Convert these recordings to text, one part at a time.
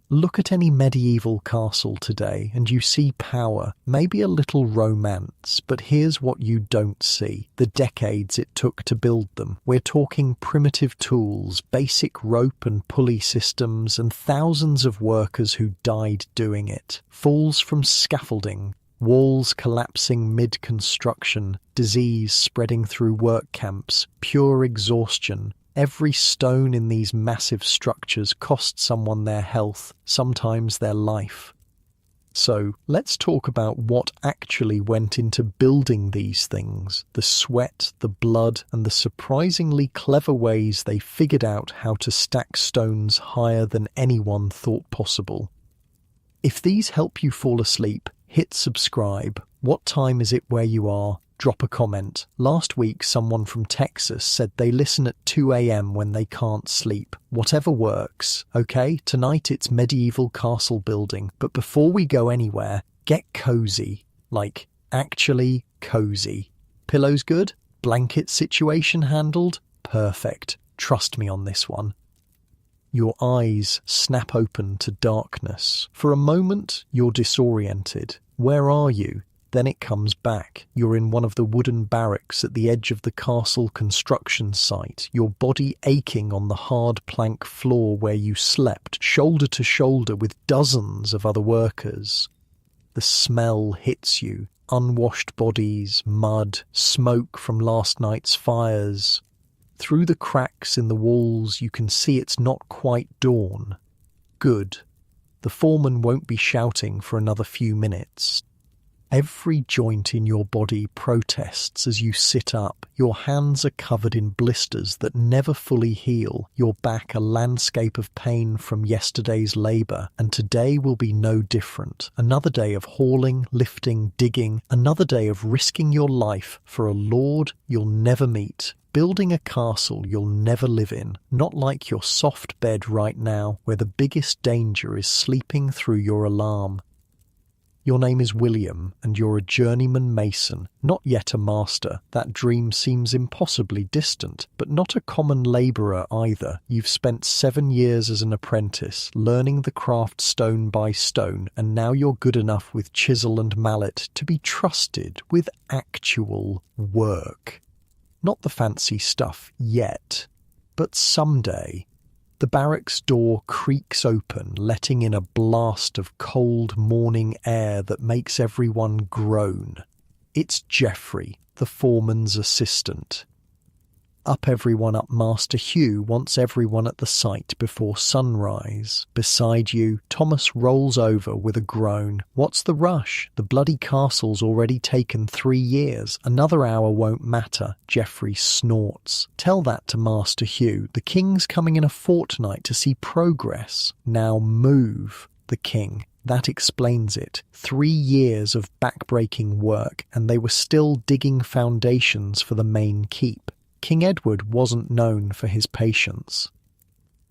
Look at any medieval castle today and you see power, maybe a little romance, but here's what you don't see: the decades it took to build them. We're talking primitive tools, basic rope and pulley systems, and thousands of workers who died doing it. Falls from scaffolding, walls collapsing mid-construction, disease spreading through work camps, pure exhaustion. Every stone in these massive structures cost someone their health, sometimes their life. So, let's talk about what actually went into building these things: the sweat, the blood, and the surprisingly clever ways they figured out how to stack stones higher than anyone thought possible. If these help you fall asleep, hit subscribe. What time is it where you are? Drop a comment. Last week, someone from Texas said they listen at 2 a.m. when they can't sleep. Whatever works. Okay, tonight it's medieval castle building. But before we go anywhere, get cozy. Like, actually cozy. Pillows good? Blanket situation handled? Perfect. Trust me on this one. Your eyes snap open to darkness. For a moment, you're disoriented. Where are you? Then it comes back. You're in one of the wooden barracks at the edge of the castle construction site, your body aching on the hard plank floor where you slept, shoulder to shoulder with dozens of other workers. The smell hits you. Unwashed bodies, mud, smoke from last night's fires. Through the cracks in the walls, you can see it's not quite dawn. Good. The foreman won't be shouting for another few minutes. Every joint in your body protests as you sit up. Your hands are covered in blisters that never fully heal, your back a landscape of pain from yesterday's labour, and today will be no different. Another day of hauling, lifting, digging, another day of risking your life for a lord you'll never meet. Building a castle you'll never live in, not like your soft bed right now, where the biggest danger is sleeping through your alarm. Your name is William, and you're a journeyman mason, not yet a master. That dream seems impossibly distant, but not a common labourer either. You've spent 7 years as an apprentice, learning the craft stone by stone, and now you're good enough with chisel and mallet to be trusted with actual work. Not the fancy stuff yet, but someday. The barracks door creaks open, letting in a blast of cold morning air that makes everyone groan. It's Geoffrey, the foreman's assistant. Up everyone up, Master Hugh wants everyone at the site before sunrise. Beside you, Thomas rolls over with a groan. What's the rush? The bloody castle's already taken 3 years. Another hour won't matter. Geoffrey snorts. Tell that to Master Hugh. The king's coming in a fortnight to see progress. Now move. The king. That explains it. 3 years of backbreaking work, and they were still digging foundations for the main keep. King Edward wasn't known for his patience.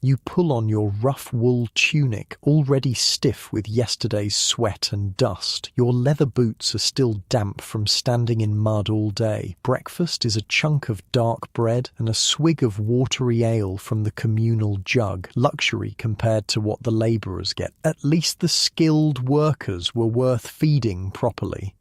You pull on your rough wool tunic, already stiff with yesterday's sweat and dust. Your leather boots are still damp from standing in mud all day. Breakfast is a chunk of dark bread and a swig of watery ale from the communal jug, luxury compared to what the labourers get. At least the skilled workers were worth feeding properly.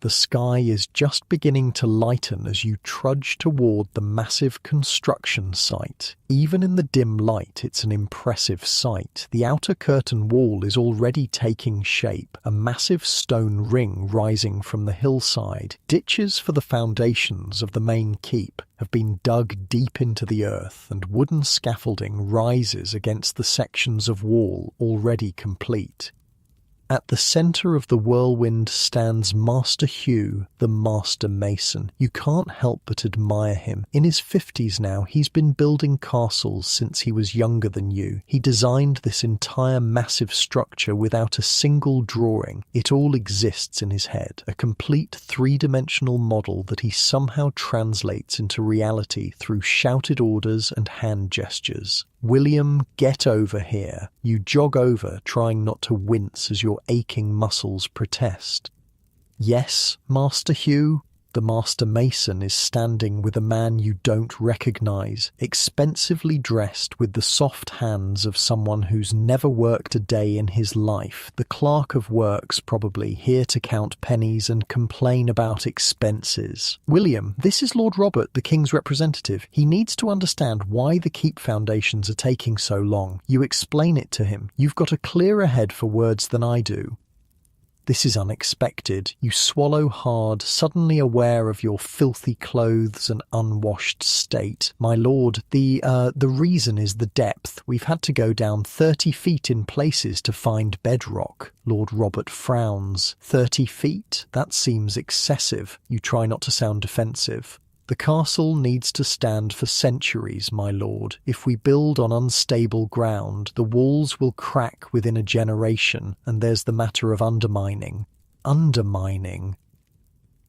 The sky is just beginning to lighten as you trudge toward the massive construction site. Even in the dim light, it's an impressive sight. The outer curtain wall is already taking shape, a massive stone ring rising from the hillside. Ditches for the foundations of the main keep have been dug deep into the earth, and wooden scaffolding rises against the sections of wall already complete. At the centre of the whirlwind stands Master Hugh, the master mason. You can't help but admire him. In his 50s now, he's been building castles since he was younger than you. He designed this entire massive structure without a single drawing. It all exists in his head, a complete three-dimensional model that he somehow translates into reality through shouted orders and hand gestures. William, get over here. You jog over, trying not to wince as your aching muscles protest. Yes, Master Hugh? The master mason is standing with a man you don't recognize, expensively dressed with the soft hands of someone who's never worked a day in his life. The clerk of works, probably, here to count pennies and complain about expenses. William, this is Lord Robert, the King's representative. He needs to understand why the keep foundations are taking so long. You explain it to him. You've got a clearer head for words than I do. This is unexpected. You swallow hard, suddenly aware of your filthy clothes and unwashed state. My lord, the reason is the depth. We've had to go down 30 feet in places to find bedrock. Lord Robert frowns. 30 feet? That seems excessive. You try not to sound defensive. The castle needs to stand for centuries, my lord. If we build on unstable ground, the walls will crack within a generation, and there's the matter of undermining. Undermining?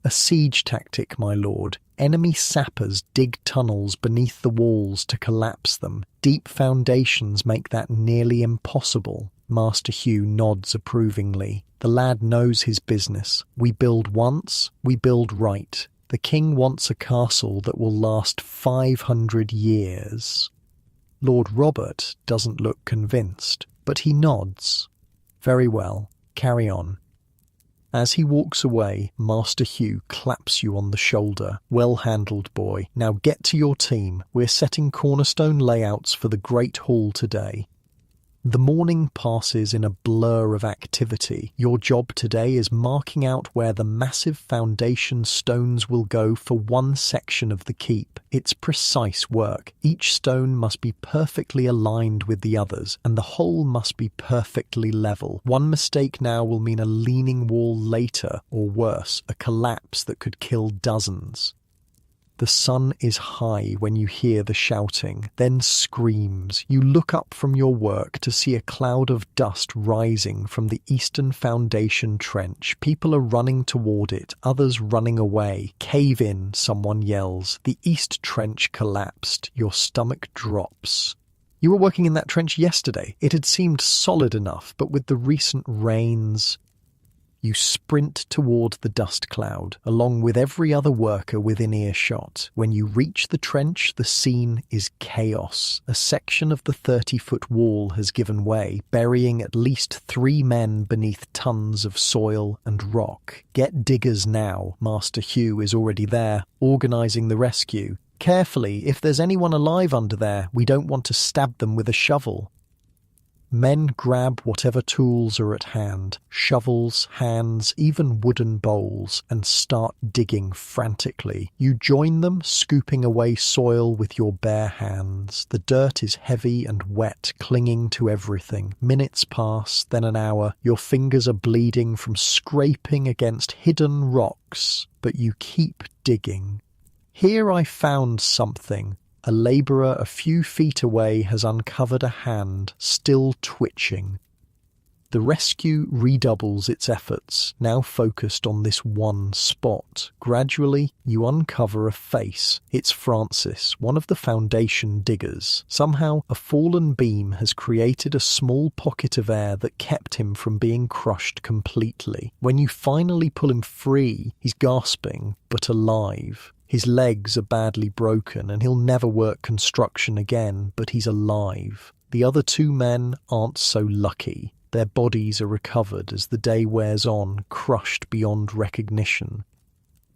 A siege tactic, my lord. Enemy sappers dig tunnels beneath the walls to collapse them. Deep foundations make that nearly impossible. Master Hugh nods approvingly. The lad knows his business. We build once, we build right. The king wants a castle that will last 500 years. Lord Robert doesn't look convinced, but he nods. Very well, carry on. As he walks away, Master Hugh claps you on the shoulder. Well handled, boy. Now get to your team. We're setting cornerstone layouts for the Great Hall today. The morning passes in a blur of activity. Your job today is marking out where the massive foundation stones will go for one section of the keep. It's precise work. Each stone must be perfectly aligned with the others, and the whole must be perfectly level. One mistake now will mean a leaning wall later, or worse, a collapse that could kill dozens. The sun is high when you hear the shouting, then screams. You look up from your work to see a cloud of dust rising from the eastern foundation trench. People are running toward it, others running away. Cave in, someone yells. The east trench collapsed. Your stomach drops. You were working in that trench yesterday. It had seemed solid enough, but with the recent rains... You sprint toward the dust cloud, along with every other worker within earshot. When you reach the trench, the scene is chaos. A section of the 30-foot wall has given way, burying at least 3 men beneath tons of soil and rock. Get diggers now. Master Hugh is already there, organising the rescue. Carefully, if there's anyone alive under there, we don't want to stab them with a shovel. Men grab whatever tools are at hand, shovels, hands, even wooden bowls, and start digging frantically. You join them, scooping away soil with your bare hands. The dirt is heavy and wet, clinging to everything. Minutes pass, then an hour. Your fingers are bleeding from scraping against hidden rocks, but you keep digging. Here I found something. A labourer a few feet away has uncovered a hand, still twitching. The rescue redoubles its efforts, now focused on this one spot. Gradually, you uncover a face. It's Francis, one of the foundation diggers. Somehow, a fallen beam has created a small pocket of air that kept him from being crushed completely. When you finally pull him free, he's gasping, but alive. His legs are badly broken and he'll never work construction again, but he's alive. The other 2 men aren't so lucky. Their bodies are recovered as the day wears on, crushed beyond recognition.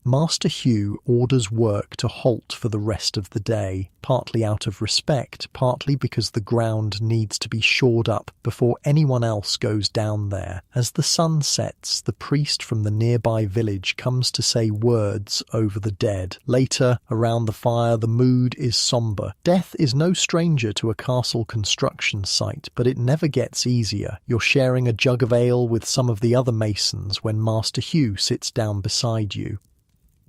Master Hugh orders work to halt for the rest of the day, partly out of respect, partly because the ground needs to be shored up before anyone else goes down there. As the sun sets, the priest from the nearby village comes to say words over the dead. Later, around the fire, the mood is sombre. Death is no stranger to a castle construction site, but it never gets easier. You're sharing a jug of ale with some of the other masons when Master Hugh sits down beside you.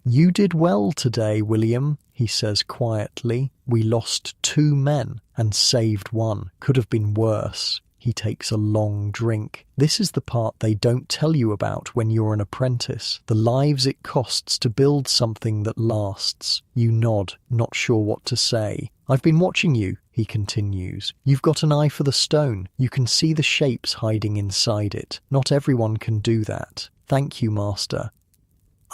"You did well today, William," he says quietly. "We lost 2 men and saved 1. Could have been worse." He takes a long drink. This is the part they don't tell you about when you're an apprentice. The lives it costs to build something that lasts. You nod, not sure what to say. "I've been watching you," he continues. "You've got an eye for the stone. You can see the shapes hiding inside it. Not everyone can do that. Thank you, Master."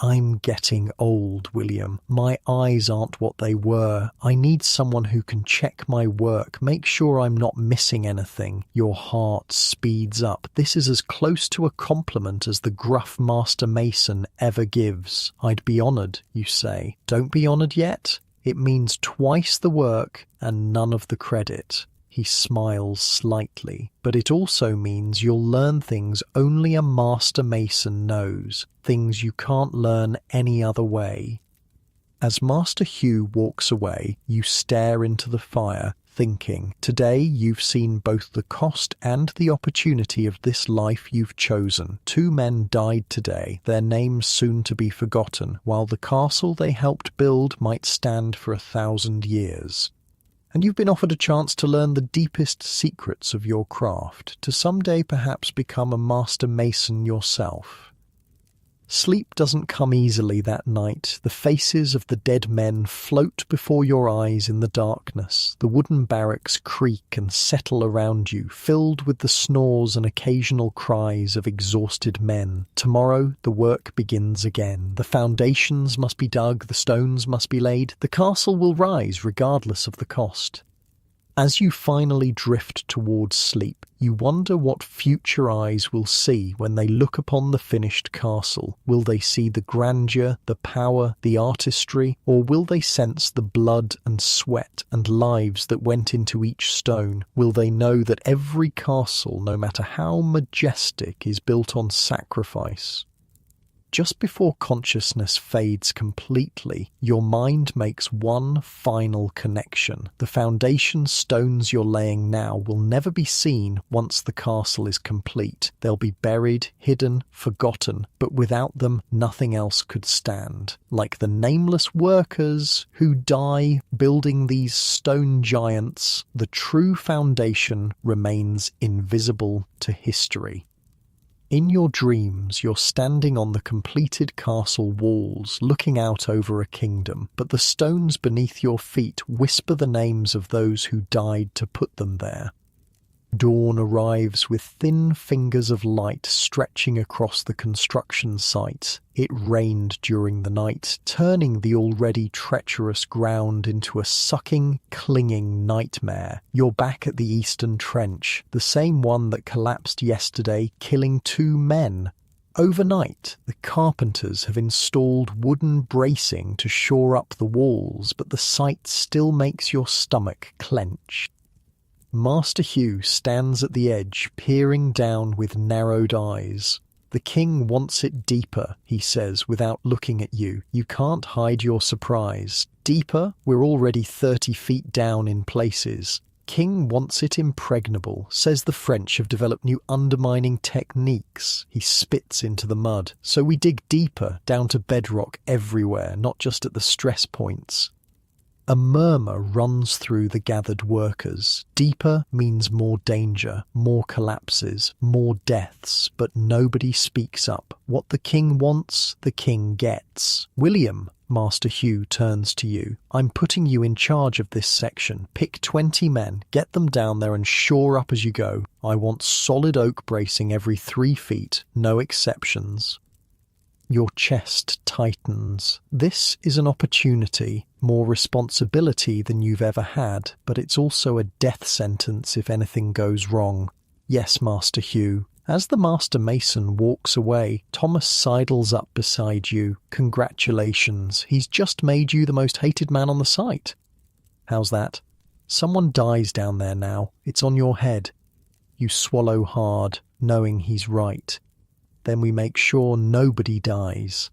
I'm getting old, William. My eyes aren't what they were. I need someone who can check my work, make sure I'm not missing anything. Your heart speeds up. This is as close to a compliment as the gruff master mason ever gives. I'd be honoured, you say. Don't be honoured yet? It means twice the work and none of the credit. He smiles slightly, but it also means you'll learn things only a master mason knows, things you can't learn any other way. As Master Hugh walks away, you stare into the fire, thinking, today you've seen both the cost and the opportunity of this life you've chosen. 2 men died today, their names soon to be forgotten, while the castle they helped build might stand for 1,000 years. And you've been offered a chance to learn the deepest secrets of your craft, to someday perhaps become a master mason yourself. Sleep doesn't come easily that night. The faces of the dead men float before your eyes in the darkness. The wooden barracks creak and settle around you, filled with the snores and occasional cries of exhausted men. Tomorrow the work begins again. The foundations must be dug, the stones must be laid. The castle will rise regardless of the cost. As you finally drift towards sleep, you wonder what future eyes will see when they look upon the finished castle. Will they see the grandeur, the power, the artistry, or will they sense the blood and sweat and lives that went into each stone? Will they know that every castle, no matter how majestic, is built on sacrifice? Just before consciousness fades completely, your mind makes one final connection. The foundation stones you're laying now will never be seen once the castle is complete. They'll be buried, hidden, forgotten, but without them nothing else could stand. Like the nameless workers who die building these stone giants, the true foundation remains invisible to history. In your dreams, you're standing on the completed castle walls, looking out over a kingdom, but the stones beneath your feet whisper the names of those who died to put them there. Dawn arrives with thin fingers of light stretching across the construction site. It rained during the night, turning the already treacherous ground into a sucking, clinging nightmare. You're back at the Eastern Trench, the same one that collapsed yesterday, killing 2 men. Overnight, the carpenters have installed wooden bracing to shore up the walls, but the sight still makes your stomach clench. Master Hugh stands at the edge, peering down with narrowed eyes. The king wants it deeper, he says without looking at you. You can't hide your surprise. Deeper? We're already 30 feet down in places. King wants it impregnable, says the French have developed new undermining techniques. He spits into the mud. So we dig deeper, down to bedrock everywhere, not just at the stress points. A murmur runs through the gathered workers. Deeper means more danger, more collapses, more deaths, but nobody speaks up. What the king wants, the king gets. William, Master Hugh turns to you. I'm putting you in charge of this section. Pick 20 men, get them down there and shore up as you go. I want solid oak bracing every 3 feet, no exceptions. Your chest tightens. This is an opportunity, more responsibility than you've ever had, but it's also a death sentence if anything goes wrong. Yes, Master Hugh. As the Master Mason walks away, Thomas sidles up beside you. Congratulations, he's just made you the most hated man on the site. How's that? Someone dies down there now. It's on your head. You swallow hard, knowing he's right. Then we make sure nobody dies.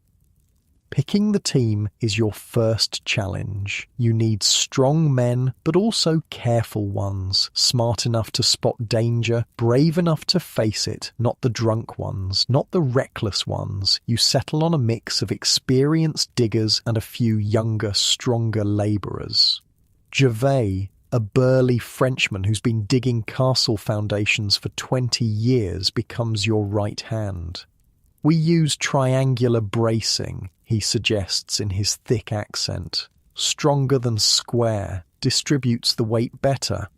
Picking the team is your first challenge. You need strong men, but also careful ones, smart enough to spot danger, brave enough to face it, not the drunk ones, not the reckless ones. You settle on a mix of experienced diggers and a few younger, stronger labourers. Gervais, a burly Frenchman who's been digging castle foundations for 20 years, becomes your right hand. We use triangular bracing, he suggests in his thick accent. Stronger than square, distributes the weight better.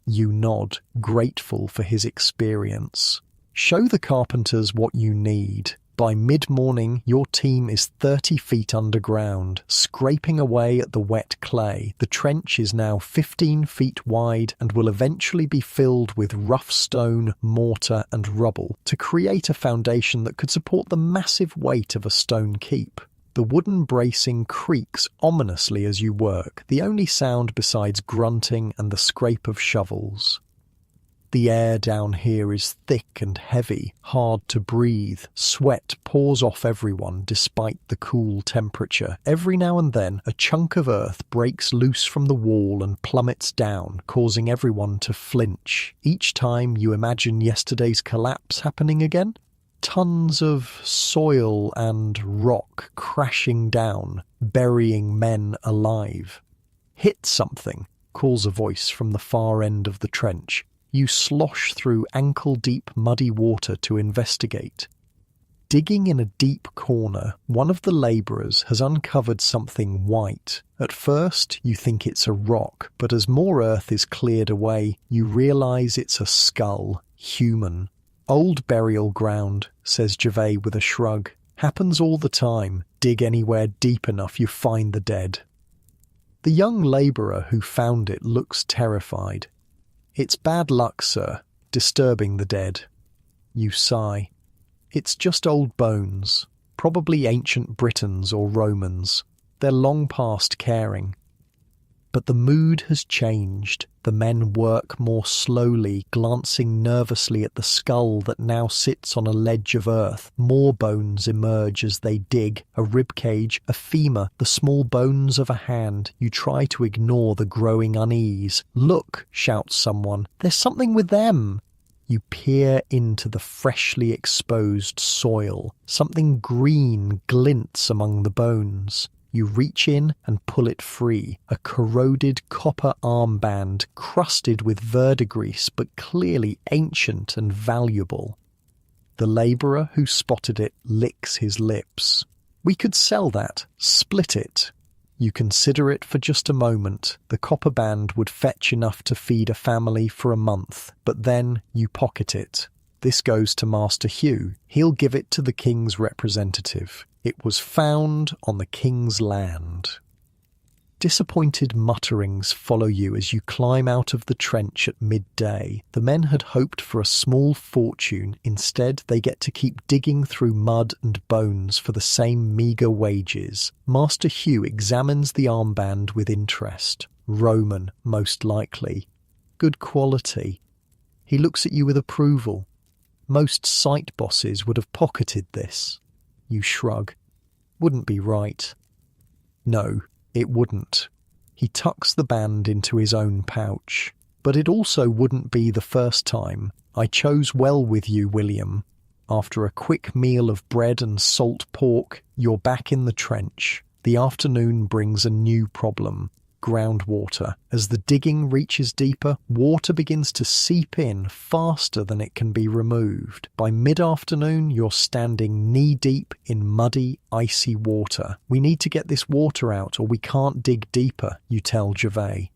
You nod, grateful for his experience. Show the carpenters what you need. By mid-morning, your team is 30 feet underground, scraping away at the wet clay. The trench is now 15 feet wide and will eventually be filled with rough stone, mortar and rubble to create a foundation that could support the massive weight of a stone keep. The wooden bracing creaks ominously as you work, the only sound besides grunting and the scrape of shovels. The air down here is thick and heavy, hard to breathe. Sweat pours off everyone despite the cool temperature. Every now and then, a chunk of earth breaks loose from the wall and plummets down, causing everyone to flinch. Each time you imagine yesterday's collapse happening again. Tons of soil and rock crashing down, burying men alive. "Hit something," calls a voice from the far end of the trench. You slosh through ankle-deep muddy water to investigate. Digging in a deep corner, one of the labourers has uncovered something white. At first, you think it's a rock, but as more earth is cleared away, you realise it's a skull, human. "Old burial ground," says Gervais with a shrug. "Happens all the time. Dig anywhere deep enough, you find the dead." The young labourer who found it looks terrified. "It's bad luck, sir, disturbing the dead." You sigh. "It's just old bones, probably ancient Britons or Romans. They're long past caring." But the mood has changed. The men work more slowly, glancing nervously at the skull that now sits on a ledge of earth. More bones emerge as they dig, a ribcage, a femur, the small bones of a hand. You try to ignore the growing unease. "Look," shouts someone, "there's something with them." You peer into the freshly exposed soil. Something green glints among the bones. You reach in and pull it free, a corroded copper armband crusted with verdigris but clearly ancient and valuable. The labourer who spotted it licks his lips. "We could sell that, split it." You consider it for just a moment. The copper band would fetch enough to feed a family for a month, but then you pocket it. This goes to Master Hugh. He'll give it to the king's representative. It was found on the king's land. Disappointed mutterings follow you as you climb out of the trench at midday. The men had hoped for a small fortune. Instead, they get to keep digging through mud and bones for the same meagre wages. Master Hugh examines the armband with interest. Roman, most likely. Good quality. He looks at you with approval. Most site bosses would have pocketed this. You shrug. Wouldn't be right. No, it wouldn't. He tucks the band into his own pouch. But it also wouldn't be the first time. I chose well with you, William. After a quick meal of bread and salt pork, you're back in the trench. The afternoon brings a new problem. Groundwater. As the digging reaches deeper, water begins to seep in faster than it can be removed. By mid-afternoon, you're standing knee-deep in muddy, icy water. "We need to get this water out or we can't dig deeper," you tell Gervais.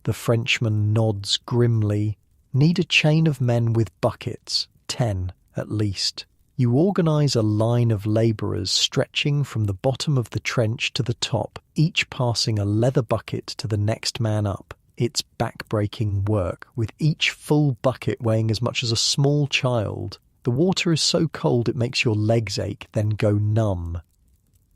The Frenchman nods grimly. "Need a chain of men with buckets. 10, at least." You organise a line of labourers stretching from the bottom of the trench to the top, each passing a leather bucket to the next man up. It's back-breaking work, with each full bucket weighing as much as a small child. The water is so cold it makes your legs ache, then go numb.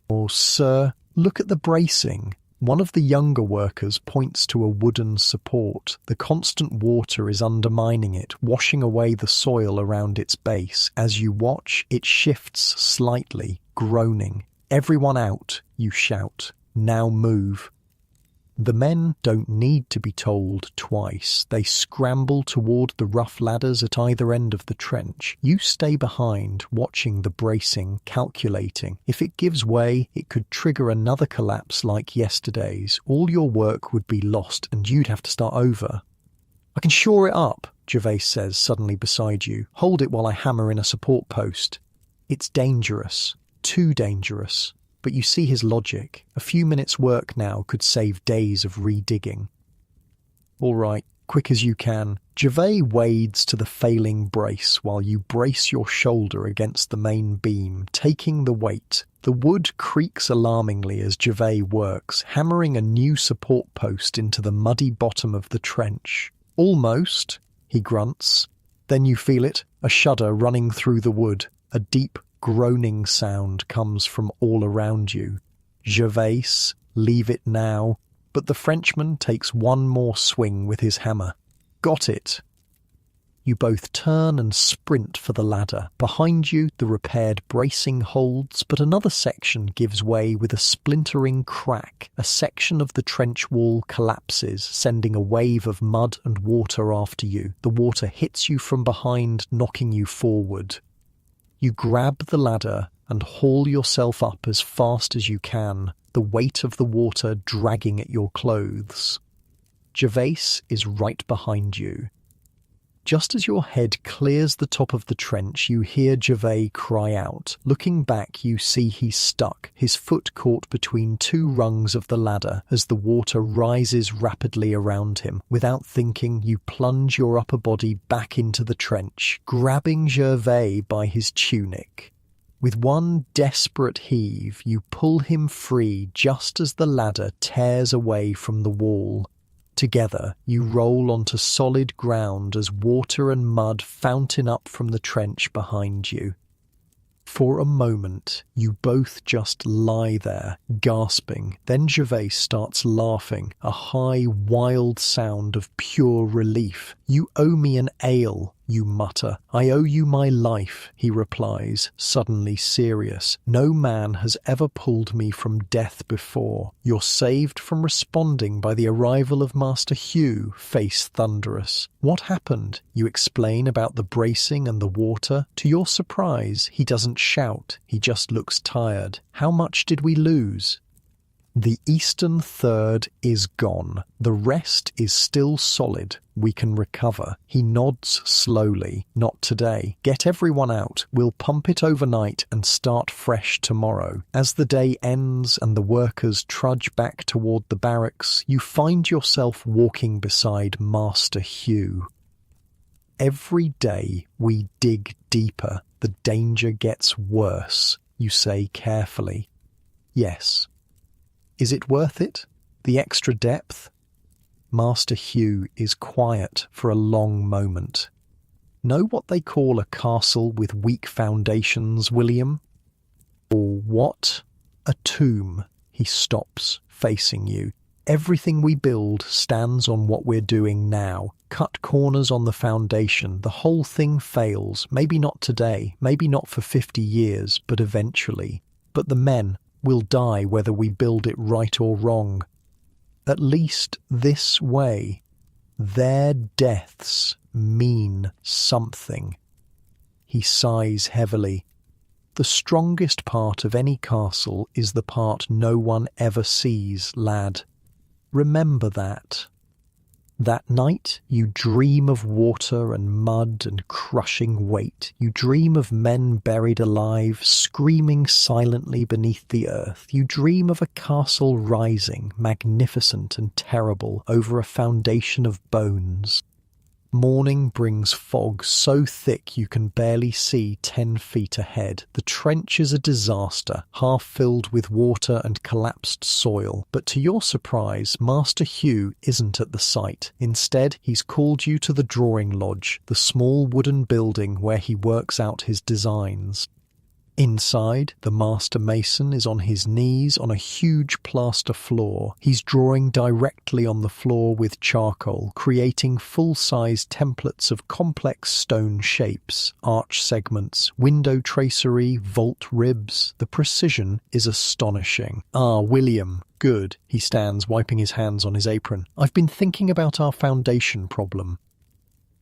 "Oh, sir, look at the bracing." One of the younger workers points to a wooden support. The constant water is undermining it, washing away the soil around its base. As you watch, it shifts slightly, groaning. "Everyone out," you shout. "Now move." The men don't need to be told twice. They scramble toward the rough ladders at either end of the trench. You stay behind, watching the bracing, calculating. If it gives way, it could trigger another collapse like yesterday's. All your work would be lost and you'd have to start over. "I can shore it up," Gervais says suddenly beside you. "Hold it while I hammer in a support post." It's dangerous. Too dangerous. But you see his logic. A few minutes' work now could save days of redigging. "All right, quick as you can." Gervais wades to the failing brace while you brace your shoulder against the main beam, taking the weight. The wood creaks alarmingly as Gervais works, hammering a new support post into the muddy bottom of the trench. "Almost," he grunts. Then you feel it, a shudder running through the wood. A deep, groaning sound comes from all around you. Gervais, leave it now. But the Frenchman takes one more swing with his hammer. Got it. You both turn and sprint for the ladder. Behind you, the repaired bracing holds, but another section gives way with a splintering crack. A section of the trench wall collapses, sending a wave of mud and water after you. The water hits you from behind, knocking you forward. You grab the ladder and haul yourself up as fast as you can, the weight of the water dragging at your clothes. Gervais is right behind you. Just as your head clears the top of the trench, you hear Gervais cry out. Looking back, you see he's stuck, his foot caught between two rungs of the ladder as the water rises rapidly around him. Without thinking, you plunge your upper body back into the trench, grabbing Gervais by his tunic. With one desperate heave, you pull him free just as the ladder tears away from the wall. Together, you roll onto solid ground as water and mud fountain up from the trench behind you. For a moment, you both just lie there, gasping. Then Gervais starts laughing, a high, wild sound of pure relief. "You owe me an ale," you mutter. "I owe you my life," he replies, suddenly serious. "No man has ever pulled me from death before. You're saved from responding by the arrival of Master Hugh, face thunderous. What happened?" You explain about the bracing and the water. To your surprise, he doesn't shout. He just looks tired. "How much did we lose?" "The eastern third is gone. The rest is still solid. We can recover." He nods slowly. "Not today. Get everyone out. We'll pump it overnight and start fresh tomorrow." As the day ends and the workers trudge back toward the barracks, you find yourself walking beside Master Hugh. "Every day we dig deeper. The danger gets worse," you say carefully. "Yes." "Is it worth it? The extra depth?" Master Hugh is quiet for a long moment. "Know what they call a castle with weak foundations, William?" "Or what?" "A tomb." He stops, facing you. "Everything we build stands on what we're doing now. Cut corners on the foundation, the whole thing fails. Maybe not today, maybe not for 50 years, but eventually. But the men will die whether we build it right or wrong. At least this way. Their deaths mean something." He sighs heavily. "The strongest part of any castle is the part no one ever sees, lad. Remember that. That night you dream of water and mud and crushing weight. You dream of men buried alive, screaming silently beneath the earth. You dream of a castle rising, magnificent and terrible, over a foundation of bones. Morning brings fog so thick you can barely see 10 feet ahead. The trench is a disaster, half filled with water and collapsed soil. But to your surprise, Master Hugh isn't at the site. Instead, he's called you to the drawing lodge, the small wooden building where he works out his designs. Inside, the master mason is on his knees on a huge plaster floor. He's drawing directly on the floor with charcoal, creating full-size templates of complex stone shapes, arch segments, window tracery, vault ribs. The precision is astonishing. "Ah, William, good." He stands, wiping his hands on his apron. "I've been thinking about our foundation problem."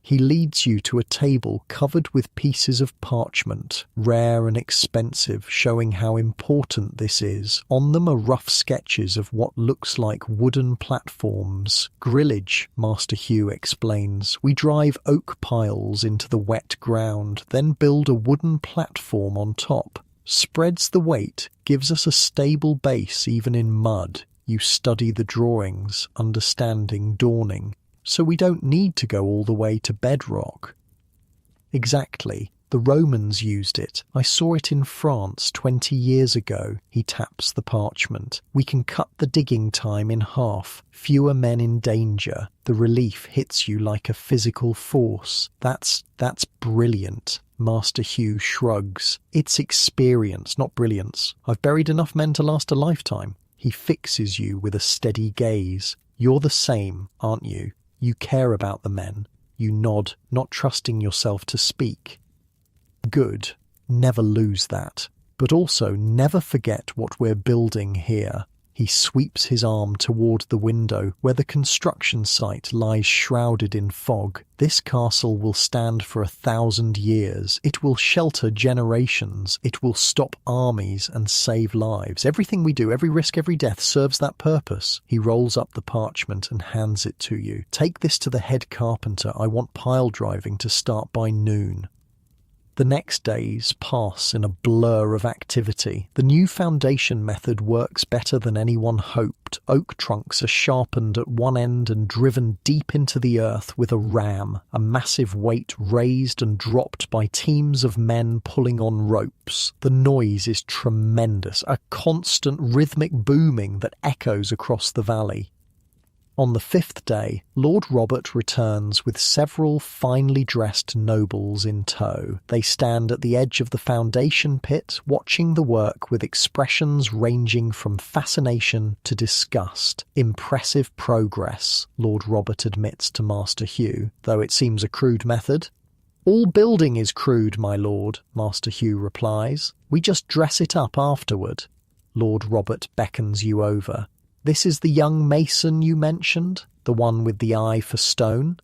He leads you to a table covered with pieces of parchment, rare and expensive, showing how important this is. On them are rough sketches of what looks like wooden platforms. "Grillage," Master Hugh explains. "We drive oak piles into the wet ground, then build a wooden platform on top. Spreads the weight, gives us a stable base even in mud." You study the drawings, understanding dawning. so we don't need to go all the way to bedrock. Exactly. The Romans used it. I saw it in France 20 years ago. He taps the parchment. We can cut the digging time in half. Fewer men in danger. The relief hits you like a physical force. That's brilliant. Master Hugh shrugs. It's experience, not brilliance. I've buried enough men to last a lifetime. He fixes you with a steady gaze. You're the same, aren't you? You care about the men. You nod, not trusting yourself to speak. Good. Never lose that. But also never forget what we're building here. He sweeps his arm toward the window where the construction site lies shrouded in fog. This castle will stand for 1,000 years. It will shelter generations. It will stop armies and save lives. Everything we do, every risk, every death serves that purpose. He rolls up the parchment and hands it to you. Take this to the head carpenter. I want pile driving to start by noon. The next days pass in a blur of activity. The new foundation method works better than anyone hoped. Oak trunks are sharpened at one end and driven deep into the earth with a ram, a massive weight raised and dropped by teams of men pulling on ropes. The noise is tremendous, a constant rhythmic booming that echoes across the valley. On the 5th day, Lord Robert returns with several finely dressed nobles in tow. They stand at the edge of the foundation pit, watching the work with expressions ranging from fascination to disgust. Impressive progress, Lord Robert admits to Master Hugh, though it seems a crude method. All building is crude, my lord, Master Hugh replies. We just dress it up afterward. Lord Robert beckons you over. This is the young mason you mentioned, the one with the eye for stone?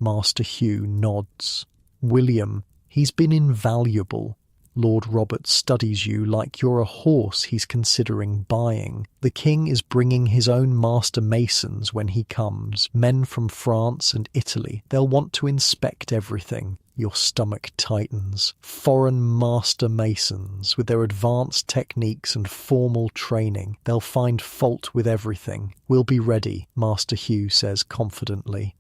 Master Hugh nods. William, he's been invaluable. Lord Robert studies you like you're a horse he's considering buying. The king is bringing his own master masons when he comes, men from France and Italy. They'll want to inspect everything. Your stomach tightens. Foreign master masons, with their advanced techniques and formal training. They'll find fault with everything. We'll be ready, Master Hugh says confidently.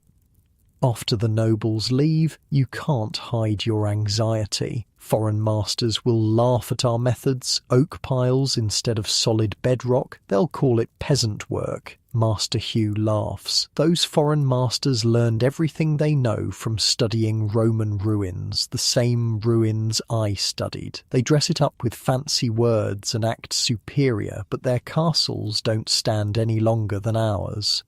After the nobles leave, you can't hide your anxiety. Foreign masters will laugh at our methods, oak piles instead of solid bedrock. They'll call it peasant work. Master Hugh laughs. Those foreign masters learned everything they know from studying Roman ruins, the same ruins I studied. They dress it up with fancy words and act superior, but their castles don't stand any longer than ours.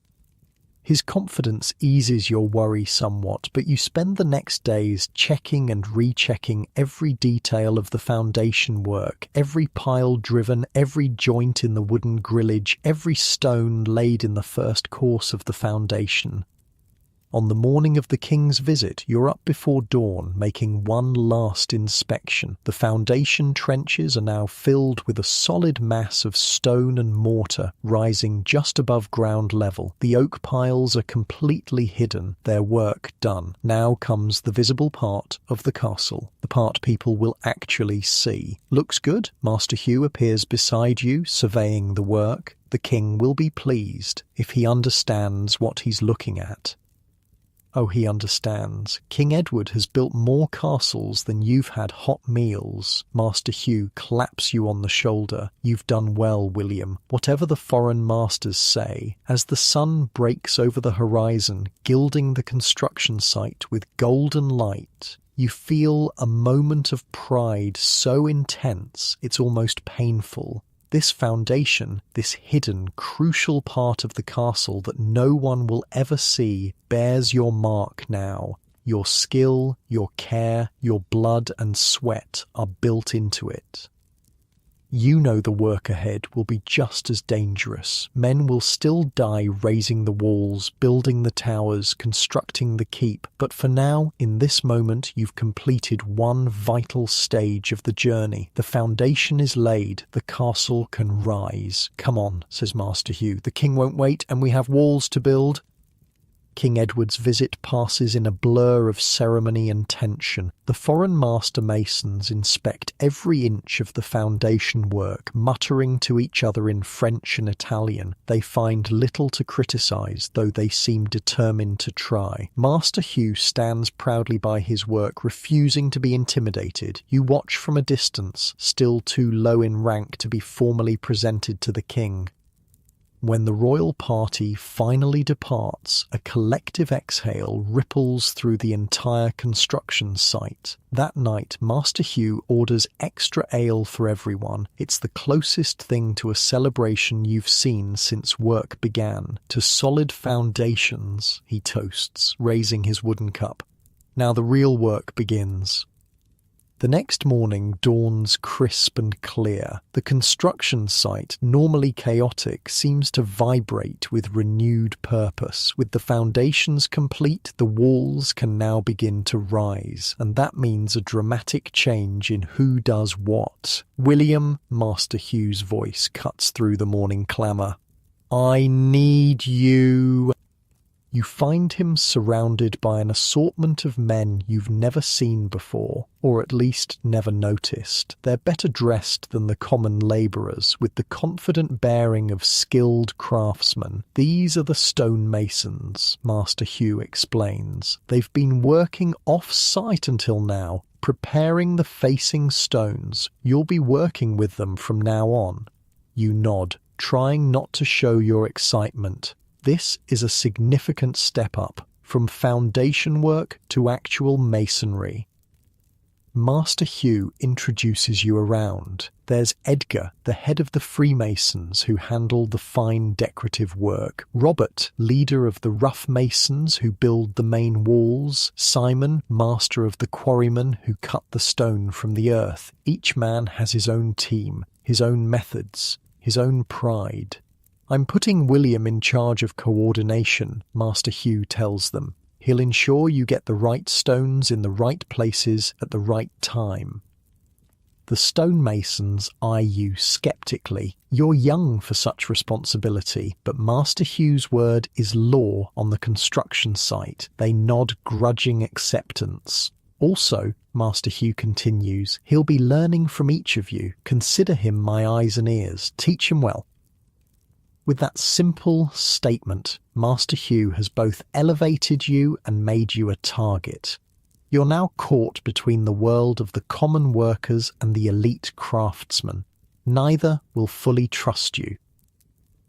His confidence eases your worry somewhat, but you spend the next days checking and rechecking every detail of the foundation work, every pile driven, every joint in the wooden grillage, every stone laid in the first course of the foundation. On the morning of the king's visit, you're up before dawn, making one last inspection. The foundation trenches are now filled with a solid mass of stone and mortar, rising just above ground level. The oak piles are completely hidden, their work done. Now comes the visible part of the castle, the part people will actually see. Looks good. Master Hugh appears beside you, surveying the work. The king will be pleased if he understands what he's looking at. Oh, he understands. King Edward has built more castles than you've had hot meals. Master Hugh claps you on the shoulder. You've done well, William. Whatever the foreign masters say, as the sun breaks over the horizon, gilding the construction site with golden light, you feel a moment of pride so intense it's almost painful. This foundation, this hidden, crucial part of the castle that no one will ever see, bears your mark now. Your skill, your care, your blood and sweat are built into it. You know the work ahead will be just as dangerous. Men will still die raising the walls, building the towers, constructing the keep. But for now, in this moment, you've completed one vital stage of the journey. The foundation is laid. The castle can rise. Come on, says Master Hugh. The king won't wait, and we have walls to build. King Edward's visit passes in a blur of ceremony and tension. The foreign master masons inspect every inch of the foundation work, muttering to each other in French and Italian. They find little to criticise, though they seem determined to try. Master Hugh stands proudly by his work, refusing to be intimidated. You watch from a distance, still too low in rank to be formally presented to the king. When the royal party finally departs, a collective exhale ripples through the entire construction site. That night, Master Hugh orders extra ale for everyone. It's the closest thing to a celebration you've seen since work began. To solid foundations, he toasts, raising his wooden cup. Now the real work begins. The next morning dawns crisp and clear. The construction site, normally chaotic, seems to vibrate with renewed purpose. With the foundations complete, the walls can now begin to rise, and that means a dramatic change in who does what. William, Master Hugh's voice cuts through the morning clamour. I need you. You find him surrounded by an assortment of men you've never seen before, or at least never noticed. They're better dressed than the common labourers, with the confident bearing of skilled craftsmen. These are the stonemasons, Master Hugh explains. They've been working off-site until now, preparing the facing stones. You'll be working with them from now on. You nod, trying not to show your excitement. This is a significant step up, from foundation work to actual masonry. Master Hugh introduces you around. There's Edgar, the head of the Freemasons who handle the fine decorative work. Robert, leader of the rough masons who build the main walls. Simon, master of the quarrymen who cut the stone from the earth. Each man has his own team, his own methods, his own pride. I'm putting William in charge of coordination, Master Hugh tells them. He'll ensure you get the right stones in the right places at the right time. The stonemasons eye you sceptically. You're young for such responsibility, but Master Hugh's word is law on the construction site. They nod grudging acceptance. Also, Master Hugh continues, he'll be learning from each of you. Consider him my eyes and ears. Teach him well. With that simple statement, Master Hugh has both elevated you and made you a target. You're now caught between the world of the common workers and the elite craftsmen. Neither will fully trust you.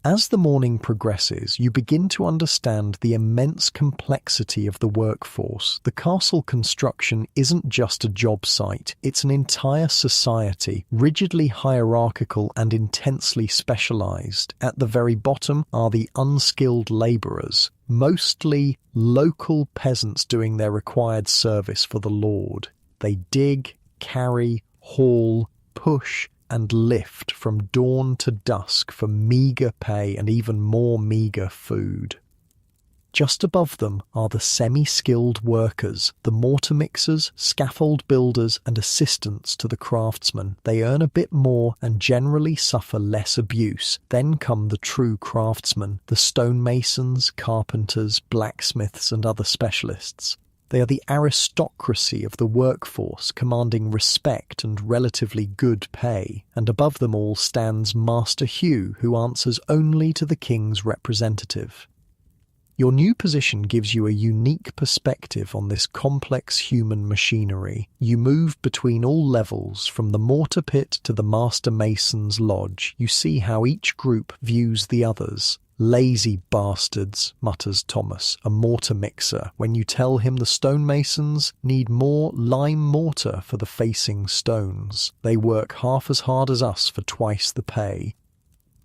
As the morning progresses, you begin to understand the immense complexity of the workforce. The castle construction isn't just a job site, it's an entire society, rigidly hierarchical and intensely specialised. At the very bottom are the unskilled labourers, mostly local peasants doing their required service for the Lord. They dig, carry, haul, push, and lift from dawn to dusk for meagre pay and even more meagre food. Just above them are the semi-skilled workers, the mortar mixers, scaffold builders and assistants to the craftsmen. They earn a bit more and generally suffer less abuse. Then come the true craftsmen, the stonemasons, carpenters, blacksmiths and other specialists. They are the aristocracy of the workforce, commanding respect and relatively good pay. And above them all stands Master Hugh, who answers only to the king's representative. Your new position gives you a unique perspective on this complex human machinery. You move between all levels, from the mortar pit to the master mason's lodge. You see how each group views the others. Lazy bastards, mutters Thomas, a mortar mixer, when you tell him the stonemasons need more lime mortar for the facing stones. They work half as hard as us for twice the pay.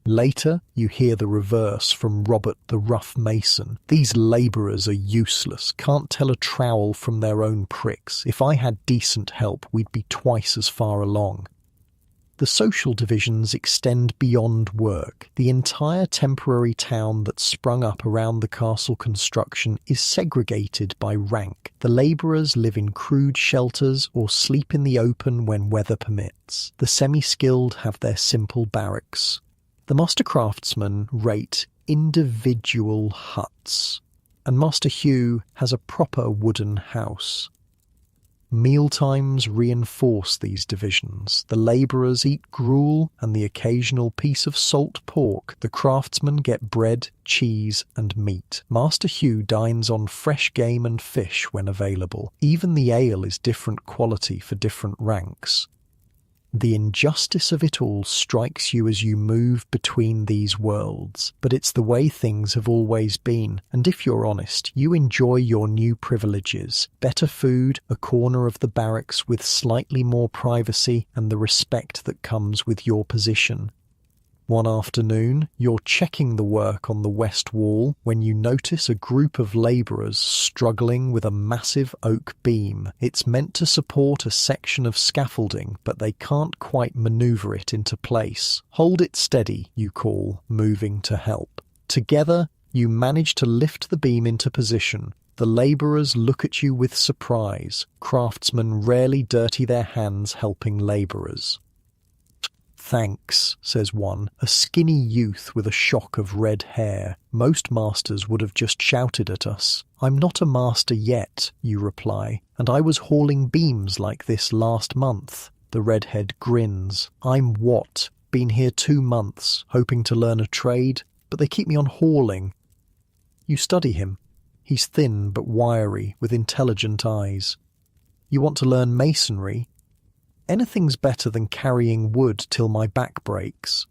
Later, you hear the reverse from Robert the rough mason. These labourers are useless, can't tell a trowel from their own pricks. If I had decent help, we'd be twice as far along. The social divisions extend beyond work. The entire temporary town that sprung up around the castle construction is segregated by rank. The labourers live in crude shelters or sleep in the open when weather permits. The semi-skilled have their simple barracks. The master craftsmen rate individual huts. and Master Hugh has a proper wooden house. Mealtimes reinforce these divisions. The labourers eat gruel and the occasional piece of salt pork. The craftsmen get bread, cheese and meat. Master Hugh dines on fresh game and fish when available. Even the ale is different quality for different ranks. The injustice of it all strikes you as you move between these worlds, but it's the way things have always been, and if you're honest, you enjoy your new privileges: better food, a corner of the barracks with slightly more privacy, and the respect that comes with your position. One afternoon, you're checking the work on the west wall when you notice a group of labourers struggling with a massive oak beam. It's meant to support a section of scaffolding, but they can't quite manoeuvre it into place. "Hold it steady," you call, moving to help. Together, you manage to lift the beam into position. The labourers look at you with surprise. Craftsmen rarely dirty their hands helping labourers. "Thanks," says one, a skinny youth with a shock of red hair. "Most masters would have just shouted at us." "I'm not a master yet," you reply, "and I was hauling beams like this last month." The redhead grins. "I'm what? Been here 2 months, hoping to learn a trade, but they keep me on hauling." You study him. He's thin but wiry, with intelligent eyes. "You want to learn masonry?" "Anything's better than carrying wood till my back breaks."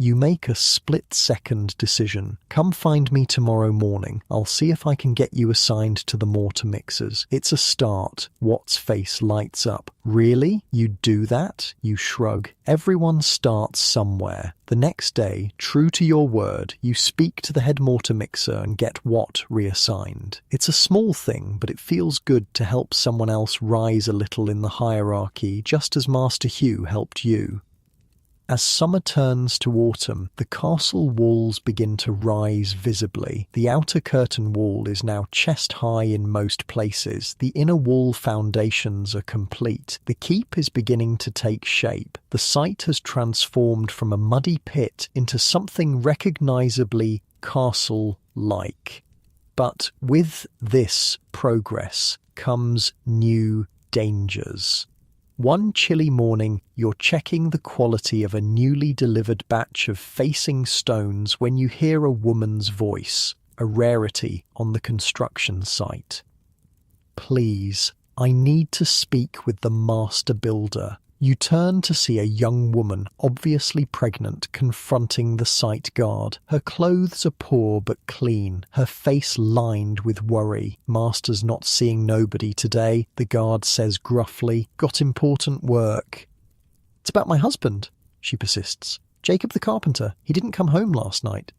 You make a split-second decision. "Come find me tomorrow morning. I'll see if I can get you assigned to the mortar mixers." It's a start. Watt's face lights up. "Really? You'd do that?" You shrug. Everyone starts somewhere. The next day, true to your word, you speak to the head mortar mixer and get Watt reassigned. It's a small thing, but it feels good to help someone else rise a little in the hierarchy, just as Master Hugh helped you. As summer turns to autumn, the castle walls begin to rise visibly. The outer curtain wall is now chest-high in most places. The inner wall foundations are complete. The keep is beginning to take shape. The site has transformed from a muddy pit into something recognisably castle-like. But with this progress comes new dangers. One chilly morning, you're checking the quality of a newly delivered batch of facing stones when you hear a woman's voice, a rarity on the construction site. "Please, I need to speak with the master builder." You turn to see a young woman, obviously pregnant, confronting the site guard. Her clothes are poor but clean, her face lined with worry. "Master's not seeing nobody today," the guard says gruffly. "Got important work." "It's about my husband," she persists. "Jacob the carpenter. He didn't come home last night."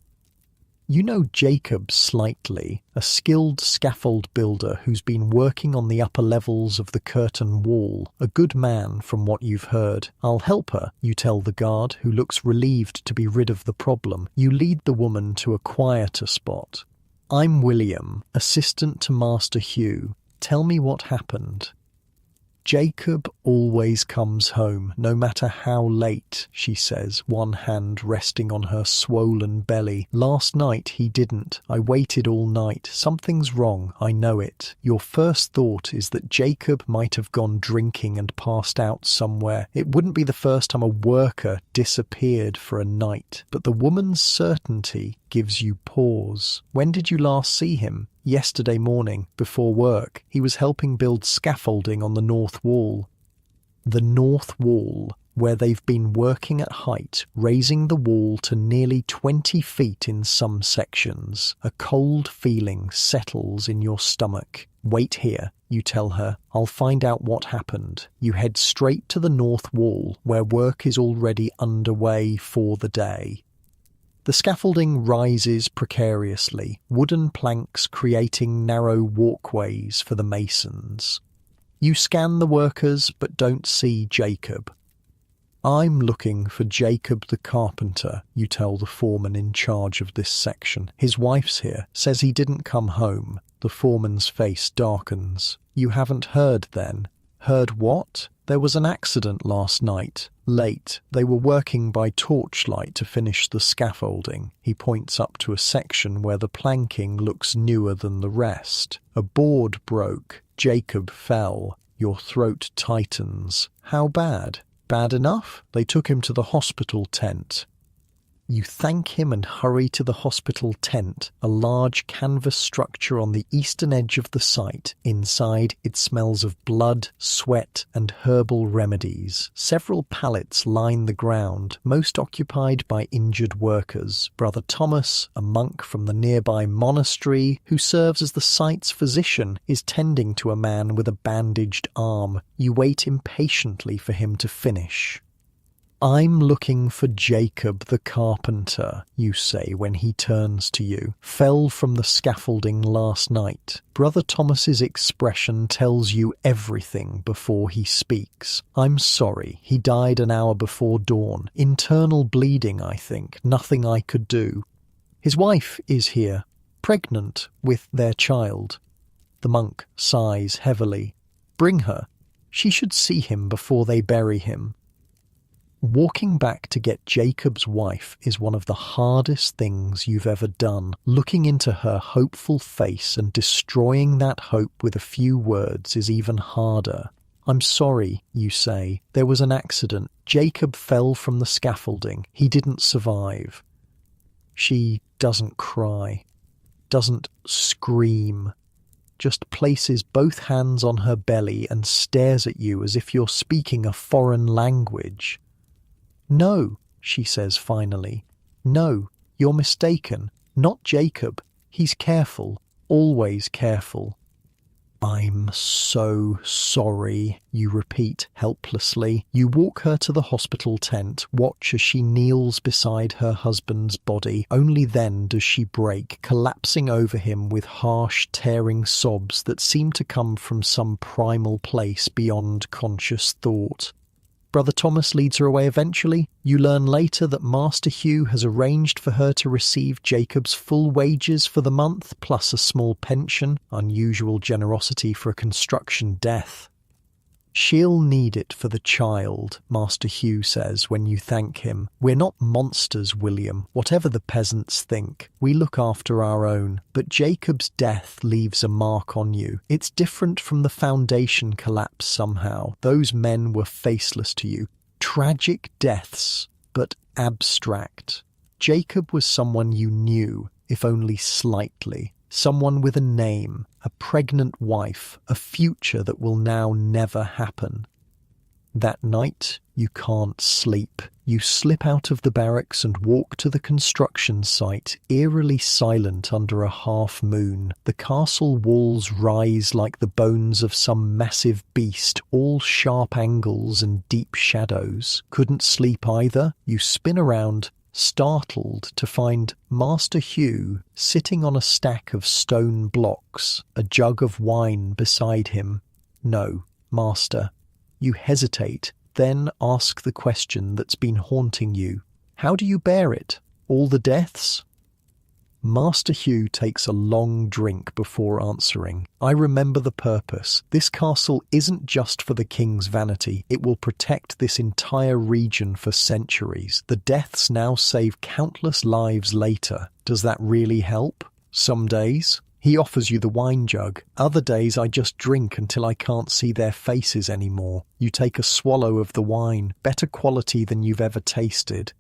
You know Jacob slightly, a skilled scaffold builder who's been working on the upper levels of the curtain wall, a good man from what you've heard. "I'll help her," you tell the guard, who looks relieved to be rid of the problem. You lead the woman to a quieter spot. "I'm William, assistant to Master Hugh. Tell me what happened." "Jacob always comes home, no matter how late," she says, one hand resting on her swollen belly. "Last night he didn't. I waited all night. Something's wrong, I know it." Your first thought is that Jacob might have gone drinking and passed out somewhere. It wouldn't be the first time a worker disappeared for a night. But the woman's certainty gives you pause. "When did you last see him?" "Yesterday morning, before work. He was helping build scaffolding on the north wall." The north wall, where they've been working at height, raising the wall to nearly 20 feet in some sections. A cold feeling settles in your stomach. "Wait here," you tell her. "I'll find out what happened." You head straight to the north wall, where work is already underway for the day. The scaffolding rises precariously, wooden planks creating narrow walkways for the masons. You scan the workers but don't see Jacob. "I'm looking for Jacob the carpenter," you tell the foreman in charge of this section. "His wife's here, says he didn't come home." The foreman's face darkens. "You haven't heard then?" "Heard what?" "There was an accident last night. Late. They were working by torchlight to finish the scaffolding. He points up to a section where the planking looks newer than the rest. A board broke. Jacob fell. Your throat tightens. How bad? Bad enough? They took him to the hospital tent. You thank him and hurry to the hospital tent, a large canvas structure on the eastern edge of the site. Inside, it smells of blood, sweat, and herbal remedies. Several pallets line the ground, most occupied by injured workers. Brother Thomas, a monk from the nearby monastery, who serves as the site's physician, is tending to a man with a bandaged arm. You wait impatiently for him to finish. I'm looking for Jacob the carpenter, you say when he turns to you. Fell from the scaffolding last night. Brother Thomas's expression tells you everything before he speaks. I'm sorry, he died an hour before dawn. Internal bleeding, I think. Nothing I could do. His wife is here, pregnant with their child. The monk sighs heavily. Bring her. She should see him before they bury him. Walking back to get Jacob's wife is one of the hardest things you've ever done. Looking into her hopeful face and destroying that hope with a few words is even harder. I'm sorry, you say. There was an accident. Jacob fell from the scaffolding. He didn't survive. She doesn't cry, doesn't scream, just places both hands on her belly and stares at you as if you're speaking a foreign language. No, she says finally. No, you're mistaken. Not Jacob. He's careful, always careful. I'm so sorry, you repeat helplessly. You walk her to the hospital tent, watch as she kneels beside her husband's body. Only then does she break, collapsing over him with harsh, tearing sobs that seem to come from some primal place beyond conscious thought. Brother Thomas leads her away eventually. You learn later that Master Hugh has arranged for her to receive Jacob's full wages for the month, plus a small pension, unusual generosity for a construction death. She'll need it for the child, Master Hugh says when you thank him. We're not monsters, William, whatever the peasants think. We look after our own. But Jacob's death leaves a mark on you. It's different from the foundation collapse somehow. Those men were faceless to you. Tragic deaths, but abstract. Jacob was someone you knew, if only slightly. Someone with a name, a pregnant wife, a future that will now never happen. That night, you can't sleep. You slip out of the barracks and walk to the construction site, eerily silent under a half moon. The castle walls rise like the bones of some massive beast, all sharp angles and deep shadows. Couldn't sleep either. You spin around, startled to find Master Hugh sitting on a stack of stone blocks, a jug of wine beside him. No, Master. You hesitate, then ask the question that's been haunting you. How do you bear it? All the deaths? Master Hugh takes a long drink before answering. I remember the purpose. This castle isn't just for the king's vanity. It will protect this entire region for centuries. The deaths now save countless lives later. Does that really help? Some days. He offers you the wine jug. Other days I just drink until I can't see their faces anymore. You take a swallow of the wine, better quality than you've ever tasted.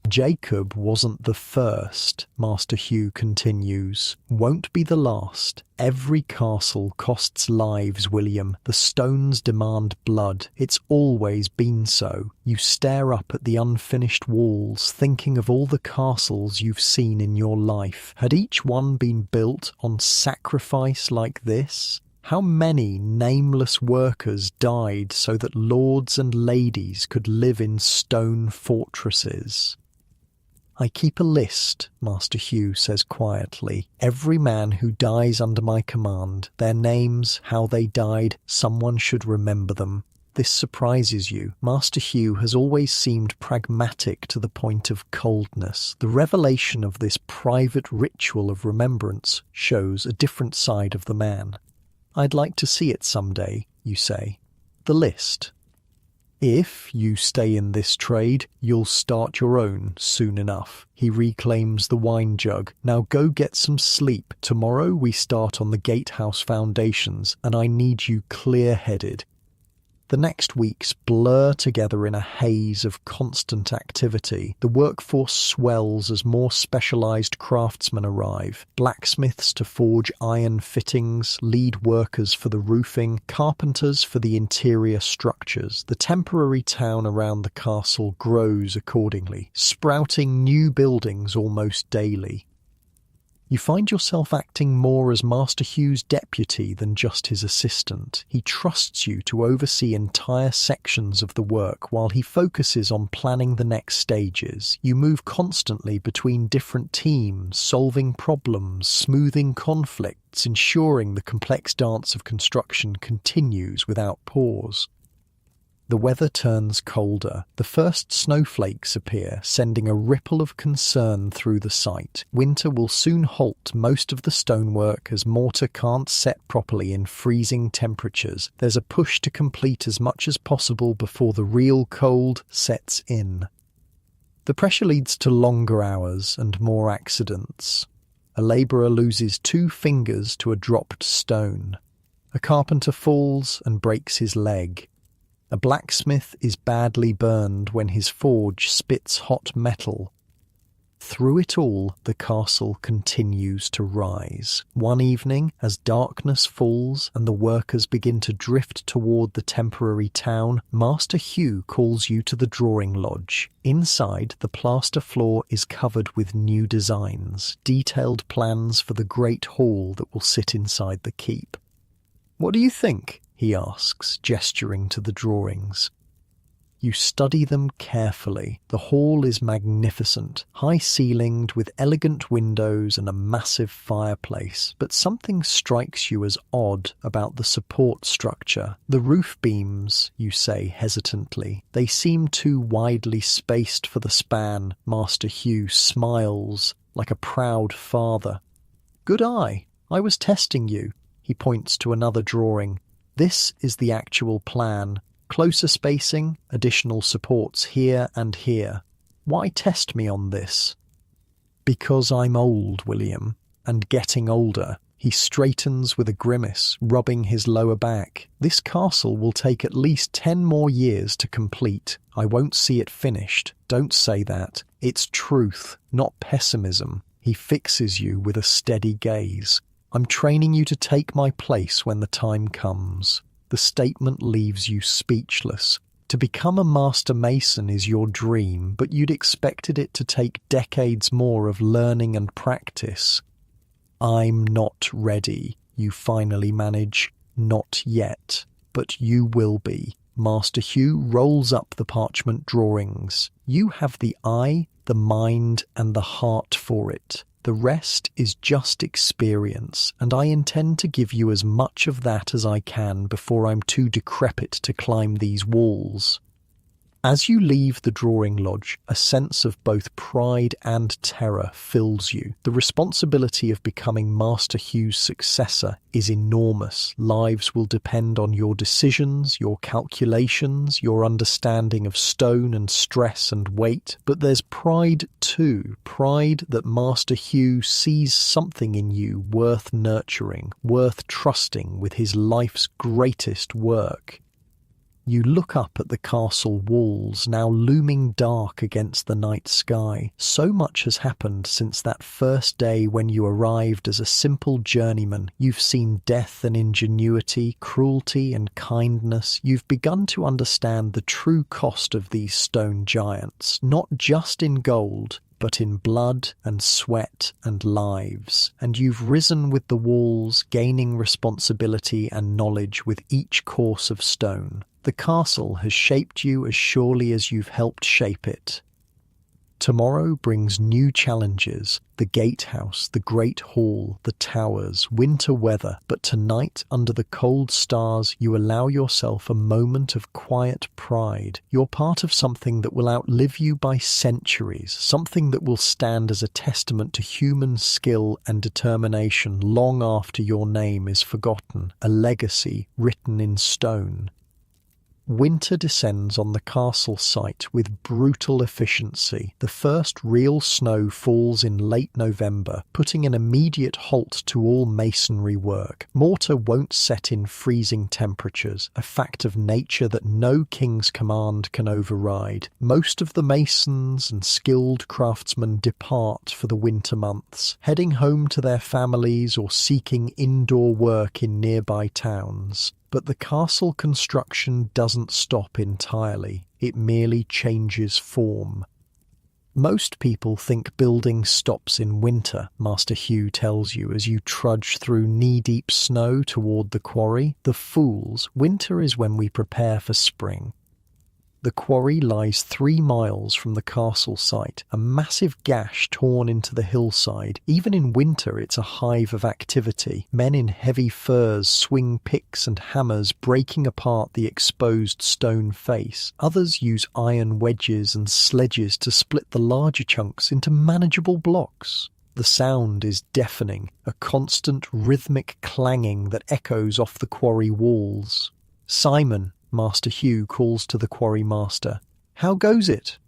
Jacob wasn't the first, Master Hugh continues. Won't be the last. Every castle costs lives, William. The stones demand blood. It's always been so. You stare up at the unfinished walls, thinking of all the castles you've seen in your life. Had each one been built on sacrifice like this? How many nameless workers died so that lords and ladies could live in stone fortresses? I keep a list, Master Hugh says quietly. Every man who dies under my command, their names, how they died, someone should remember them. This surprises you. Master Hugh has always seemed pragmatic to the point of coldness. The revelation of this private ritual of remembrance shows a different side of the man. I'd like to see it someday, you say. The list. If you stay in this trade, you'll start your own soon enough. He reclaims the wine jug. Now go get some sleep. Tomorrow we start on the gatehouse foundations, and I need you clear-headed. The next weeks blur together in a haze of constant activity. The workforce swells as more specialised craftsmen arrive. Blacksmiths to forge iron fittings, lead workers for the roofing, carpenters for the interior structures. The temporary town around the castle grows accordingly, sprouting new buildings almost daily. You find yourself acting more as Master Hugh's deputy than just his assistant. He trusts you to oversee entire sections of the work while he focuses on planning the next stages. You move constantly between different teams, solving problems, smoothing conflicts, ensuring the complex dance of construction continues without pause. The weather turns colder. The first snowflakes appear, sending a ripple of concern through the site. Winter will soon halt most of the stonework as mortar can't set properly in freezing temperatures. There's a push to complete as much as possible before the real cold sets in. The pressure leads to longer hours and more accidents. A labourer loses 2 fingers to a dropped stone. A carpenter falls and breaks his leg. A blacksmith is badly burned when his forge spits hot metal. Through it all, the castle continues to rise. One evening, as darkness falls and the workers begin to drift toward the temporary town, Master Hugh calls you to the drawing lodge. Inside, the plaster floor is covered with new designs, detailed plans for the great hall that will sit inside the keep. "What do you think?" he asks, gesturing to the drawings. You study them carefully. The hall is magnificent, high-ceilinged with elegant windows and a massive fireplace, but something strikes you as odd about the support structure. The roof beams, you say hesitantly. They seem too widely spaced for the span. Master Hugh smiles like a proud father. "Good eye. I was testing you." He points to another drawing. "This is the actual plan. Closer spacing, additional supports here and here. Why test me on this?" "Because I'm old, William, and getting older." He straightens with a grimace, rubbing his lower back. "This castle will take at least 10 more years to complete. I won't see it finished. Don't say that. It's truth, not pessimism." He fixes you with a steady gaze. "I'm training you to take my place when the time comes." The statement leaves you speechless. To become a master mason is your dream, but you'd expected it to take decades more of learning and practice. "I'm not ready," you finally manage. "Not yet, but you will be." Master Hugh rolls up the parchment drawings. You have the eye, the mind, and the heart for it. The rest is just experience, and I intend to give you as much of that as I can before I'm too decrepit to climb these walls. As you leave the drawing lodge, a sense of both pride and terror fills you. The responsibility of becoming Master Hugh's successor is enormous. Lives will depend on your decisions, your calculations, your understanding of stone and stress and weight. But there's pride too. Pride that Master Hugh sees something in you worth nurturing, worth trusting with his life's greatest work. You look up at the castle walls, now looming dark against the night sky. So much has happened since that first day when you arrived as a simple journeyman. You've seen death and ingenuity, cruelty and kindness. You've begun to understand the true cost of these stone giants, not just in gold, but in blood and sweat and lives. And you've risen with the walls, gaining responsibility and knowledge with each course of stone. The castle has shaped you as surely as you've helped shape it. Tomorrow brings new challenges, the gatehouse, the great hall, the towers, winter weather, but tonight, under the cold stars, you allow yourself a moment of quiet pride. You're part of something that will outlive you by centuries, something that will stand as a testament to human skill and determination long after your name is forgotten, a legacy written in stone. Winter descends on the castle site with brutal efficiency. The first real snow falls in late November, putting an immediate halt to all masonry work. Mortar won't set in freezing temperatures, a fact of nature that no king's command can override. Most of the masons and skilled craftsmen depart for the winter months, heading home to their families or seeking indoor work in nearby towns. But the castle construction doesn't stop entirely, it merely changes form. Most people think building stops in winter, Master Hugh tells you as you trudge through knee-deep snow toward the quarry. The fools, winter is when we prepare for spring. The quarry lies 3 miles from the castle site, a massive gash torn into the hillside. Even in winter it's a hive of activity. Men in heavy furs swing picks and hammers, breaking apart the exposed stone face. Others use iron wedges and sledges to split the larger chunks into manageable blocks. The sound is deafening, a constant rhythmic clanging that echoes off the quarry walls. "Simon," Master Hugh calls to the quarry master. "How goes it?"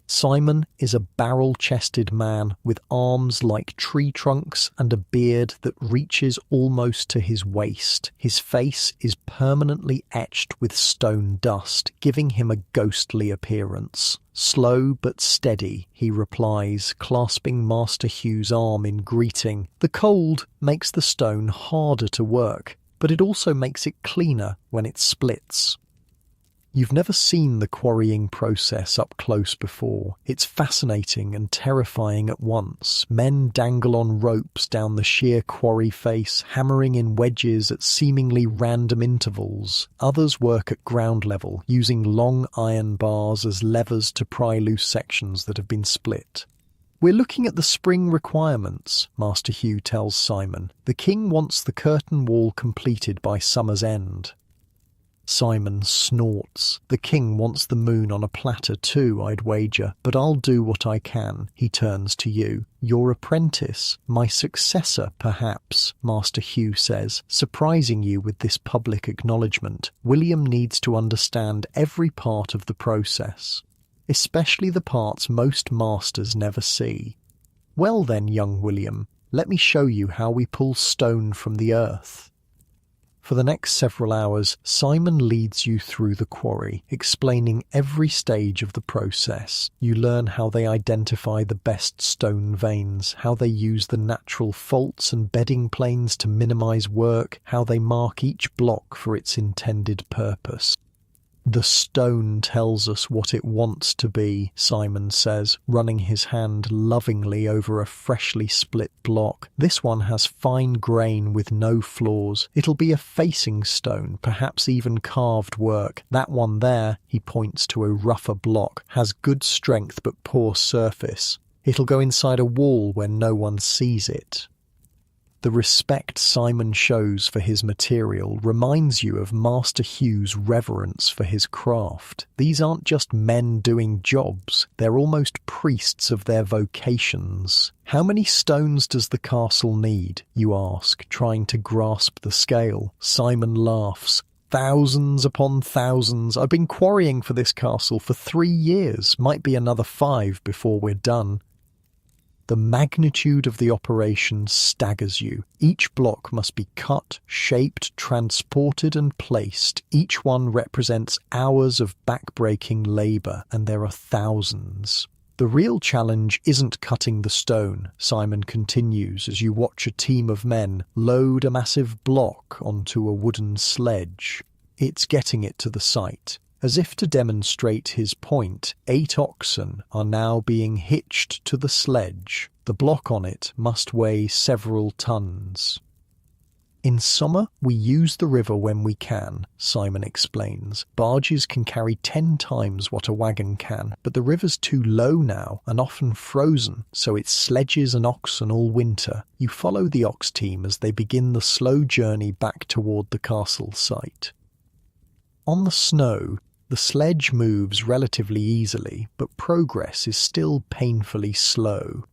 Simon is a barrel-chested man with arms like tree trunks and a beard that reaches almost to his waist. His face is permanently etched with stone dust, giving him a ghostly appearance. "Slow but steady," he replies, clasping Master Hugh's arm in greeting. "The cold makes the stone harder to work, but it also makes it cleaner when it splits." You've never seen the quarrying process up close before. It's fascinating and terrifying at once. Men dangle on ropes down the sheer quarry face, hammering in wedges at seemingly random intervals. Others work at ground level, using long iron bars as levers to pry loose sections that have been split. "We're looking at the spring requirements," Master Hugh tells Simon. "The king wants the curtain wall completed by summer's end." Simon snorts. "The king wants the moon on a platter too, I'd wager, but I'll do what I can." He turns to you. "Your apprentice, my successor, perhaps," Master Hugh says, surprising you with this public acknowledgement. "William needs to understand every part of the process, especially the parts most masters never see." "Well then, young William, let me show you how we pull stone from the earth." For the next several hours, Simon leads you through the quarry, explaining every stage of the process. You learn how they identify the best stone veins, how they use the natural faults and bedding planes to minimize work, how they mark each block for its intended purpose. "The stone tells us what it wants to be," Simon says, running his hand lovingly over a freshly split block. "This one has fine grain with no flaws. It'll be a facing stone, perhaps even carved work. That one there," he points to a rougher block, "has good strength but poor surface. It'll go inside a wall where no one sees it." The respect Simon shows for his material reminds you of Master Hugh's reverence for his craft. These aren't just men doing jobs, they're almost priests of their vocations. "How many stones does the castle need?" you ask, trying to grasp the scale. Simon laughs. "Thousands upon thousands. I've been quarrying for this castle for 3 years. Might be another 5 before we're done." The magnitude of the operation staggers you. Each block must be cut, shaped, transported and placed. Each one represents hours of back-breaking labour, and there are thousands. "The real challenge isn't cutting the stone," Simon continues as you watch a team of men load a massive block onto a wooden sledge. It's getting it to the site. As if to demonstrate his point, 8 oxen are now being hitched to the sledge. The block on it must weigh several tons. "In summer, we use the river when we can," Simon explains. "Barges can carry 10 times what a wagon can, but the river's too low now and often frozen, so it's sledges and oxen all winter." You follow the ox team as they begin the slow journey back toward the castle site. On the snow, the sledge moves relatively easily, but progress is still painfully slow.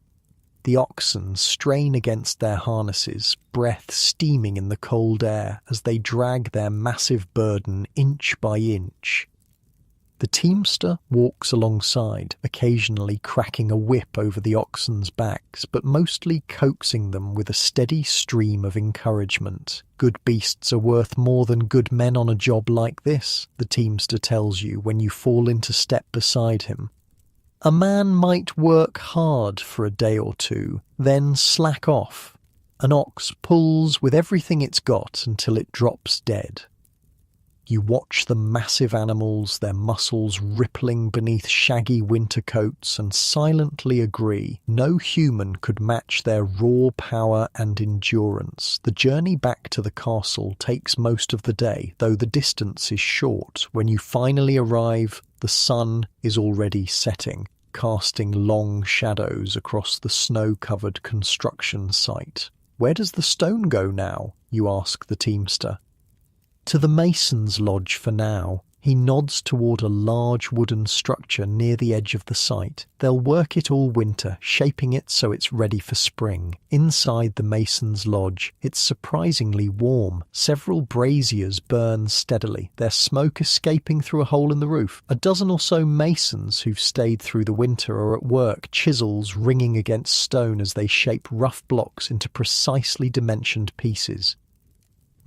The oxen strain against their harnesses, breath steaming in the cold air as they drag their massive burden inch by inch. The teamster walks alongside, occasionally cracking a whip over the oxen's backs, but mostly coaxing them with a steady stream of encouragement. Good beasts are worth more than good men on a job like this, the teamster tells you when you fall into step beside him. A man might work hard for a day or two, then slack off. An ox pulls with everything it's got until it drops dead. You watch the massive animals, their muscles rippling beneath shaggy winter coats, and silently agree no human could match their raw power and endurance. The journey back to the castle takes most of the day, though the distance is short. When you finally arrive, the sun is already setting, casting long shadows across the snow-covered construction site. "Where does the stone go now?" you ask the teamster. "To the mason's lodge for now." He nods toward a large wooden structure near the edge of the site. They'll work it all winter, shaping it so it's ready for spring. Inside the mason's lodge, it's surprisingly warm. Several braziers burn steadily, their smoke escaping through a hole in the roof. A dozen or so masons who've stayed through the winter are at work, chisels ringing against stone as they shape rough blocks into precisely dimensioned pieces.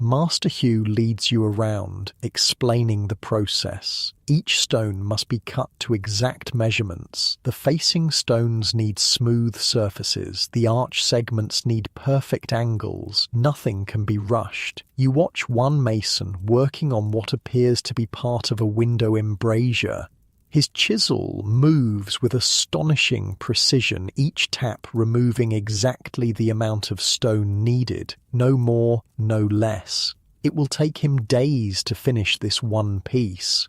Master Hugh leads you around, explaining the process. Each stone must be cut to exact measurements. The facing stones need smooth surfaces. The arch segments need perfect angles. Nothing can be rushed. You watch one mason working on what appears to be part of a window embrasure. His chisel moves with astonishing precision, each tap removing exactly the amount of stone needed, no more, no less. It will take him days to finish this one piece.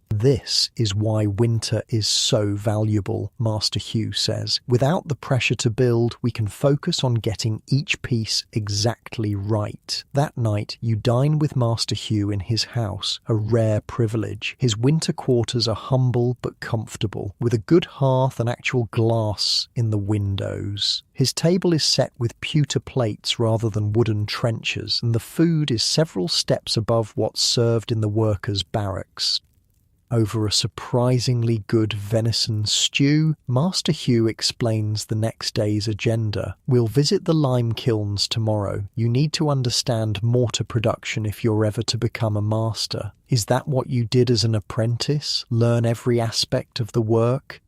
"This is why winter is so valuable," Master Hugh says. "Without the pressure to build, we can focus on getting each piece exactly right." That night, you dine with Master Hugh in his house, a rare privilege. His winter quarters are humble but comfortable, with a good hearth and actual glass in the windows. His table is set with pewter plates rather than wooden trenchers, and the food is several steps above what's served in the workers' barracks. Over a surprisingly good venison stew, Master Hugh explains the next day's agenda. "We'll visit the lime kilns tomorrow. You need to understand mortar production if you're ever to become a master." "Is that what you did as an apprentice? Learn every aspect of the work?"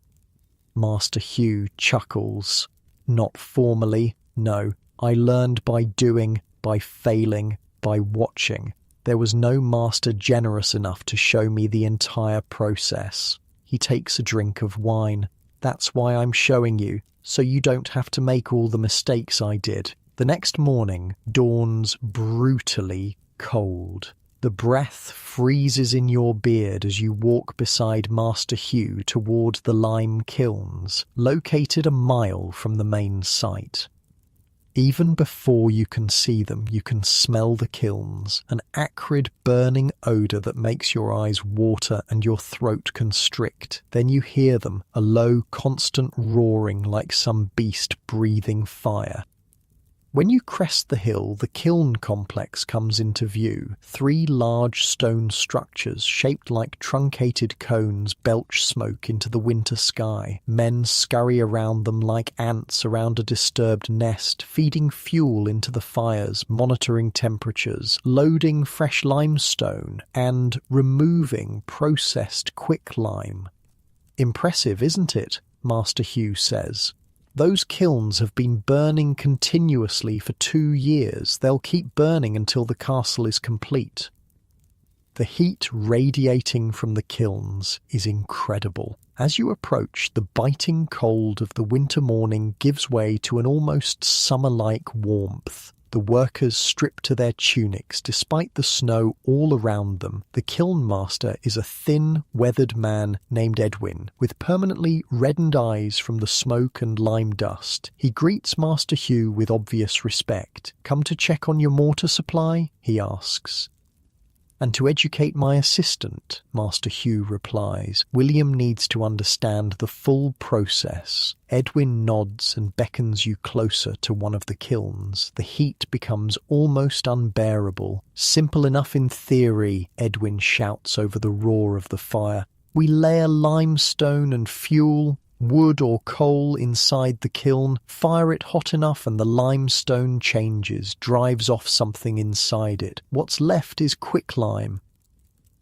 Master Hugh chuckles. "Not formally, no. I learned by doing, by failing, by watching. There was no master generous enough to show me the entire process." He takes a drink of wine. "That's why I'm showing you, so you don't have to make all the mistakes I did." The next morning dawns brutally cold. The breath freezes in your beard as you walk beside Master Hugh toward the lime kilns, located a mile from the main site. Even before you can see them, you can smell the kilns, an acrid burning odour that makes your eyes water and your throat constrict. Then you hear them, a low, constant roaring like some beast breathing fire. When you crest the hill, the kiln complex comes into view. 3 large stone structures shaped like truncated cones belch smoke into the winter sky. Men scurry around them like ants around a disturbed nest, feeding fuel into the fires, monitoring temperatures, loading fresh limestone, and removing processed quicklime. "Impressive, isn't it?" Master Hugh says. "Those kilns have been burning continuously for 2 years. They'll keep burning until the castle is complete." The heat radiating from the kilns is incredible. As you approach, the biting cold of the winter morning gives way to an almost summer-like warmth. The workers strip to their tunics despite the snow all around them. The kiln master is a thin, weathered man named Edwin, with permanently reddened eyes from the smoke and lime dust. He greets Master Hugh with obvious respect. "Come to check on your mortar supply?" he asks. And to educate my assistant, Master Hugh replies, William needs to understand the full process. Edwin nods and beckons you closer to one of the kilns. The heat becomes almost unbearable. Simple enough in theory, Edwin shouts over the roar of the fire. We layer limestone and fuel, wood or coal inside the kiln, fire it hot enough and the limestone changes, drives off something inside it. What's left is quicklime.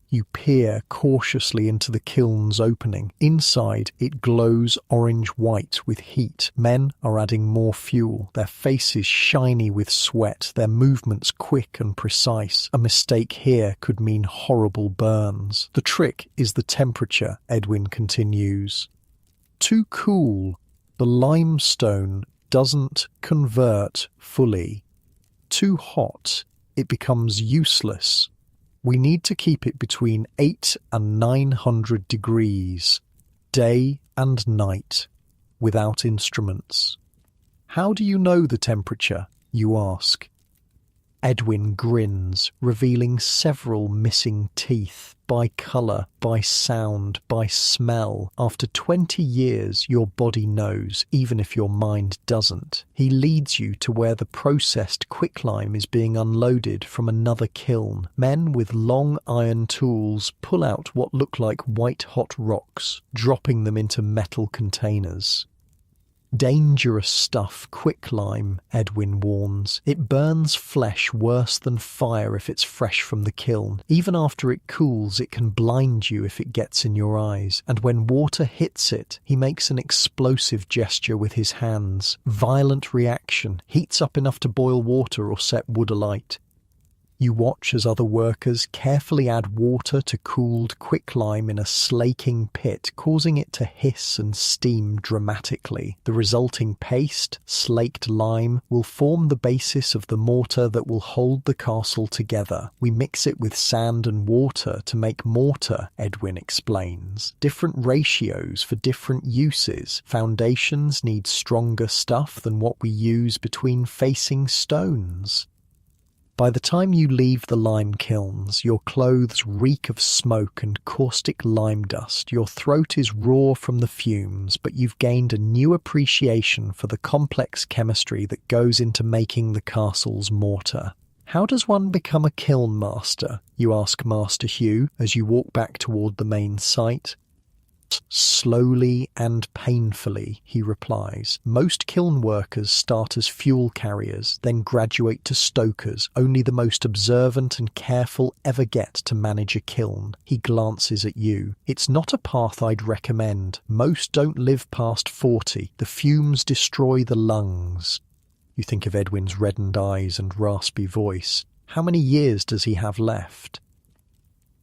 You peer cautiously into the kiln's opening. Inside, it glows orange-white with heat. Men are adding more fuel, their faces shiny with sweat, their movements quick and precise. A mistake here could mean horrible burns. The trick is the temperature, Edwin continues. Too cool, the limestone doesn't convert fully. Too hot, it becomes useless. We need to keep it between 800 and 900 degrees, day and night, without instruments. How do you know the temperature, you ask? Edwin grins, revealing several missing teeth. By colour, by sound, by smell. After 20 years, your body knows, even if your mind doesn't. He leads you to where the processed quicklime is being unloaded from another kiln. Men with long iron tools pull out what look like white-hot rocks, dropping them into metal containers. Dangerous stuff, quicklime, Edwin warns. It burns flesh worse than fire if it's fresh from the kiln. Even after it cools, it can blind you if it gets in your eyes. And when water hits it, he makes an explosive gesture with his hands. Violent reaction, heats up enough to boil water or set wood alight. You watch as other workers carefully add water to cooled quicklime in a slaking pit, causing it to hiss and steam dramatically. The resulting paste, slaked lime, will form the basis of the mortar that will hold the castle together. We mix it with sand and water to make mortar, Edwin explains. Different ratios for different uses. Foundations need stronger stuff than what we use between facing stones. By the time you leave the lime kilns, your clothes reek of smoke and caustic lime dust. Your throat is raw from the fumes, but you've gained a new appreciation for the complex chemistry that goes into making the castle's mortar. How does one become a kiln master? You ask Master Hugh as you walk back toward the main site. Slowly and painfully, he replies. Most kiln workers start as fuel carriers, then graduate to stokers. Only the most observant and careful ever get to manage a kiln. He glances at you. It's not a path I'd recommend. Most don't live past 40. The fumes destroy the lungs. You think of Edwin's reddened eyes and raspy voice. How many years does he have left?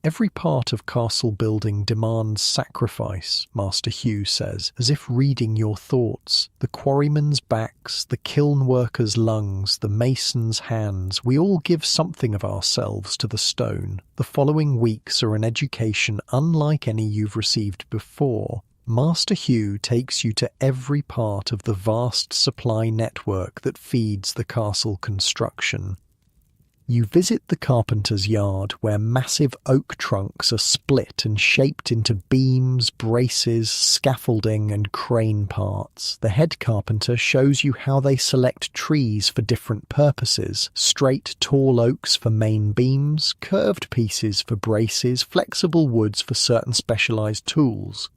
Every part of castle building demands sacrifice, Master Hugh says, as if reading your thoughts. The quarryman's backs, the kiln worker's lungs, the mason's hands, we all give something of ourselves to the stone. The following weeks are an education unlike any you've received before. Master Hugh takes you to every part of the vast supply network that feeds the castle construction. You visit the carpenter's yard where massive oak trunks are split and shaped into beams, braces, scaffolding and crane parts. The head carpenter shows you how they select trees for different purposes. Straight, tall oaks for main beams, curved pieces for braces, flexible woods for certain specialized tools.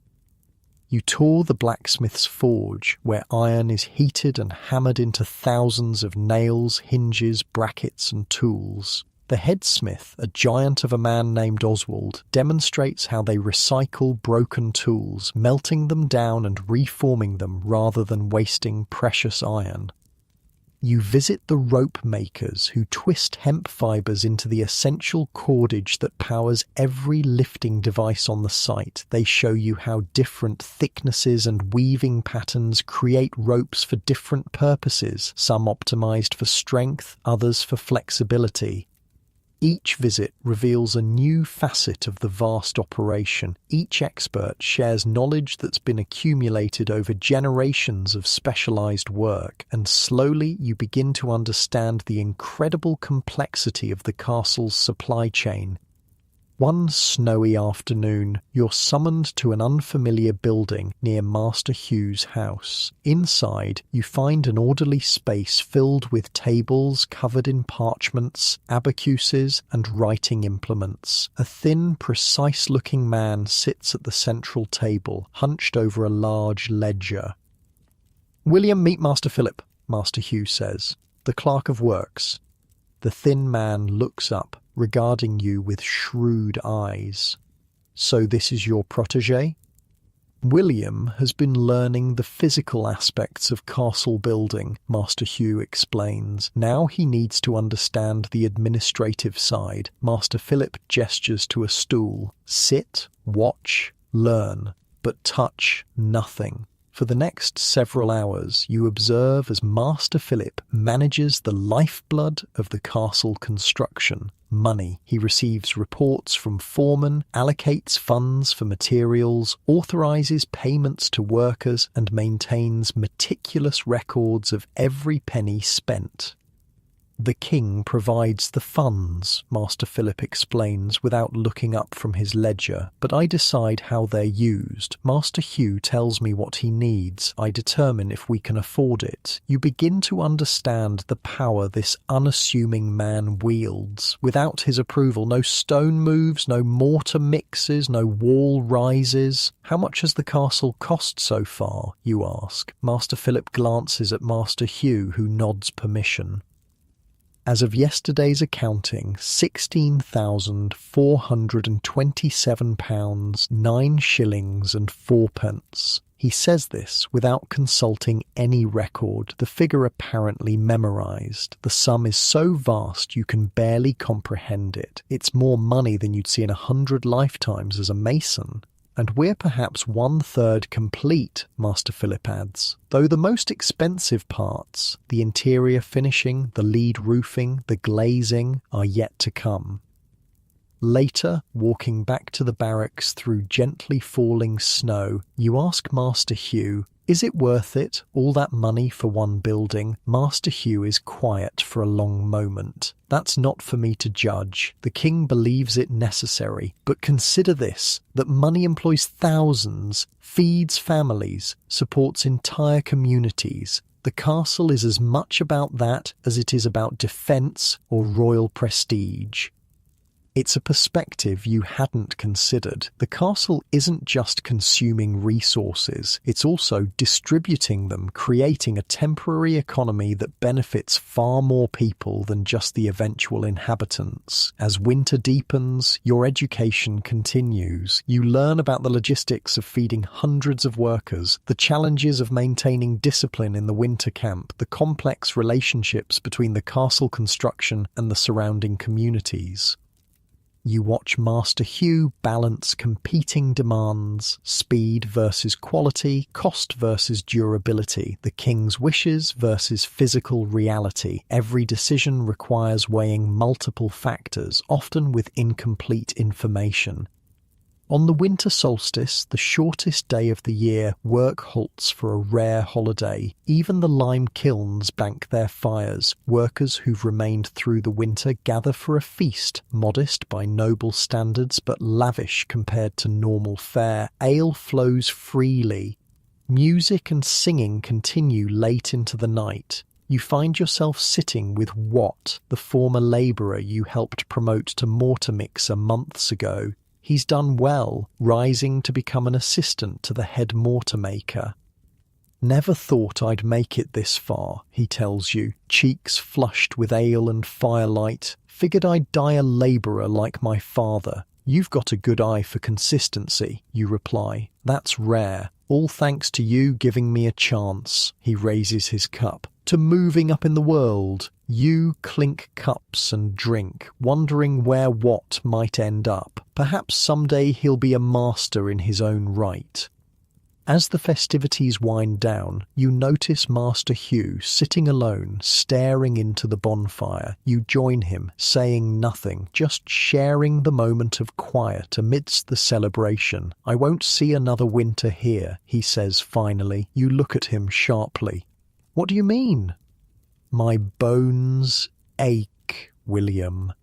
You tour the blacksmith's forge, where iron is heated and hammered into thousands of nails, hinges, brackets and tools. The headsmith, a giant of a man named Oswald, demonstrates how they recycle broken tools, melting them down and reforming them rather than wasting precious iron. You visit the rope makers who twist hemp fibers into the essential cordage that powers every lifting device on the site. They show you how different thicknesses and weaving patterns create ropes for different purposes, some optimized for strength, others for flexibility. Each visit reveals a new facet of the vast operation. Each expert shares knowledge that's been accumulated over generations of specialized work, and slowly you begin to understand the incredible complexity of the castle's supply chain. One snowy afternoon, you're summoned to an unfamiliar building near Master Hugh's house. Inside, you find an orderly space filled with tables covered in parchments, abacuses, and writing implements. A thin, precise-looking man sits at the central table, hunched over a large ledger. "William, meet Master Philip," Master Hugh says, "the clerk of works." The thin man looks up, regarding you with shrewd eyes. "So this is your protégé?" William has been learning the physical aspects of castle building, Master Hugh explains. Now he needs to understand the administrative side. Master Philip gestures to a stool. Sit, watch, learn, but touch nothing. For the next several hours, you observe as Master Philip manages the lifeblood of the castle construction, money. He receives reports from foremen, allocates funds for materials, authorises payments to workers, and maintains meticulous records of every penny spent. "The king provides the funds," Master Philip explains without looking up from his ledger, "but I decide how they're used. Master Hugh tells me what he needs. I determine if we can afford it." You begin to understand the power this unassuming man wields. Without his approval, no stone moves, no mortar mixes, no wall rises. "How much has the castle cost so far?" you ask. Master Philip glances at Master Hugh, who nods permission. As of yesterday's accounting, £16,427, 9 shillings and 4 pence. He says this without consulting any record, the figure apparently memorised. The sum is so vast you can barely comprehend it. It's more money than you'd see in 100 lifetimes as a mason. "And we're perhaps 1/3 complete," Master Philip adds, "though the most expensive parts, the interior finishing, the lead roofing, the glazing, are yet to come." Later, walking back to the barracks through gently falling snow, you ask Master Hugh, "Is it worth it, all that money for one building?" Master Hugh is quiet for a long moment. "That's not for me to judge. The king believes it necessary. But consider this, that money employs thousands, feeds families, supports entire communities. The castle is as much about that as it is about defence or royal prestige." It's a perspective you hadn't considered. The castle isn't just consuming resources, it's also distributing them, creating a temporary economy that benefits far more people than just the eventual inhabitants. As winter deepens, your education continues. You learn about the logistics of feeding hundreds of workers, the challenges of maintaining discipline in the winter camp, the complex relationships between the castle construction and the surrounding communities. You watch Master Hugh balance competing demands, speed versus quality, cost versus durability, the king's wishes versus physical reality. Every decision requires weighing multiple factors, often with incomplete information. On the winter solstice, the shortest day of the year, work halts for a rare holiday. Even the lime kilns bank their fires. Workers who've remained through the winter gather for a feast, modest by noble standards but lavish compared to normal fare. Ale flows freely. Music and singing continue late into the night. You find yourself sitting with Watt, the former labourer you helped promote to mortar mixer months ago. He's done well, rising to become an assistant to the head mortar maker. "Never thought I'd make it this far," he tells you, cheeks flushed with ale and firelight. "Figured I'd die a labourer like my father." "You've got a good eye for consistency," you reply. "That's rare. All thanks to you giving me a chance." He raises his cup. "To moving up in the world." You clink cups and drink, wondering where Watt might end up. Perhaps someday he'll be a master in his own right. As the festivities wind down, you notice Master Hugh sitting alone, staring into the bonfire. You join him, saying nothing, just sharing the moment of quiet amidst the celebration. "I won't see another winter here," he says finally. You look at him sharply. "What do you mean?" "My bones ache, William."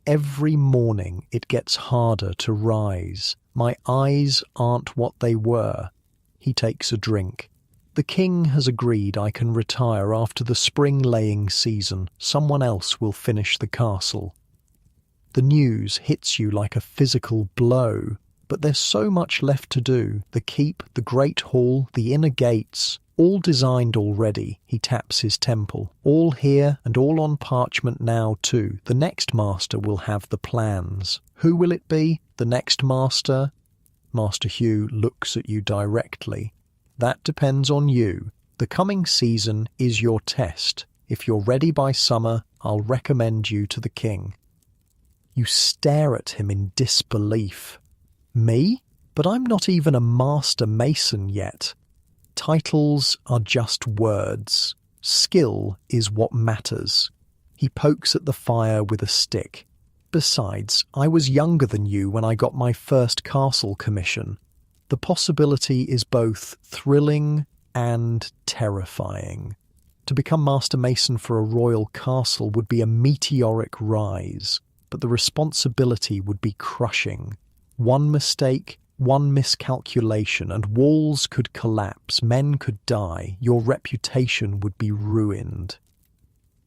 Every morning it gets harder to rise. My eyes aren't what they were. He takes a drink. The king has agreed I can retire after the spring laying season. Someone else will finish the castle. The news hits you like a physical blow, but there's so much left to do. The keep, the great hall, the inner gates, all designed already. He taps his temple. All here and all on parchment now too. The next master will have the plans. Who will it be? The next master? Master Hugh looks at you directly. That depends on you. The coming season is your test. If you're ready by summer, I'll recommend you to the king. You stare at him in disbelief. Me? But I'm not even a master mason yet. Titles are just words. Skill is what matters. He pokes at the fire with a stick. Besides, I was younger than you when I got my first castle commission. The possibility is both thrilling and terrifying. To become master mason for a royal castle would be a meteoric rise, but the responsibility would be crushing. One mistake, one miscalculation, and walls could collapse, men could die, your reputation would be ruined.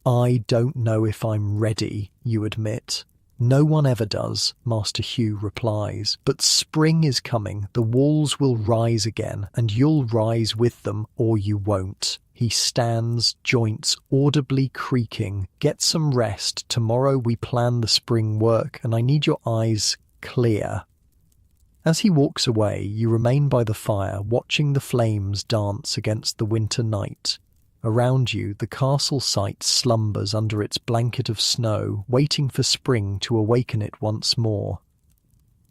I don't know if I'm ready, you admit. No one ever does, Master Hugh replies, but spring is coming, the walls will rise again, and you'll rise with them, or you won't. He stands, joints audibly creaking. Get some rest, tomorrow we plan the spring work, and I need your eyes clear. As he walks away, you remain by the fire, watching the flames dance against the winter night. Around you, the castle site slumbers under its blanket of snow, waiting for spring to awaken it once more.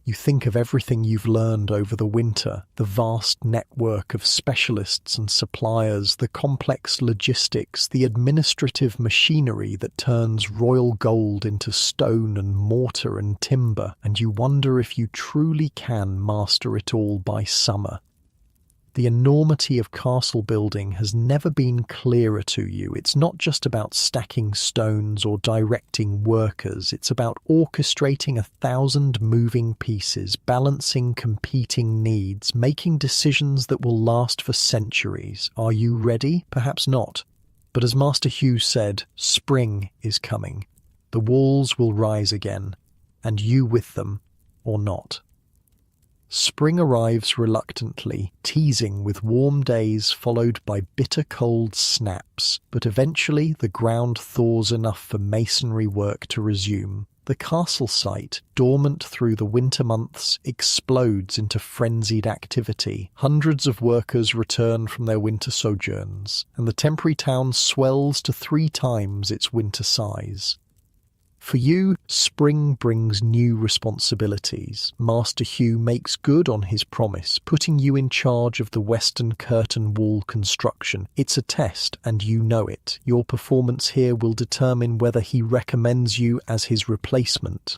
You think of everything you've learned over the winter, the vast network of specialists and suppliers, the complex logistics, the administrative machinery that turns royal gold into stone and mortar and timber, and you wonder if you truly can master it all by summer. The enormity of castle building has never been clearer to you. It's not just about stacking stones or directing workers. It's about orchestrating 1,000 moving pieces, balancing competing needs, making decisions that will last for centuries. Are you ready? Perhaps not. But as Master Hugh said, spring is coming. The walls will rise again, and you with them, or not. Spring arrives reluctantly, teasing with warm days followed by bitter cold snaps, but eventually the ground thaws enough for masonry work to resume. The castle site, dormant through the winter months, explodes into frenzied activity. Hundreds of workers return from their winter sojourns, and the temporary town swells to 3 times its winter size. For you, spring brings new responsibilities. Master Hugh makes good on his promise, putting you in charge of the western curtain wall construction. It's a test, and you know it. Your performance here will determine whether he recommends you as his replacement.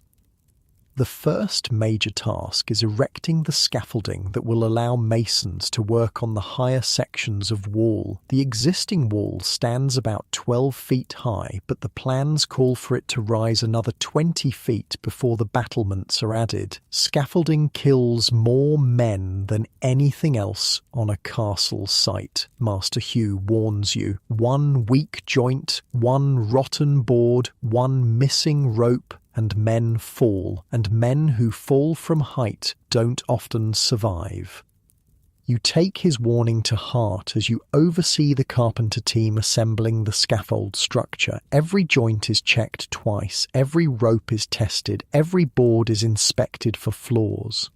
The first major task is erecting the scaffolding that will allow masons to work on the higher sections of wall. The existing wall stands about 12 feet high, but the plans call for it to rise another 20 feet before the battlements are added. Scaffolding kills more men than anything else on a castle site, Master Hugh warns you. One weak joint, one rotten board, one missing rope, and men fall, and men who fall from height don't often survive. You take his warning to heart as you oversee the carpenter team assembling the scaffold structure. Every joint is checked twice, every rope is tested, every board is inspected for flaws.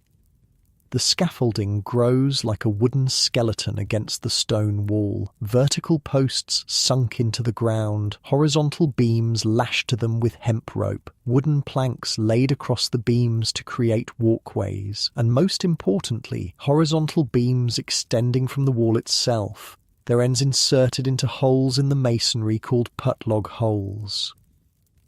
The scaffolding grows like a wooden skeleton against the stone wall, vertical posts sunk into the ground, horizontal beams lashed to them with hemp rope, wooden planks laid across the beams to create walkways, and most importantly, horizontal beams extending from the wall itself, their ends inserted into holes in the masonry called putlog holes.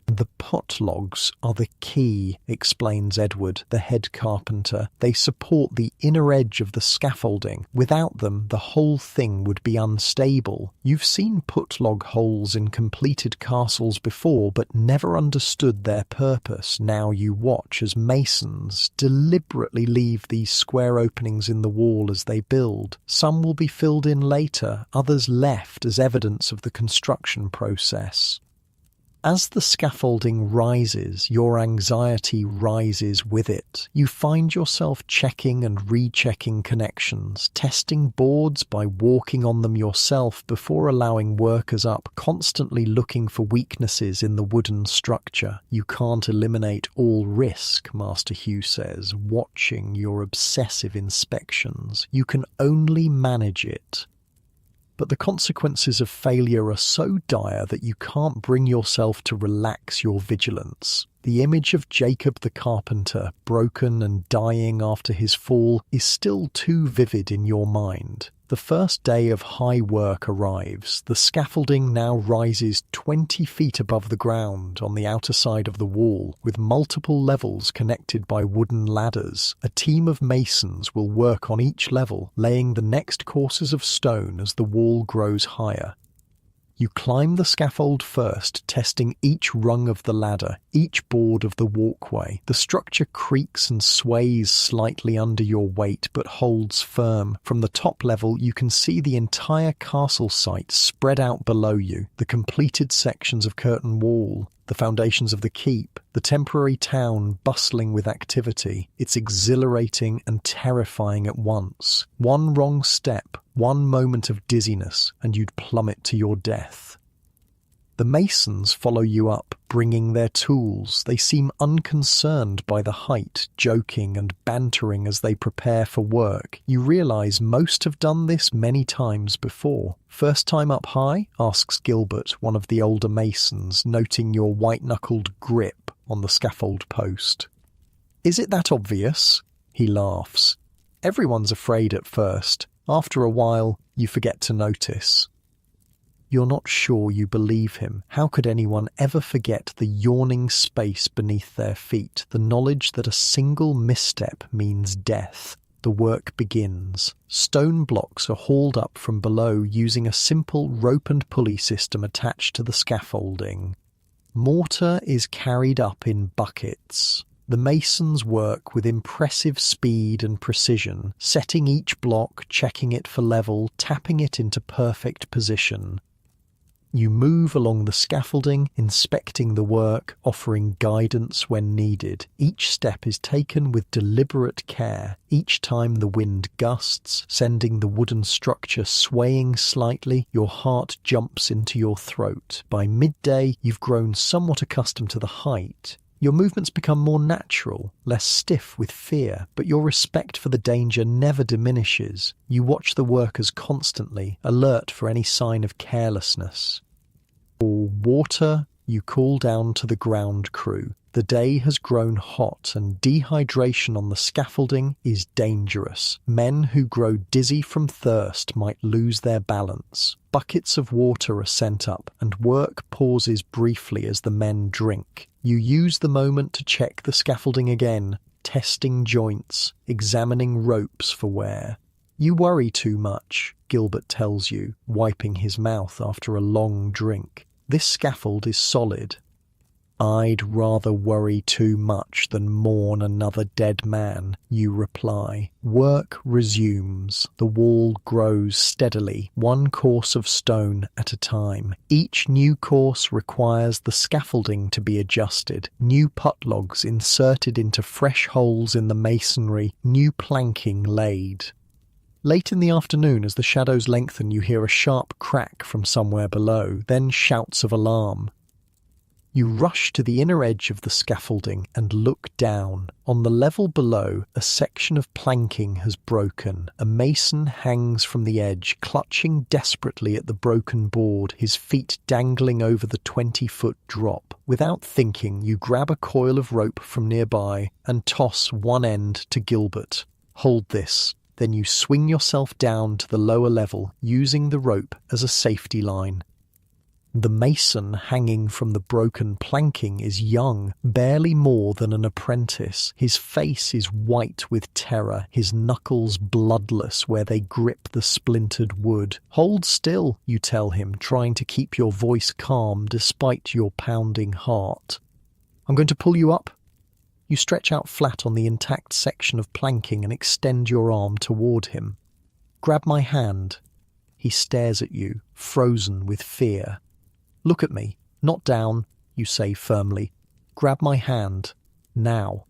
The pot logs are the key, explains Edward, the head carpenter. They support the inner edge of the scaffolding. Without them, the whole thing would be unstable. You've seen put log holes in completed castles before, but never understood their purpose. Now you watch as masons deliberately leave these square openings in the wall as they build. Some will be filled in later, others left as evidence of the construction process. As the scaffolding rises, your anxiety rises with it. You find yourself checking and rechecking connections, testing boards by walking on them yourself before allowing workers up, constantly looking for weaknesses in the wooden structure. You can't eliminate all risk, Master Hugh says, watching your obsessive inspections. You can only manage it. But the consequences of failure are so dire that you can't bring yourself to relax your vigilance. The image of Jacob the carpenter, broken and dying after his fall, is still too vivid in your mind. The first day of high work arrives. The scaffolding now rises 20 feet above the ground on the outer side of the wall, with multiple levels connected by wooden ladders. A team of masons will work on each level, laying the next courses of stone as the wall grows higher. You climb the scaffold first, testing each rung of the ladder, each board of the walkway. The structure creaks and sways slightly under your weight, but holds firm. From the top level, you can see the entire castle site spread out below you, the completed sections of curtain wall, the foundations of the keep, the temporary town bustling with activity. It's exhilarating and terrifying at once. One wrong step, one moment of dizziness, and you'd plummet to your death. The masons follow you up, bringing their tools. They seem unconcerned by the height, joking and bantering as they prepare for work. You realise most have done this many times before. "First time up high?" asks Gilbert, one of the older masons, noting your white-knuckled grip on the scaffold post. "Is it that obvious?" He laughs. "Everyone's afraid at first. After a while, you forget to notice." You're not sure you believe him. How could anyone ever forget the yawning space beneath their feet, the knowledge that a single misstep means death? The work begins. Stone blocks are hauled up from below using a simple rope and pulley system attached to the scaffolding. Mortar is carried up in buckets. The masons work with impressive speed and precision, setting each block, checking it for level, tapping it into perfect position. You move along the scaffolding, inspecting the work, offering guidance when needed. Each step is taken with deliberate care. Each time the wind gusts, sending the wooden structure swaying slightly, your heart jumps into your throat. By midday, you've grown somewhat accustomed to the height. Your movements become more natural, less stiff with fear, but your respect for the danger never diminishes. You watch the workers constantly, alert for any sign of carelessness. For water, you call down to the ground crew. The day has grown hot and dehydration on the scaffolding is dangerous. Men who grow dizzy from thirst might lose their balance. Buckets of water are sent up and work pauses briefly as the men drink. You use the moment to check the scaffolding again, testing joints, examining ropes for wear. You worry too much, Gilbert tells you, wiping his mouth after a long drink. This scaffold is solid. I'd rather worry too much than mourn another dead man, you reply. Work resumes. The wall grows steadily, one course of stone at a time. Each new course requires the scaffolding to be adjusted, new putt logs inserted into fresh holes in the masonry, new planking laid. Late in the afternoon, as the shadows lengthen, you hear a sharp crack from somewhere below, then shouts of alarm. You rush to the inner edge of the scaffolding and look down. On the level below, a section of planking has broken. A mason hangs from the edge, clutching desperately at the broken board, his feet dangling over the 20-foot drop. Without thinking, you grab a coil of rope from nearby and toss one end to Gilbert. Hold this. Then you swing yourself down to the lower level, using the rope as a safety line. The mason hanging from the broken planking is young, barely more than an apprentice. His face is white with terror, his knuckles bloodless where they grip the splintered wood. "Hold still," you tell him, trying to keep your voice calm despite your pounding heart. "I'm going to pull you up." You stretch out flat on the intact section of planking and extend your arm toward him. "Grab my hand." He stares at you, frozen with fear. "Look at me, not down," you say firmly. "Grab my hand, now."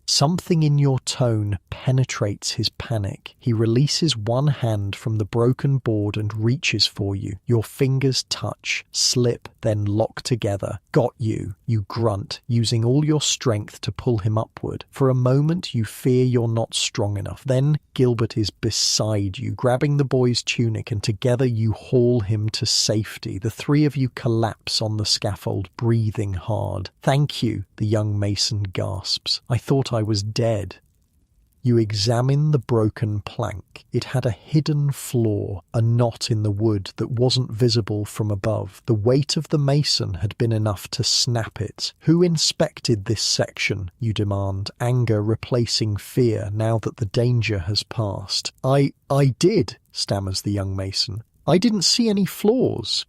Something in your tone penetrates his panic. He releases one hand from the broken board and reaches for you. Your fingers touch, slip, then lock together. "Got you," you grunt, using all your strength to pull him upward. For a moment you fear you're not strong enough. Then Gilbert is beside you, grabbing the boy's tunic, and together you haul him to safety. The three of you collapse on the scaffold, breathing hard. "Thank you," the young mason gasps. "I thought I was dead." You examine the broken plank. It had a hidden flaw, a knot in the wood that wasn't visible from above. The weight of the mason had been enough to snap it. "Who inspected this section?" you demand, anger replacing fear now that the danger has passed. I did," stammers the young mason. "I didn't see any flaws."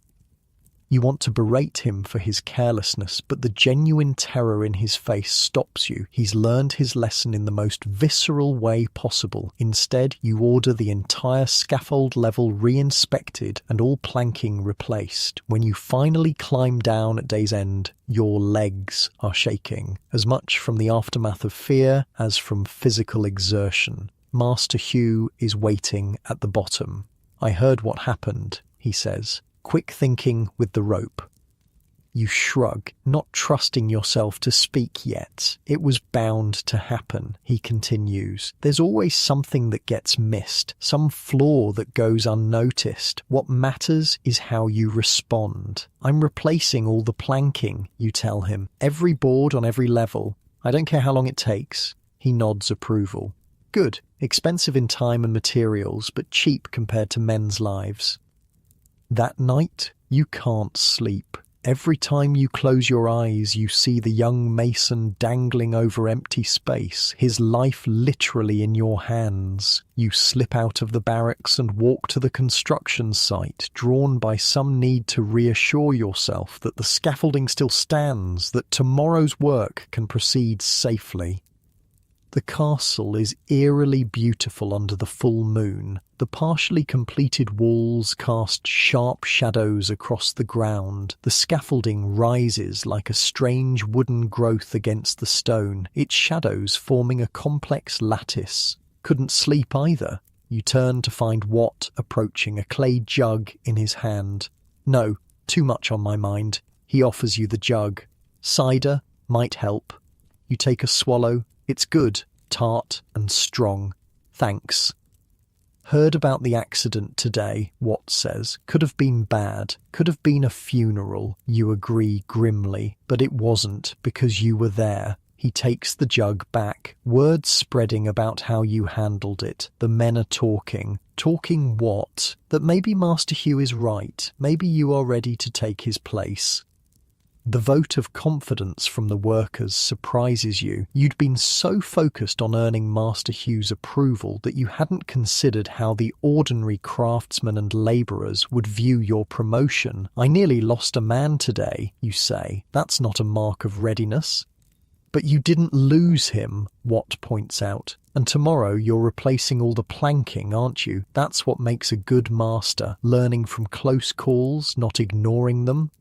You want to berate him for his carelessness, but the genuine terror in his face stops you. He's learned his lesson in the most visceral way possible. Instead, you order the entire scaffold level re-inspected and all planking replaced. When you finally climb down at day's end, your legs are shaking, as much from the aftermath of fear as from physical exertion. Master Hugh is waiting at the bottom. "I heard what happened," he says. "Quick thinking with the rope." You shrug, not trusting yourself to speak yet. "It was bound to happen," he continues. "There's always something that gets missed, some flaw that goes unnoticed. What matters is how you respond." "I'm replacing all the planking," you tell him. "Every board on every level. I don't care how long it takes." He nods approval. "Good. Expensive in time and materials, but cheap compared to men's lives." That night, you can't sleep. Every time you close your eyes, you see the young mason dangling over empty space, his life literally in your hands. You slip out of the barracks and walk to the construction site, drawn by some need to reassure yourself that the scaffolding still stands, that tomorrow's work can proceed safely. The castle is eerily beautiful under the full moon. The partially completed walls cast sharp shadows across the ground. The scaffolding rises like a strange wooden growth against the stone, its shadows forming a complex lattice. Couldn't sleep either. You turn to find Watt approaching, a clay jug in his hand. "No, too much on my mind." He offers you the jug. "Cider might help." You take a swallow. "It's good, tart and strong. Thanks." "Heard about the accident today," Watt says. "Could have been bad. Could have been a funeral." You agree grimly. "But it wasn't, because you were there." He takes the jug back, words spreading about how you handled it. The men are talking. Talking what? That maybe Master Hugh is right. Maybe you are ready to take his place. The vote of confidence from the workers surprises you. You'd been so focused on earning Master Hugh's approval that you hadn't considered how the ordinary craftsmen and labourers would view your promotion. "I nearly lost a man today," you say. "That's not a mark of readiness." "But you didn't lose him," Watt points out. "And tomorrow you're replacing all the planking, aren't you? That's what makes a good master, learning from close calls, not ignoring them."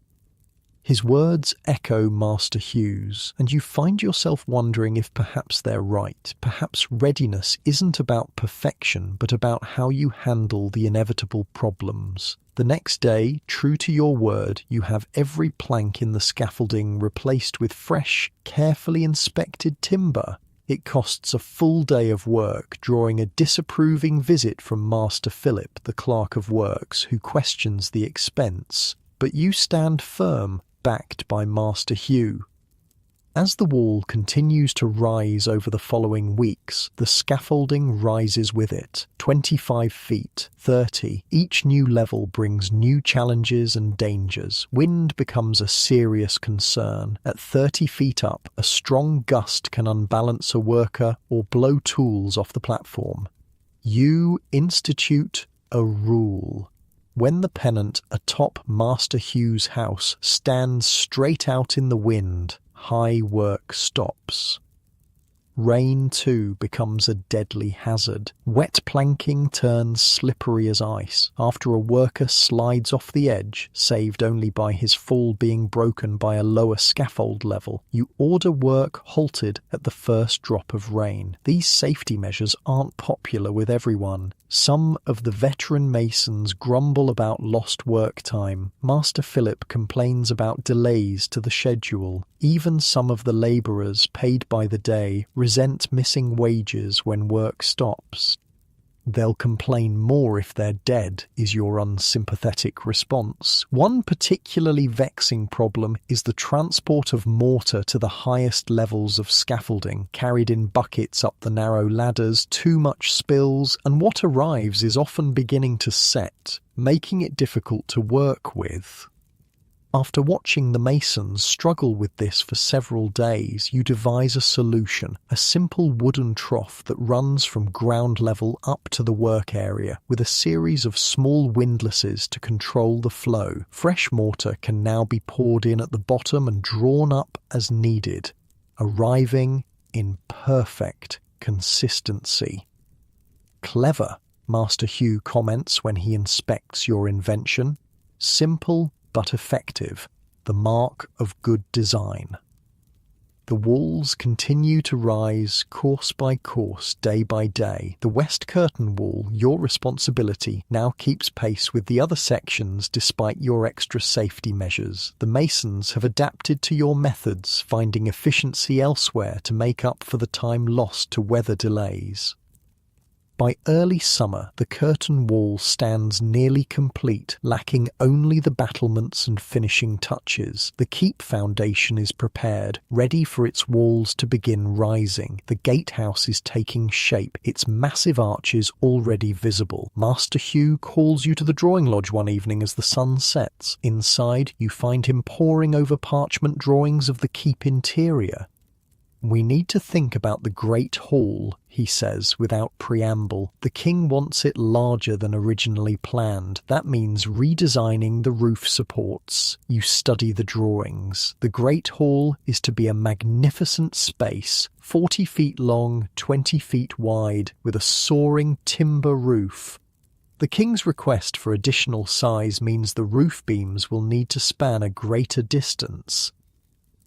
His words echo Master Hugh's, and you find yourself wondering if perhaps they're right. Perhaps readiness isn't about perfection, but about how you handle the inevitable problems. The next day, true to your word, you have every plank in the scaffolding replaced with fresh, carefully inspected timber. It costs a full day of work, drawing a disapproving visit from Master Philip, the Clerk of Works, who questions the expense. But you stand firm, backed by Master Hugh. As the wall continues to rise over the following weeks, the scaffolding rises with it. 25 feet, 30. Each new level brings new challenges and dangers. Wind becomes a serious concern. At 30 feet up, a strong gust can unbalance a worker or blow tools off the platform. You institute a rule. When the pennant atop Master Hugh's house stands straight out in the wind, high work stops. Rain, too, becomes a deadly hazard. Wet planking turns slippery as ice. After a worker slides off the edge, saved only by his fall being broken by a lower scaffold level, you order work halted at the first drop of rain. These safety measures aren't popular with everyone. Some of the veteran masons grumble about lost work time. Master Philip complains about delays to the schedule. Even some of the labourers paid by the day resent missing wages when work stops. They'll complain more if they're dead, is your unsympathetic response. One particularly vexing problem is the transport of mortar to the highest levels of scaffolding, carried in buckets up the narrow ladders, too much spills, and what arrives is often beginning to set, making it difficult to work with. After watching the masons struggle with this for several days, you devise a solution, a simple wooden trough that runs from ground level up to the work area, with a series of small windlasses to control the flow. Fresh mortar can now be poured in at the bottom and drawn up as needed, arriving in perfect consistency. Clever, Master Hugh comments when he inspects your invention. Simple but effective, the mark of good design. The walls continue to rise course by course, day by day. The west curtain wall, your responsibility, now keeps pace with the other sections despite your extra safety measures. The masons have adapted to your methods, finding efficiency elsewhere to make up for the time lost to weather delays. By early summer, the curtain wall stands nearly complete, lacking only the battlements and finishing touches. The keep foundation is prepared, ready for its walls to begin rising. The gatehouse is taking shape, its massive arches already visible. Master Hugh calls you to the drawing lodge one evening as the sun sets. Inside, you find him poring over parchment drawings of the keep interior. "We need to think about the Great Hall," he says without preamble. "The king wants it larger than originally planned. That means redesigning the roof supports." You study the drawings. The Great Hall is to be a magnificent space, 40 feet long, 20 feet wide, with a soaring timber roof. The king's request for additional size means the roof beams will need to span a greater distance.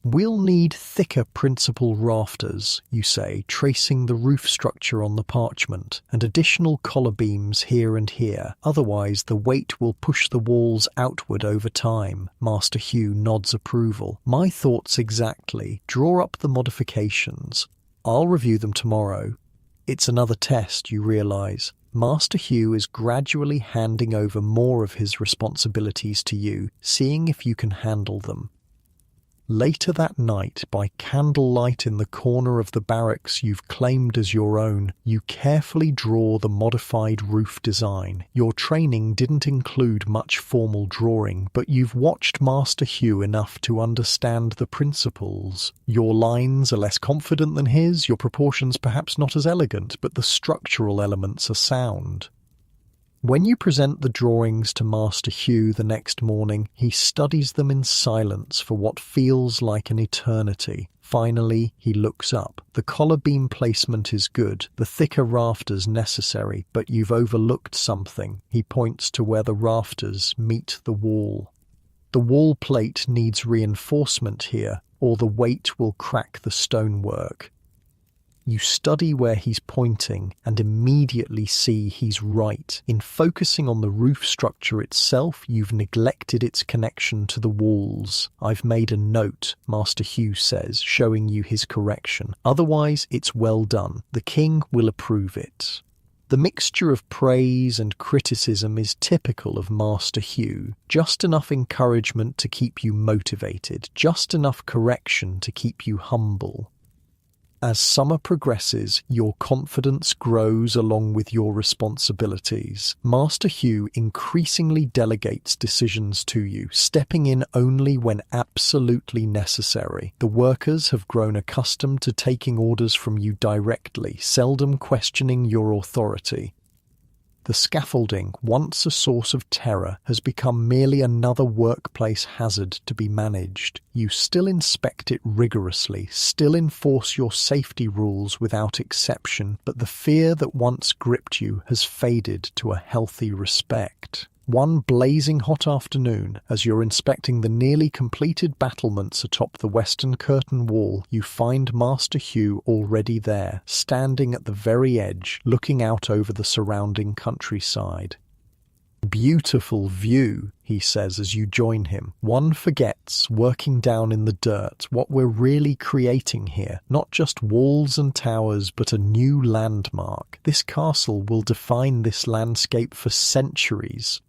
"We'll need thicker principal rafters," you say, tracing the roof structure on the parchment, "and additional collar beams here and here. Otherwise, the weight will push the walls outward over time." Master Hugh nods approval. "My thoughts exactly. Draw up the modifications. I'll review them tomorrow." It's another test, you realise. Master Hugh is gradually handing over more of his responsibilities to you, seeing if you can handle them. Later that night, by candlelight in the corner of the barracks you've claimed as your own, you carefully draw the modified roof design. Your training didn't include much formal drawing, but you've watched Master Hugh enough to understand the principles. Your lines are less confident than his, your proportions perhaps not as elegant, but the structural elements are sound. When you present the drawings to Master Hugh the next morning, he studies them in silence for what feels like an eternity. Finally, he looks up. The collar beam placement is good, the thicker rafters necessary, but you've overlooked something. He points to where the rafters meet the wall. "The wall plate needs reinforcement here, or the weight will crack the stonework." You study where he's pointing and immediately see he's right. In focusing on the roof structure itself, you've neglected its connection to the walls. "I've made a note," Master Hugh says, showing you his correction. "Otherwise, it's well done. The king will approve it." The mixture of praise and criticism is typical of Master Hugh. Just enough encouragement to keep you motivated, just enough correction to keep you humble. As summer progresses, your confidence grows along with your responsibilities. Master Hugh increasingly delegates decisions to you, stepping in only when absolutely necessary. The workers have grown accustomed to taking orders from you directly, seldom questioning your authority. The scaffolding, once a source of terror, has become merely another workplace hazard to be managed. You still inspect it rigorously, still enforce your safety rules without exception, but the fear that once gripped you has faded to a healthy respect. One blazing hot afternoon, as you're inspecting the nearly completed battlements atop the western curtain wall, you find Master Hugh already there, standing at the very edge, looking out over the surrounding countryside. "Beautiful view," he says as you join him. One forgets, working down in the dirt, what we're really creating here. Not just walls and towers, but a new landmark. This castle will define this landscape for centuries.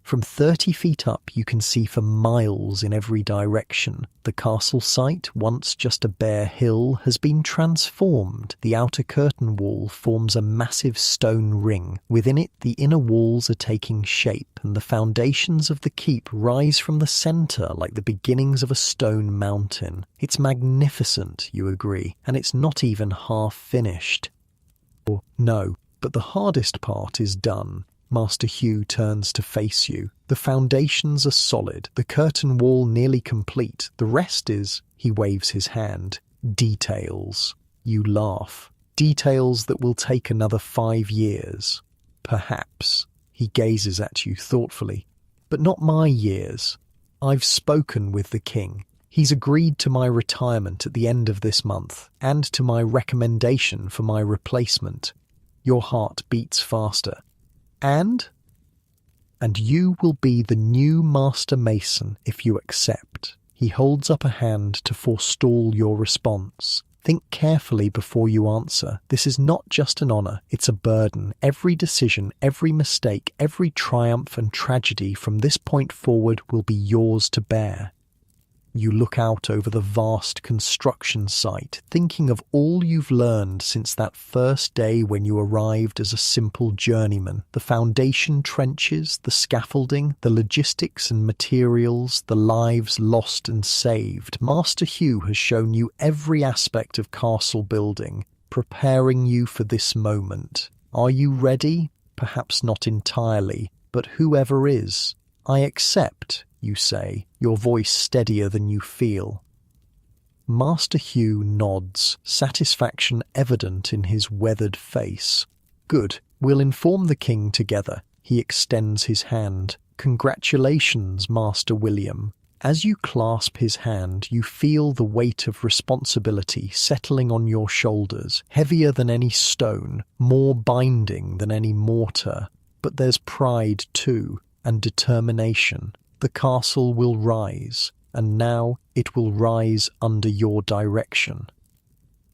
From 30 feet up, you can see for miles in every direction. The castle site, once just a bare hill, has been transformed. The outer curtain wall forms a massive stone ring. Within it, the inner walls are taking shape, and the foundations of the keep rise from the centre like the beginnings of a stone mountain. It's magnificent, you agree, and it's not even half finished. No, but the hardest part is done. Master Hugh turns to face you. The foundations are solid, the curtain wall nearly complete. The rest is, he waves his hand, details. You laugh. Details that will take another 5 years. Perhaps. He gazes at you thoughtfully. But not my years. I've spoken with the king. He's agreed to my retirement at the end of this month, and to my recommendation for my replacement. Your heart beats faster. And you will be the new master mason if you accept. He holds up a hand to forestall your response. Think carefully before you answer. This is not just an honour, it's a burden. Every decision, every mistake, every triumph and tragedy from this point forward will be yours to bear. You look out over the vast construction site, thinking of all you've learned since that first day when you arrived as a simple journeyman. The foundation trenches, the scaffolding, the logistics and materials, the lives lost and saved. Master Hugh has shown you every aspect of castle building, preparing you for this moment. Are you ready? Perhaps not entirely, but whoever is. I accept, you say, your voice steadier than you feel. Master Hugh nods, satisfaction evident in his weathered face. Good, we'll inform the king together. He extends his hand. Congratulations, Master William. As you clasp his hand, you feel the weight of responsibility settling on your shoulders, heavier than any stone, more binding than any mortar. But there's pride too, and determination. The castle will rise, and now it will rise under your direction.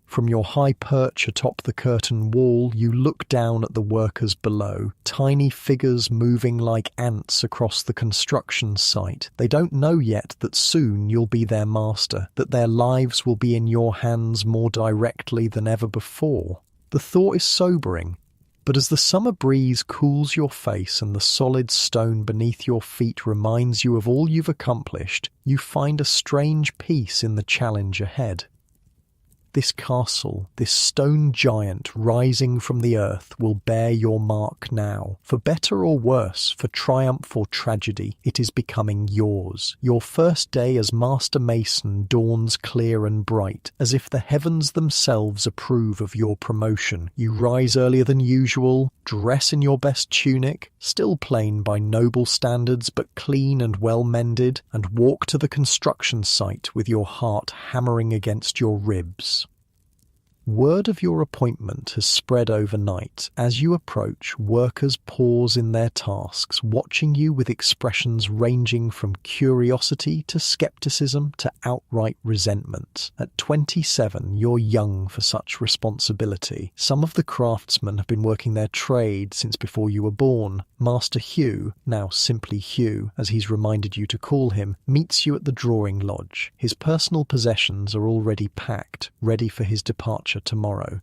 From your high perch atop the curtain wall, you look down at the workers below, tiny figures moving like ants across the construction site. They don't know yet that soon you'll be their master, that their lives will be in your hands more directly than ever before. The thought is sobering. But as the summer breeze cools your face and the solid stone beneath your feet reminds you of all you've accomplished, you find a strange peace in the challenge ahead. This castle, this stone giant rising from the earth, will bear your mark now. For better or worse, for triumph or tragedy, it is becoming yours. Your first day as Master Mason dawns clear and bright, as if the heavens themselves approve of your promotion. You rise earlier than usual, dress in your best tunic, still plain by noble standards but clean and well mended, and walk to the construction site with your heart hammering against your ribs. Word of your appointment has spread overnight. As you approach, workers pause in their tasks, watching you with expressions ranging from curiosity to skepticism to outright resentment. At 27, you're young for such responsibility. Some of the craftsmen have been working their trade since before you were born. Master Hugh, now simply Hugh, as he's reminded you to call him, meets you at the drawing lodge. His personal possessions are already packed, ready for his departure tomorrow.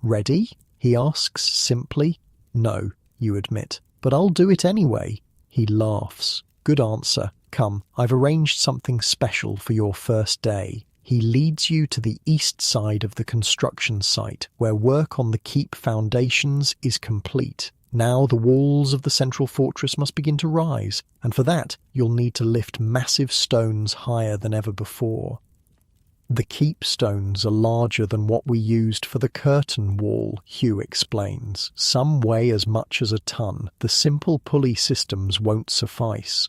Ready? He asks simply. No, you admit. But I'll do it anyway. He laughs. Good answer. Come, I've arranged something special for your first day. He leads you to the east side of the construction site, where work on the keep foundations is complete. Now the walls of the central fortress must begin to rise, and for that you'll need to lift massive stones higher than ever before. The keep stones are larger than what we used for the curtain wall, Hugh explains. Some weigh as much as a ton. The simple pulley systems won't suffice.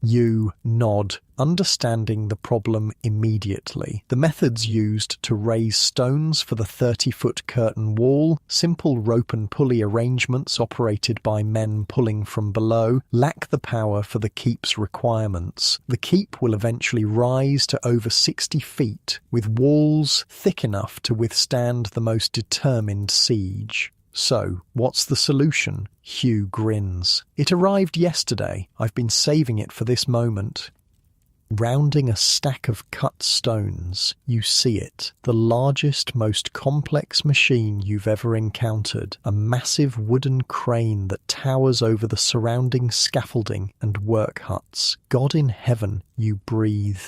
You nod, understanding the problem immediately. The methods used to raise stones for the 30-foot curtain wall, simple rope and pulley arrangements operated by men pulling from below, lack the power for the keep's requirements. The keep will eventually rise to over 60 feet, with walls thick enough to withstand the most determined siege. So, what's the solution? Hugh grins. It arrived yesterday. I've been saving it for this moment. Rounding a stack of cut stones, you see it. The largest, most complex machine you've ever encountered. A massive wooden crane that towers over the surrounding scaffolding and work huts. God in heaven, you breathe.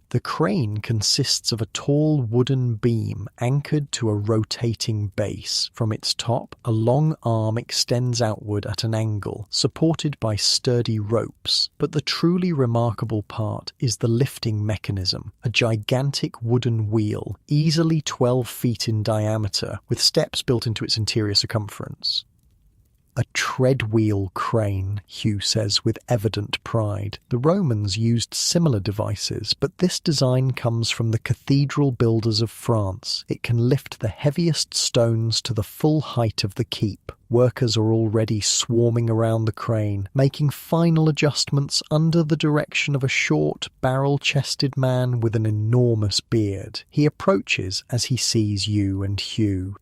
The crane consists of a tall wooden beam anchored to a rotating base. From its top, a long arm extends outward at an angle, supported by sturdy ropes. But the truly remarkable part is the lifting mechanism, a gigantic wooden wheel, easily 12 feet in diameter, with steps built into its interior circumference. A treadwheel crane, Hugh says with evident pride. The Romans used similar devices, but this design comes from the cathedral builders of France. It can lift the heaviest stones to the full height of the keep. Workers are already swarming around the crane, making final adjustments under the direction of a short, barrel-chested man with an enormous beard. He approaches as he sees you and Hugh.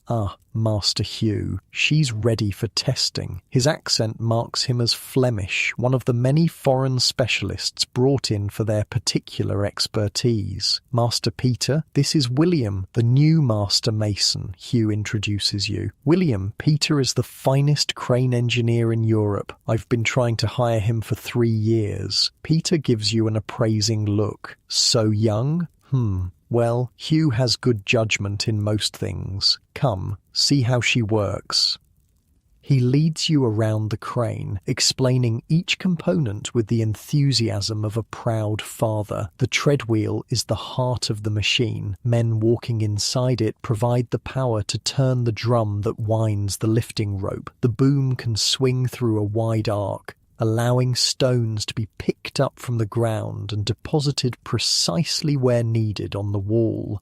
Ah, Master Hugh, she's ready for testing. His accent marks him as Flemish, one of the many foreign specialists brought in for their particular expertise. Master Peter, this is William, the new Master Mason, Hugh introduces you. William, Peter is the finest crane engineer in Europe. I've been trying to hire him for 3 years. Peter gives you an appraising look. So young? Well, Hugh has good judgment in most things. Come, see how she works. He leads you around the crane, explaining each component with the enthusiasm of a proud father. The treadwheel is the heart of the machine. Men walking inside it provide the power to turn the drum that winds the lifting rope. The boom can swing through a wide arc, allowing stones to be picked up from the ground and deposited precisely where needed on the wall.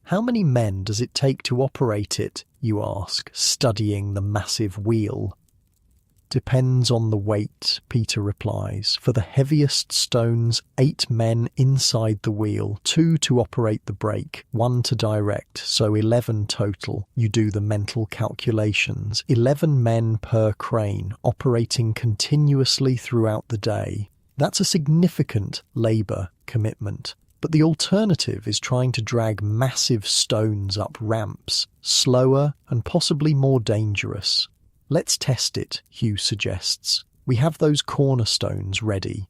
How many men does it take to operate it, you ask, studying the massive wheel? Depends on the weight, Peter replies. For the heaviest stones, 8 men inside the wheel, 2 to operate the brake, 1 to direct, so 11 total. You do the mental calculations. 11 men per crane, operating continuously throughout the day. That's a significant labour commitment. But the alternative is trying to drag massive stones up ramps, slower and possibly more dangerous. Let's test it, Hugh suggests. We have those cornerstones ready.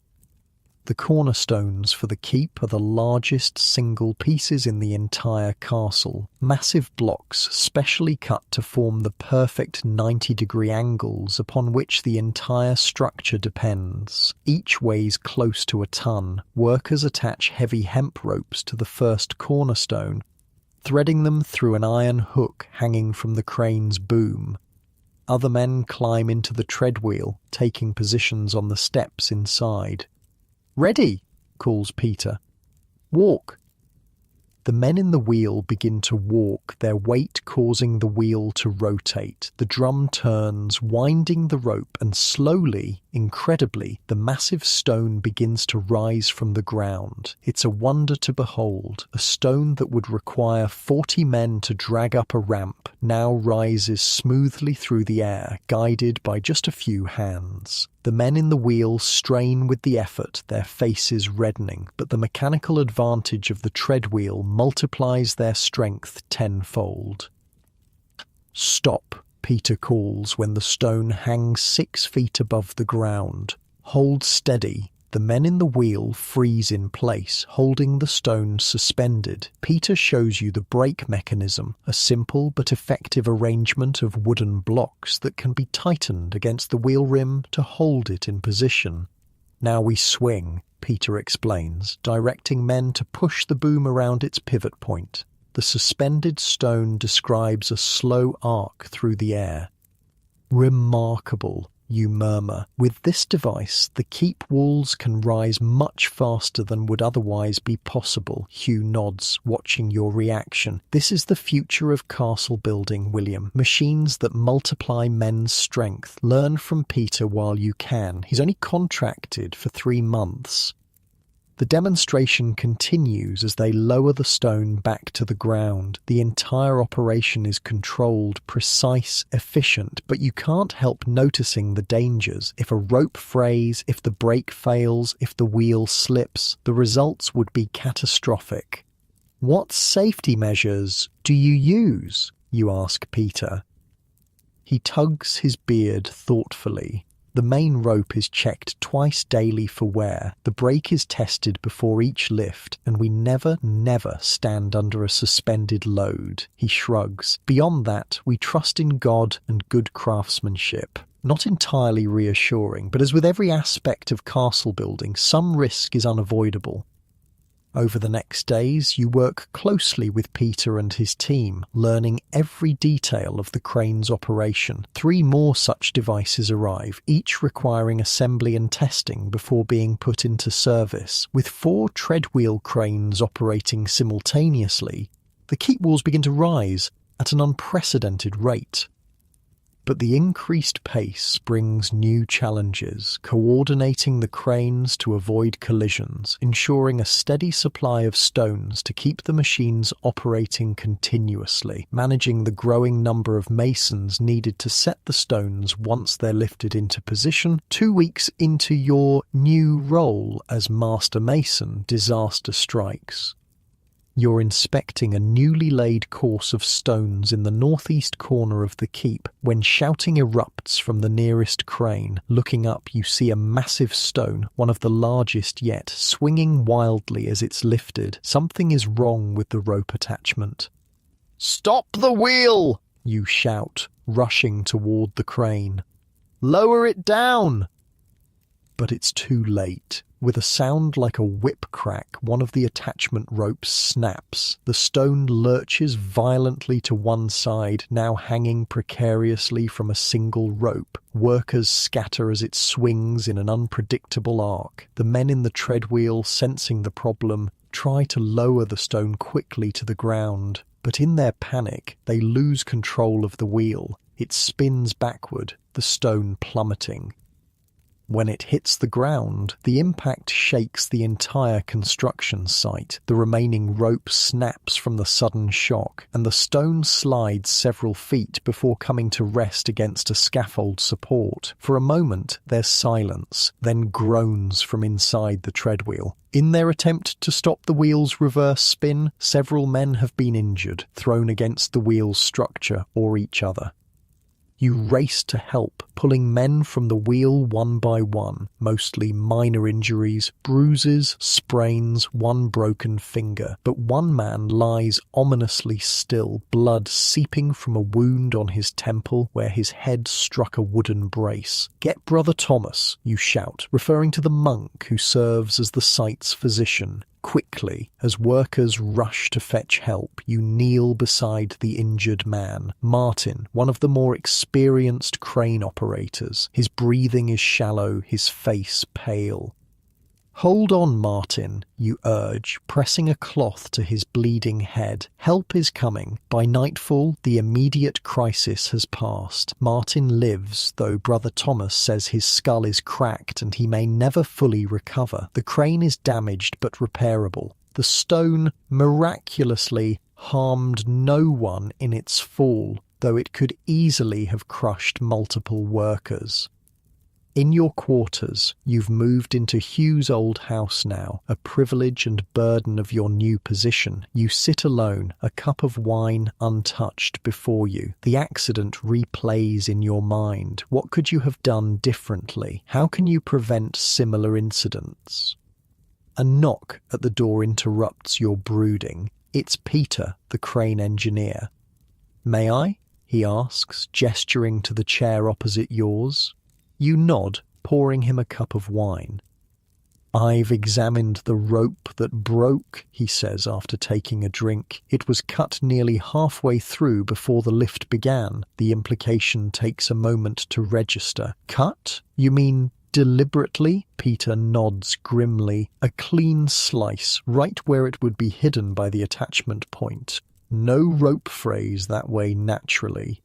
The cornerstones for the keep are the largest single pieces in the entire castle. Massive blocks specially cut to form the perfect 90-degree angles upon which the entire structure depends. Each weighs close to a ton. Workers attach heavy hemp ropes to the first cornerstone, threading them through an iron hook hanging from the crane's boom. Other men climb into the treadwheel, taking positions on the steps inside. "Ready," calls Peter. "Walk." The men in the wheel begin to walk, their weight causing the wheel to rotate. The drum turns, winding the rope, and slowly, incredibly, the massive stone begins to rise from the ground. It's a wonder to behold. A stone that would require 40 men to drag up a ramp now rises smoothly through the air, guided by just a few hands. The men in the wheel strain with the effort, their faces reddening, but the mechanical advantage of the treadwheel multiplies their strength tenfold. "Stop," Peter calls when the stone hangs 6 feet above the ground. "Hold steady." The men in the wheel freeze in place, holding the stone suspended. Peter shows you the brake mechanism, a simple but effective arrangement of wooden blocks that can be tightened against the wheel rim to hold it in position. "Now we swing," Peter explains, directing men to push the boom around its pivot point. The suspended stone describes a slow arc through the air. "Remarkable," you murmur. "With this device, the keep walls can rise much faster than would otherwise be possible." Hugh nods, watching your reaction. "This is the future of castle building, William. Machines that multiply men's strength. Learn from Peter while you can. He's only contracted for 3 months. The demonstration continues as they lower the stone back to the ground. The entire operation is controlled, precise, efficient, but you can't help noticing the dangers. If a rope frays, if the brake fails, if the wheel slips, the results would be catastrophic. "What safety measures do you use?" you ask Peter. He tugs his beard thoughtfully. The main rope is checked twice daily for wear. The brake is tested before each lift, and we never stand under a suspended load. He shrugs. "Beyond that, we trust in God and good craftsmanship." Not entirely reassuring, but as with every aspect of castle building, some risk is unavoidable. Over the next days, you work closely with Peter and his team, learning every detail of the crane's operation. 3 more such devices arrive, each requiring assembly and testing before being put into service. With 4 treadwheel cranes operating simultaneously, the keep walls begin to rise at an unprecedented rate. But the increased pace brings new challenges, coordinating the cranes to avoid collisions, ensuring a steady supply of stones to keep the machines operating continuously, managing the growing number of masons needed to set the stones once they're lifted into position. 2 weeks into your new role as Master Mason, disaster strikes. You're inspecting a newly laid course of stones in the northeast corner of the keep when shouting erupts from the nearest crane. Looking up, you see a massive stone, one of the largest yet, swinging wildly as it's lifted. Something is wrong with the rope attachment. "Stop the wheel!" you shout, rushing toward the crane. "Lower it down!" But it's too late. With a sound like a whip crack, one of the attachment ropes snaps. The stone lurches violently to one side, now hanging precariously from a single rope. Workers scatter as it swings in an unpredictable arc. The men in the treadwheel, sensing the problem, try to lower the stone quickly to the ground. But in their panic, they lose control of the wheel. It spins backward, the stone plummeting. When it hits the ground, the impact shakes the entire construction site. The remaining rope snaps from the sudden shock, and the stone slides several feet before coming to rest against a scaffold support. For a moment, there's silence, then groans from inside the treadwheel. In their attempt to stop the wheel's reverse spin, several men have been injured, thrown against the wheel's structure or each other. You race to help, pulling men from the wheel one by one, mostly minor injuries, bruises, sprains, one broken finger. But one man lies ominously still, blood seeping from a wound on his temple where his head struck a wooden brace. "Get Brother Thomas," you shout, referring to the monk who serves as the site's physician. Quickly, as workers rush to fetch help, you kneel beside the injured man. Martin, one of the more experienced crane operators. His breathing is shallow, his face pale. "Hold on, Martin," you urge, pressing a cloth to his bleeding head. "Help is coming." By nightfall, the immediate crisis has passed. Martin lives, though Brother Thomas says his skull is cracked and he may never fully recover. The crane is damaged but repairable. The stone miraculously harmed no one in its fall, though it could easily have crushed multiple workers. In your quarters, you've moved into Hugh's old house now, a privilege and burden of your new position. You sit alone, a cup of wine untouched before you. The accident replays in your mind. What could you have done differently? How can you prevent similar incidents? A knock at the door interrupts your brooding. It's Peter, the crane engineer. "May I?" he asks, gesturing to the chair opposite yours. You nod, pouring him a cup of wine. "I've examined the rope that broke," he says after taking a drink. "It was cut nearly halfway through before the lift began." The implication takes a moment to register. "Cut? You mean deliberately?" Peter nods grimly. "A clean slice, right where it would be hidden by the attachment point. No rope phrase that way naturally."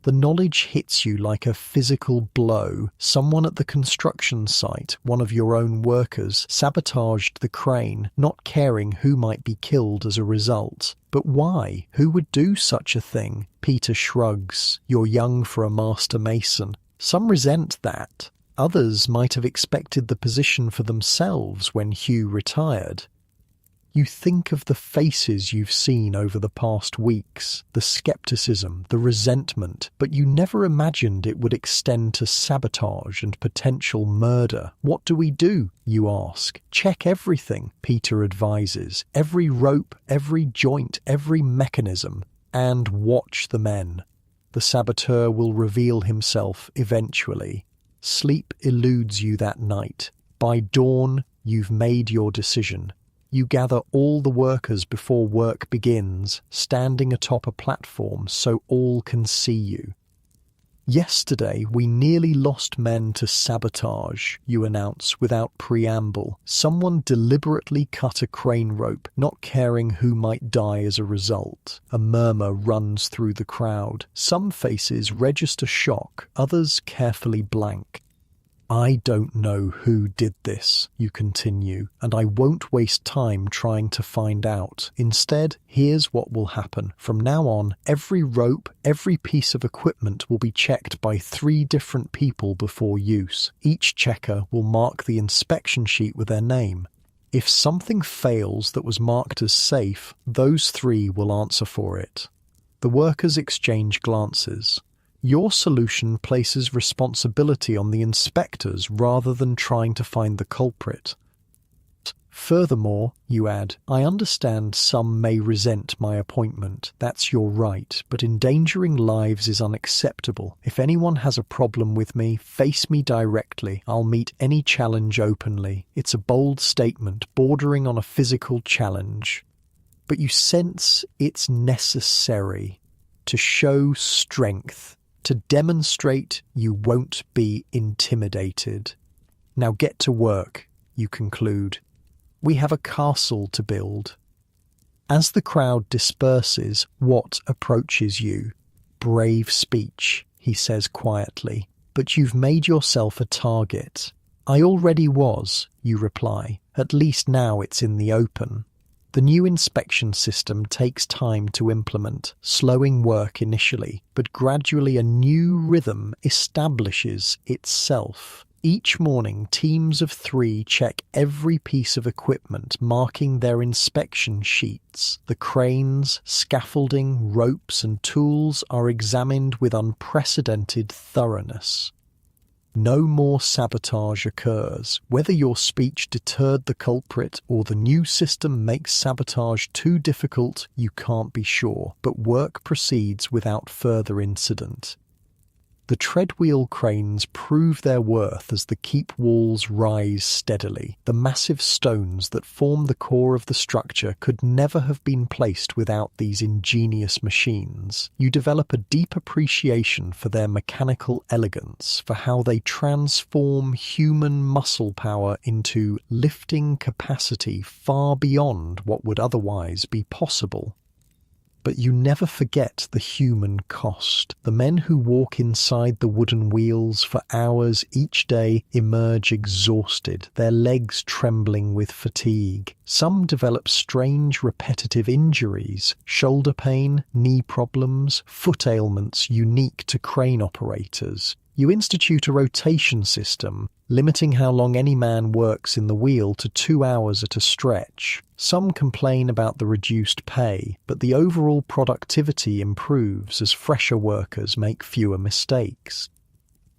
The knowledge hits you like a physical blow. Someone at the construction site, one of your own workers, sabotaged the crane, not caring who might be killed as a result. But why? Who would do such a thing? Peter shrugs. "You're young for a master mason." Some resent that. Others might have expected the position for themselves when Hugh retired. You think of the faces you've seen over the past weeks, the skepticism, the resentment, but you never imagined it would extend to sabotage and potential murder. "What do we do?" you ask. "Check everything," Peter advises. "Every rope, every joint, every mechanism. And watch the men. The saboteur will reveal himself eventually." Sleep eludes you that night. By dawn, you've made your decision. You gather all the workers before work begins, standing atop a platform so all can see you. "Yesterday we nearly lost men to sabotage," you announce without preamble. "Someone deliberately cut a crane rope, not caring who might die as a result." A murmur runs through the crowd. Some faces register shock, others carefully blank. "I don't know who did this," you continue, "and I won't waste time trying to find out. Instead, here's what will happen. From now on, every rope, every piece of equipment will be checked by 3 different people before use. Each checker will mark the inspection sheet with their name. If something fails that was marked as safe, those 3 will answer for it." The workers exchange glances. Your solution places responsibility on the inspectors rather than trying to find the culprit. "Furthermore," you add, "I understand some may resent my appointment. That's your right, but endangering lives is unacceptable. If anyone has a problem with me, face me directly. I'll meet any challenge openly." It's a bold statement, bordering on a physical challenge. But you sense it's necessary to show strength, to demonstrate you won't be intimidated. "Now get to work," you conclude. "We have a castle to build." As the crowd disperses, Watt approaches you. "Brave speech," he says quietly, "but you've made yourself a target." "I already was," you reply. "At least now it's in the open." The new inspection system takes time to implement, slowing work initially, but gradually a new rhythm establishes itself. Each morning, teams of 3 check every piece of equipment, marking their inspection sheets. The cranes, scaffolding, ropes, and tools are examined with unprecedented thoroughness. No more sabotage occurs. Whether your speech deterred the culprit or the new system makes sabotage too difficult, you can't be sure, but work proceeds without further incident. The treadwheel cranes prove their worth as the keep walls rise steadily. The massive stones that form the core of the structure could never have been placed without these ingenious machines. You develop a deep appreciation for their mechanical elegance, for how they transform human muscle power into lifting capacity far beyond what would otherwise be possible. But you never forget the human cost. The men who walk inside the wooden wheels for hours each day emerge exhausted, their legs trembling with fatigue. Some develop strange repetitive injuries, shoulder pain, knee problems, foot ailments unique to crane operators. You institute a rotation system, limiting how long any man works in the wheel to 2 hours at a stretch. Some complain about the reduced pay, but the overall productivity improves as fresher workers make fewer mistakes.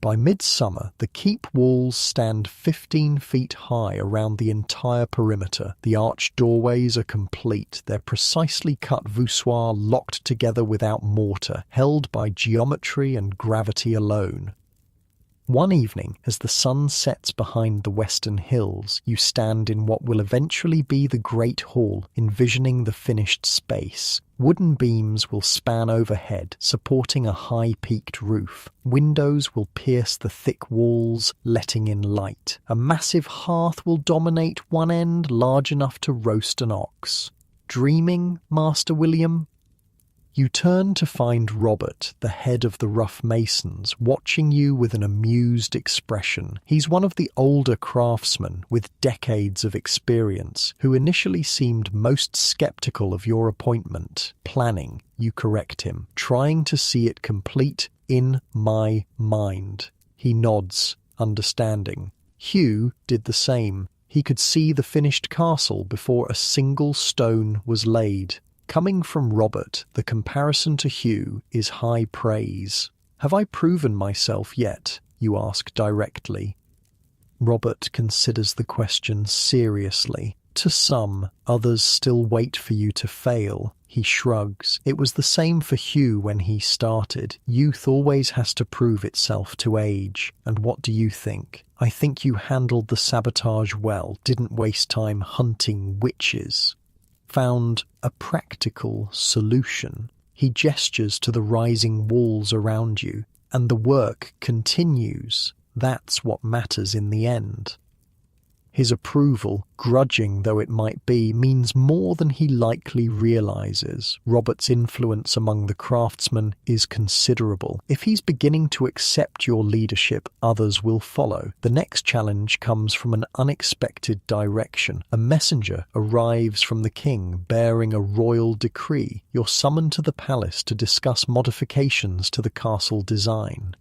By midsummer, the keep walls stand 15 feet high around the entire perimeter. The arched doorways are complete, their precisely cut voussoirs locked together without mortar, held by geometry and gravity alone. One evening, as the sun sets behind the western hills, you stand in what will eventually be the Great Hall, envisioning the finished space. Wooden beams will span overhead, supporting a high-peaked roof. Windows will pierce the thick walls, letting in light. A massive hearth will dominate one end, large enough to roast an ox. Dreaming, Master William? You turn to find Robert, the head of the rough masons, watching you with an amused expression. He's one of the older craftsmen with decades of experience, who initially seemed most skeptical of your appointment. Planning, you correct him, trying to see it complete in my mind. He nods, understanding. Hugh did the same. He could see the finished castle before a single stone was laid. Coming from Robert, the comparison to Hugh is high praise. Have I proven myself yet? You ask directly. Robert considers the question seriously. To some, others still wait for you to fail. He shrugs. It was the same for Hugh when he started. Youth always has to prove itself to age. And what do you think? I think you handled the sabotage well, didn't waste time hunting witches. Found a practical solution. He gestures to the rising walls around you, and the work continues. That's what matters in the end. His approval, grudging though it might be, means more than he likely realizes. Robert's influence among the craftsmen is considerable. If he's beginning to accept your leadership, others will follow. The next challenge comes from an unexpected direction. A messenger arrives from the king bearing a royal decree. You're summoned to the palace to discuss modifications to the castle design.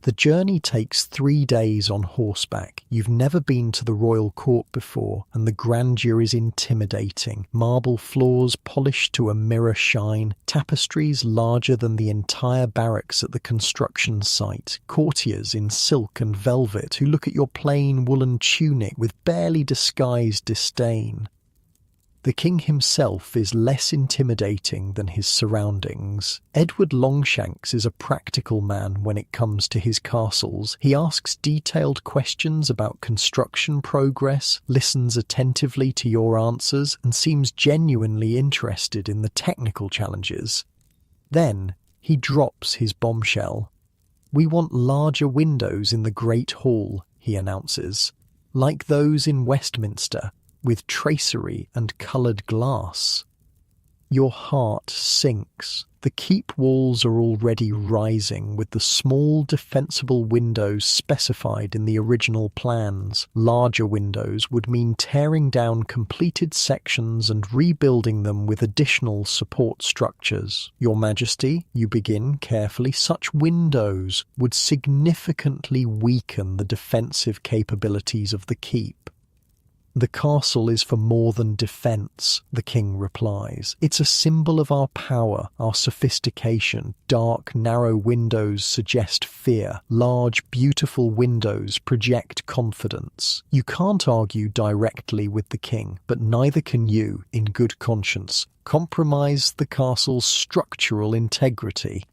The journey takes 3 days on horseback. You've never been to the royal court before, and the grandeur is intimidating. Marble floors polished to a mirror shine, tapestries larger than the entire barracks at the construction site, courtiers in silk and velvet who look at your plain woolen tunic with barely disguised disdain. The king himself is less intimidating than his surroundings. Edward Longshanks is a practical man when it comes to his castles. He asks detailed questions about construction progress, listens attentively to your answers, and seems genuinely interested in the technical challenges. Then he drops his bombshell. "We want larger windows in the Great Hall," he announces, "like those in Westminster, with tracery and coloured glass." Your heart sinks. The keep walls are already rising, with the small defensible windows specified in the original plans. Larger windows would mean tearing down completed sections and rebuilding them with additional support structures. "Your Majesty," you begin carefully, "such windows would significantly weaken the defensive capabilities of the keep." "The castle is for more than defence," the king replies. "It's a symbol of our power, our sophistication. Dark, narrow windows suggest fear. Large, beautiful windows project confidence." You can't argue directly with the king, but neither can you, in good conscience, compromise the castle's structural integrity.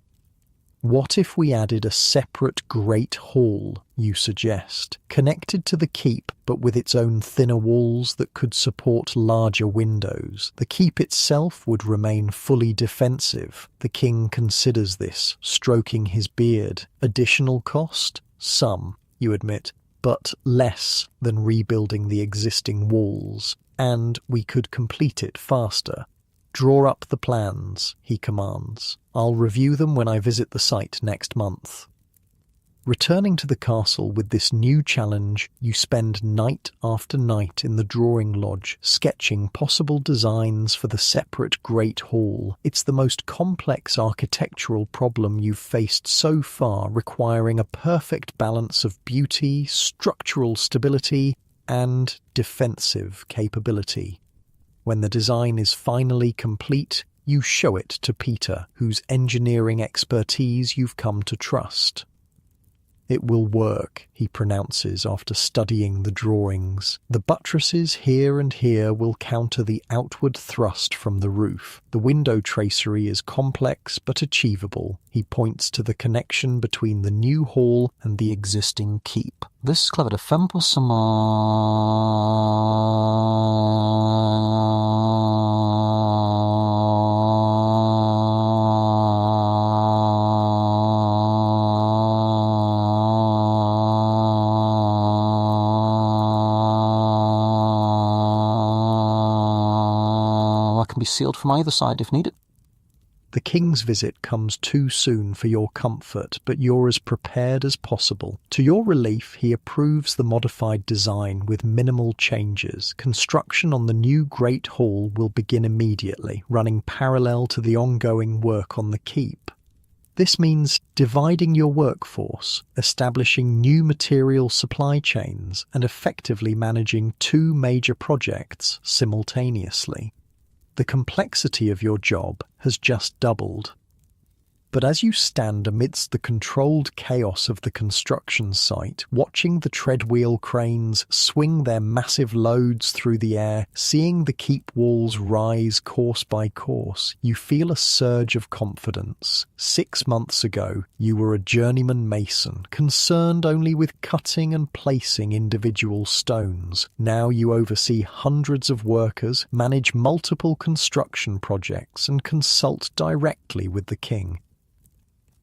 What if we added a separate great hall, you suggest, connected to the keep but with its own thinner walls that could support larger windows? The keep itself would remain fully defensive. The king considers this, stroking his beard. Additional cost? Some, you admit, but less than rebuilding the existing walls, and we could complete it faster. Draw up the plans, he commands. I'll review them when I visit the site next month. Returning to the castle with this new challenge, you spend night after night in the drawing lodge, sketching possible designs for the separate Great Hall. It's the most complex architectural problem you've faced so far, requiring a perfect balance of beauty, structural stability, and defensive capability. When the design is finally complete, you show it to Peter, whose engineering expertise you've come to trust. It will work, he pronounces after studying the drawings. The buttresses here and here will counter the outward thrust from the roof. The window tracery is complex but achievable. He points to the connection between the new hall and the existing keep. This is clever. The femme pour can be sealed from either side if needed. The king's visit comes too soon for your comfort, but you're as prepared as possible. To your relief, he approves the modified design with minimal changes. Construction on the new Great Hall will begin immediately, running parallel to the ongoing work on the keep. This means dividing your workforce, establishing new material supply chains, and effectively managing two major projects simultaneously. The complexity of your job has just doubled. But as you stand amidst the controlled chaos of the construction site, watching the treadwheel cranes swing their massive loads through the air, seeing the keep walls rise course by course, you feel a surge of confidence. 6 months ago, you were a journeyman mason, concerned only with cutting and placing individual stones. Now you oversee hundreds of workers, manage multiple construction projects, and consult directly with the king.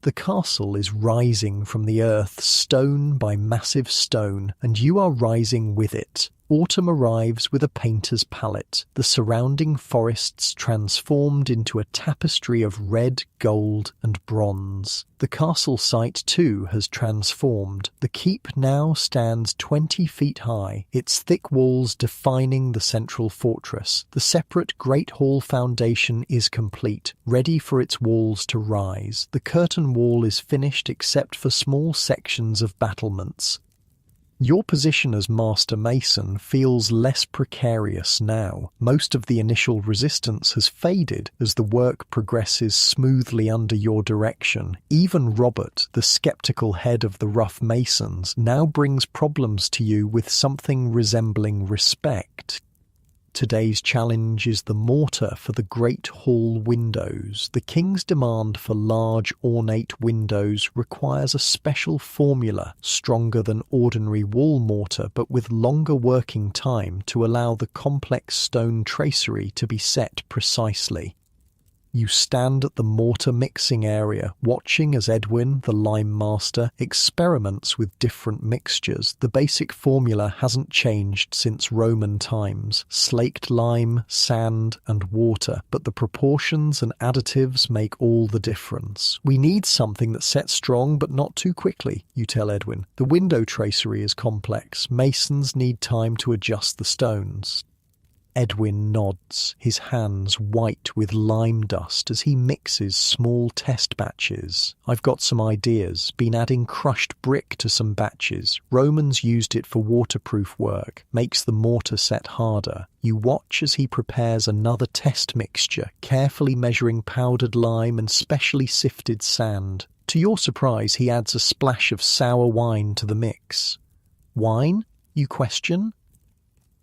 The castle is rising from the earth, stone by massive stone, and you are rising with it. Autumn arrives with a painter's palette, the surrounding forests transformed into a tapestry of red, gold, and bronze. The castle site too has transformed. The keep now stands 20 feet high, its thick walls defining the central fortress. The separate Great Hall foundation is complete, ready for its walls to rise. The curtain wall is finished except for small sections of battlements. Your position as master mason feels less precarious now. Most of the initial resistance has faded as the work progresses smoothly under your direction. Even Robert, the skeptical head of the rough masons, now brings problems to you with something resembling respect. Today's challenge is the mortar for the Great Hall windows. The king's demand for large, ornate windows requires a special formula, stronger than ordinary wall mortar but with longer working time to allow the complex stone tracery to be set precisely. You stand at the mortar mixing area, watching as Edwin, the lime master, experiments with different mixtures. The basic formula hasn't changed since Roman times: slaked lime, sand, and water, but the proportions and additives make all the difference. We need something that sets strong but not too quickly, you tell Edwin. The window tracery is complex. Masons need time to adjust the stones. Edwin nods, his hands white with lime dust as he mixes small test batches. I've got some ideas, been adding crushed brick to some batches. Romans used it for waterproof work, makes the mortar set harder. You watch as he prepares another test mixture, carefully measuring powdered lime and specially sifted sand. To your surprise, he adds a splash of sour wine to the mix. Wine? You question?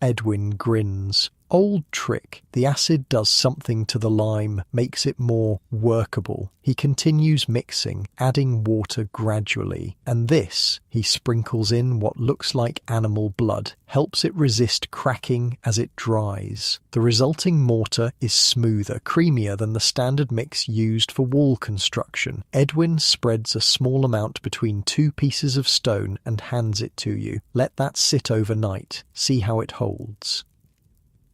Edwin grins. Old trick. The acid does something to the lime, makes it more workable. He continues mixing, adding water gradually. And this, he sprinkles in what looks like animal blood, helps it resist cracking as it dries. The resulting mortar is smoother, creamier than the standard mix used for wall construction. Edwin spreads a small amount between two pieces of stone and hands it to you. Let that sit overnight. See how it holds.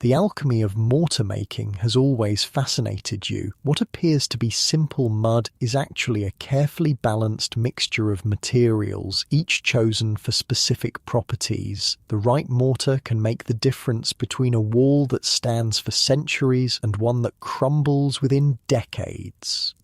The alchemy of mortar making has always fascinated you. What appears to be simple mud is actually a carefully balanced mixture of materials, each chosen for specific properties. The right mortar can make the difference between a wall that stands for centuries and one that crumbles within decades.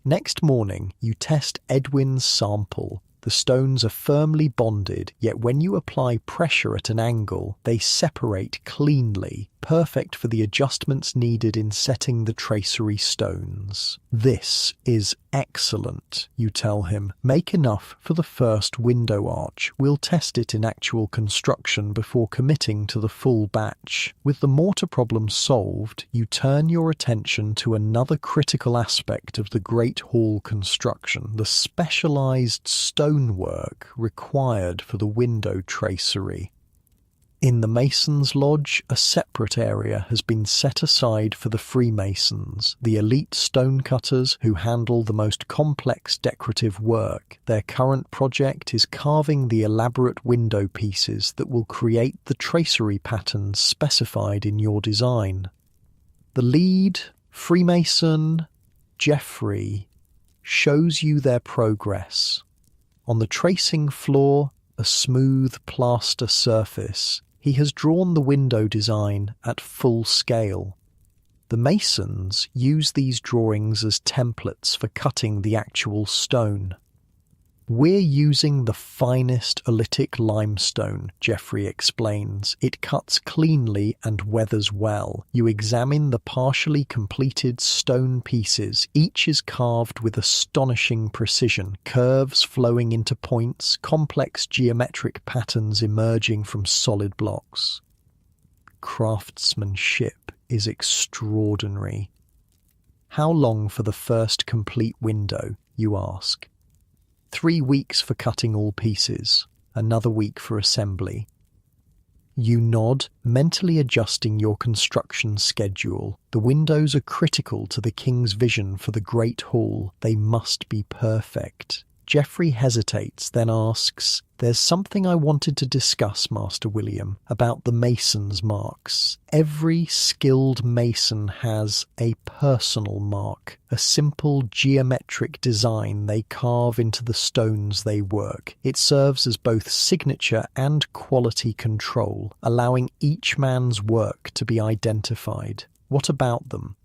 Next morning, you test Edwin's sample. The stones are firmly bonded, yet when you apply pressure at an angle, they separate cleanly, perfect for the adjustments needed in setting the tracery stones. This is excellent, you tell him. Make enough for the first window arch. We'll test it in actual construction before committing to the full batch. With the mortar problem solved, you turn your attention to another critical aspect of the Great Hall construction, the specialized stonework required for the window tracery. In the Masons' Lodge, a separate area has been set aside for the Freemasons, the elite stonecutters who handle the most complex decorative work. Their current project is carving the elaborate window pieces that will create the tracery patterns specified in your design. The lead, Freemason, Geoffrey, shows you their progress. On the tracing floor, a smooth plaster surface, he has drawn the window design at full scale. The masons use these drawings as templates for cutting the actual stone. We're using the finest oolitic limestone, Geoffrey explains. It cuts cleanly and weathers well. You examine the partially completed stone pieces. Each is carved with astonishing precision, curves flowing into points, complex geometric patterns emerging from solid blocks. Craftsmanship is extraordinary. How long for the first complete window, you ask? 3 weeks for cutting all pieces, another week for assembly. You nod, mentally adjusting your construction schedule. The windows are critical to the king's vision for the Great Hall. They must be perfect. Geoffrey hesitates, then asks, "There's something I wanted to discuss, Master William, about the mason's marks. Every skilled mason has a personal mark, a simple geometric design they carve into the stones they work. It serves as both signature and quality control, allowing each man's work to be identified. What about them?"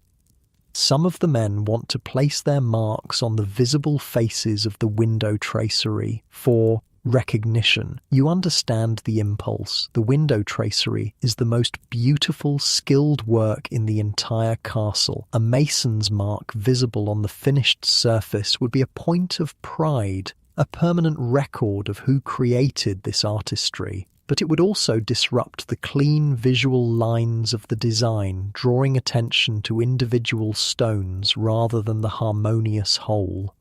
Some of the men want to place their marks on the visible faces of the window tracery for recognition. You understand the impulse. The window tracery is the most beautiful, skilled work in the entire castle. A mason's mark visible on the finished surface would be a point of pride, a permanent record of who created this artistry. But it would also disrupt the clean visual lines of the design, drawing attention to individual stones rather than the harmonious whole.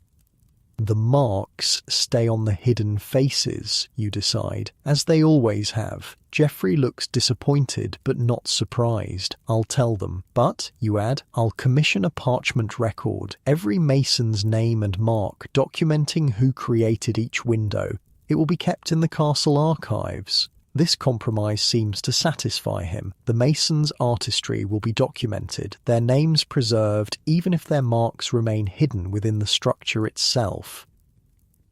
The marks stay on the hidden faces, you decide, as they always have. Geoffrey looks disappointed but not surprised. "I'll tell them. But," you add, "I'll commission a parchment record, every mason's name and mark, documenting who created each window. It will be kept in the castle archives." This compromise seems to satisfy him. The masons' artistry will be documented, their names preserved even if their marks remain hidden within the structure itself.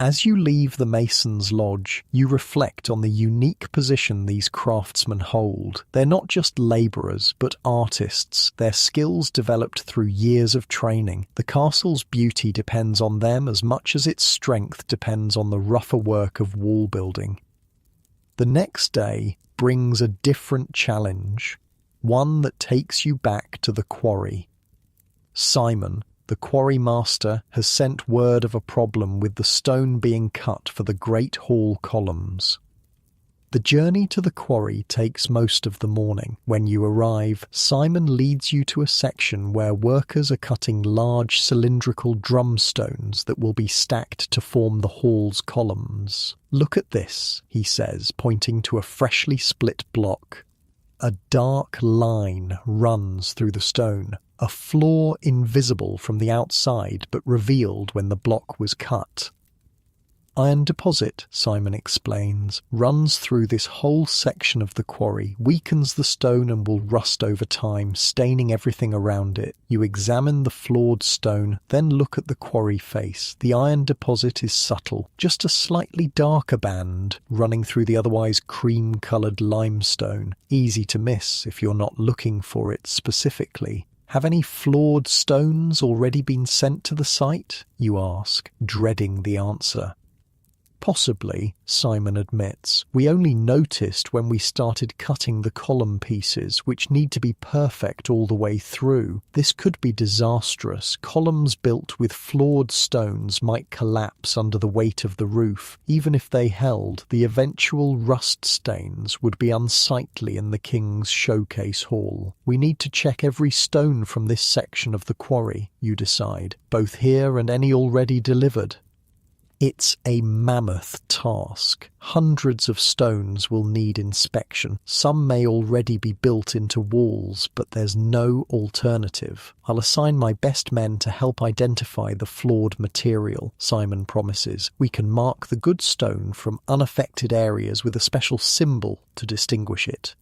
As you leave the masons' lodge, you reflect on the unique position these craftsmen hold. They're not just labourers, but artists, their skills developed through years of training. The castle's beauty depends on them as much as its strength depends on the rougher work of wall building. The next day brings a different challenge, one that takes you back to the quarry. Simon, the quarry master, has sent word of a problem with the stone being cut for the Great Hall columns. The journey to the quarry takes most of the morning. When you arrive, Simon leads you to a section where workers are cutting large cylindrical drumstones that will be stacked to form the hall's columns. "Look at this," he says, pointing to a freshly split block. A dark line runs through the stone, a flaw invisible from the outside but revealed when the block was cut. Iron deposit, Simon explains, runs through this whole section of the quarry, weakens the stone and will rust over time, staining everything around it. You examine the flawed stone, then look at the quarry face. The iron deposit is subtle, just a slightly darker band running through the otherwise cream-coloured limestone. Easy to miss if you're not looking for it specifically. "Have any flawed stones already been sent to the site?" you ask, dreading the answer. "Possibly," Simon admits. "We only noticed when we started cutting the column pieces, which need to be perfect all the way through. This could be disastrous. Columns built with flawed stones might collapse under the weight of the roof. Even if they held, the eventual rust stains would be unsightly in the King's showcase hall. We need to check every stone from this section of the quarry, you decide, both here and any already delivered." It's a mammoth task. Hundreds of stones will need inspection. Some may already be built into walls, but there's no alternative. "I'll assign my best men to help identify the flawed material," Simon promises. "We can mark the good stone from unaffected areas with a special symbol to distinguish it."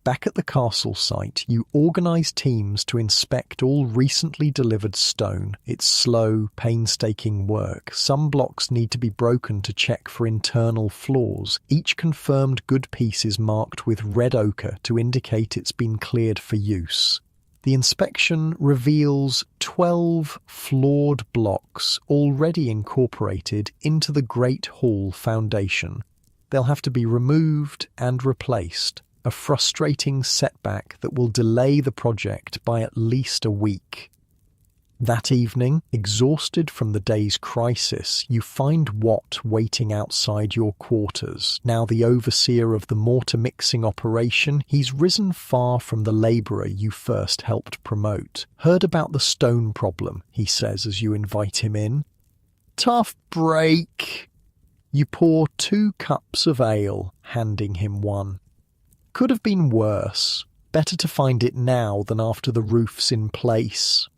Back at the castle site, you organise teams to inspect all recently delivered stone. It's slow, painstaking work. Some blocks need to be broken to check for internal flaws. Each confirmed good piece is marked with red ochre to indicate it's been cleared for use. The inspection reveals 12 flawed blocks already incorporated into the Great Hall foundation. They'll have to be removed and replaced. A frustrating setback that will delay the project by at least a week. That evening, exhausted from the day's crisis, you find Watt waiting outside your quarters. Now the overseer of the mortar mixing operation, he's risen far from the labourer you first helped promote. "Heard about the stone problem," he says as you invite him in. "Tough break." You pour 2 cups of ale, handing him one. "Could have been worse. Better to find it now than after the roof's in place."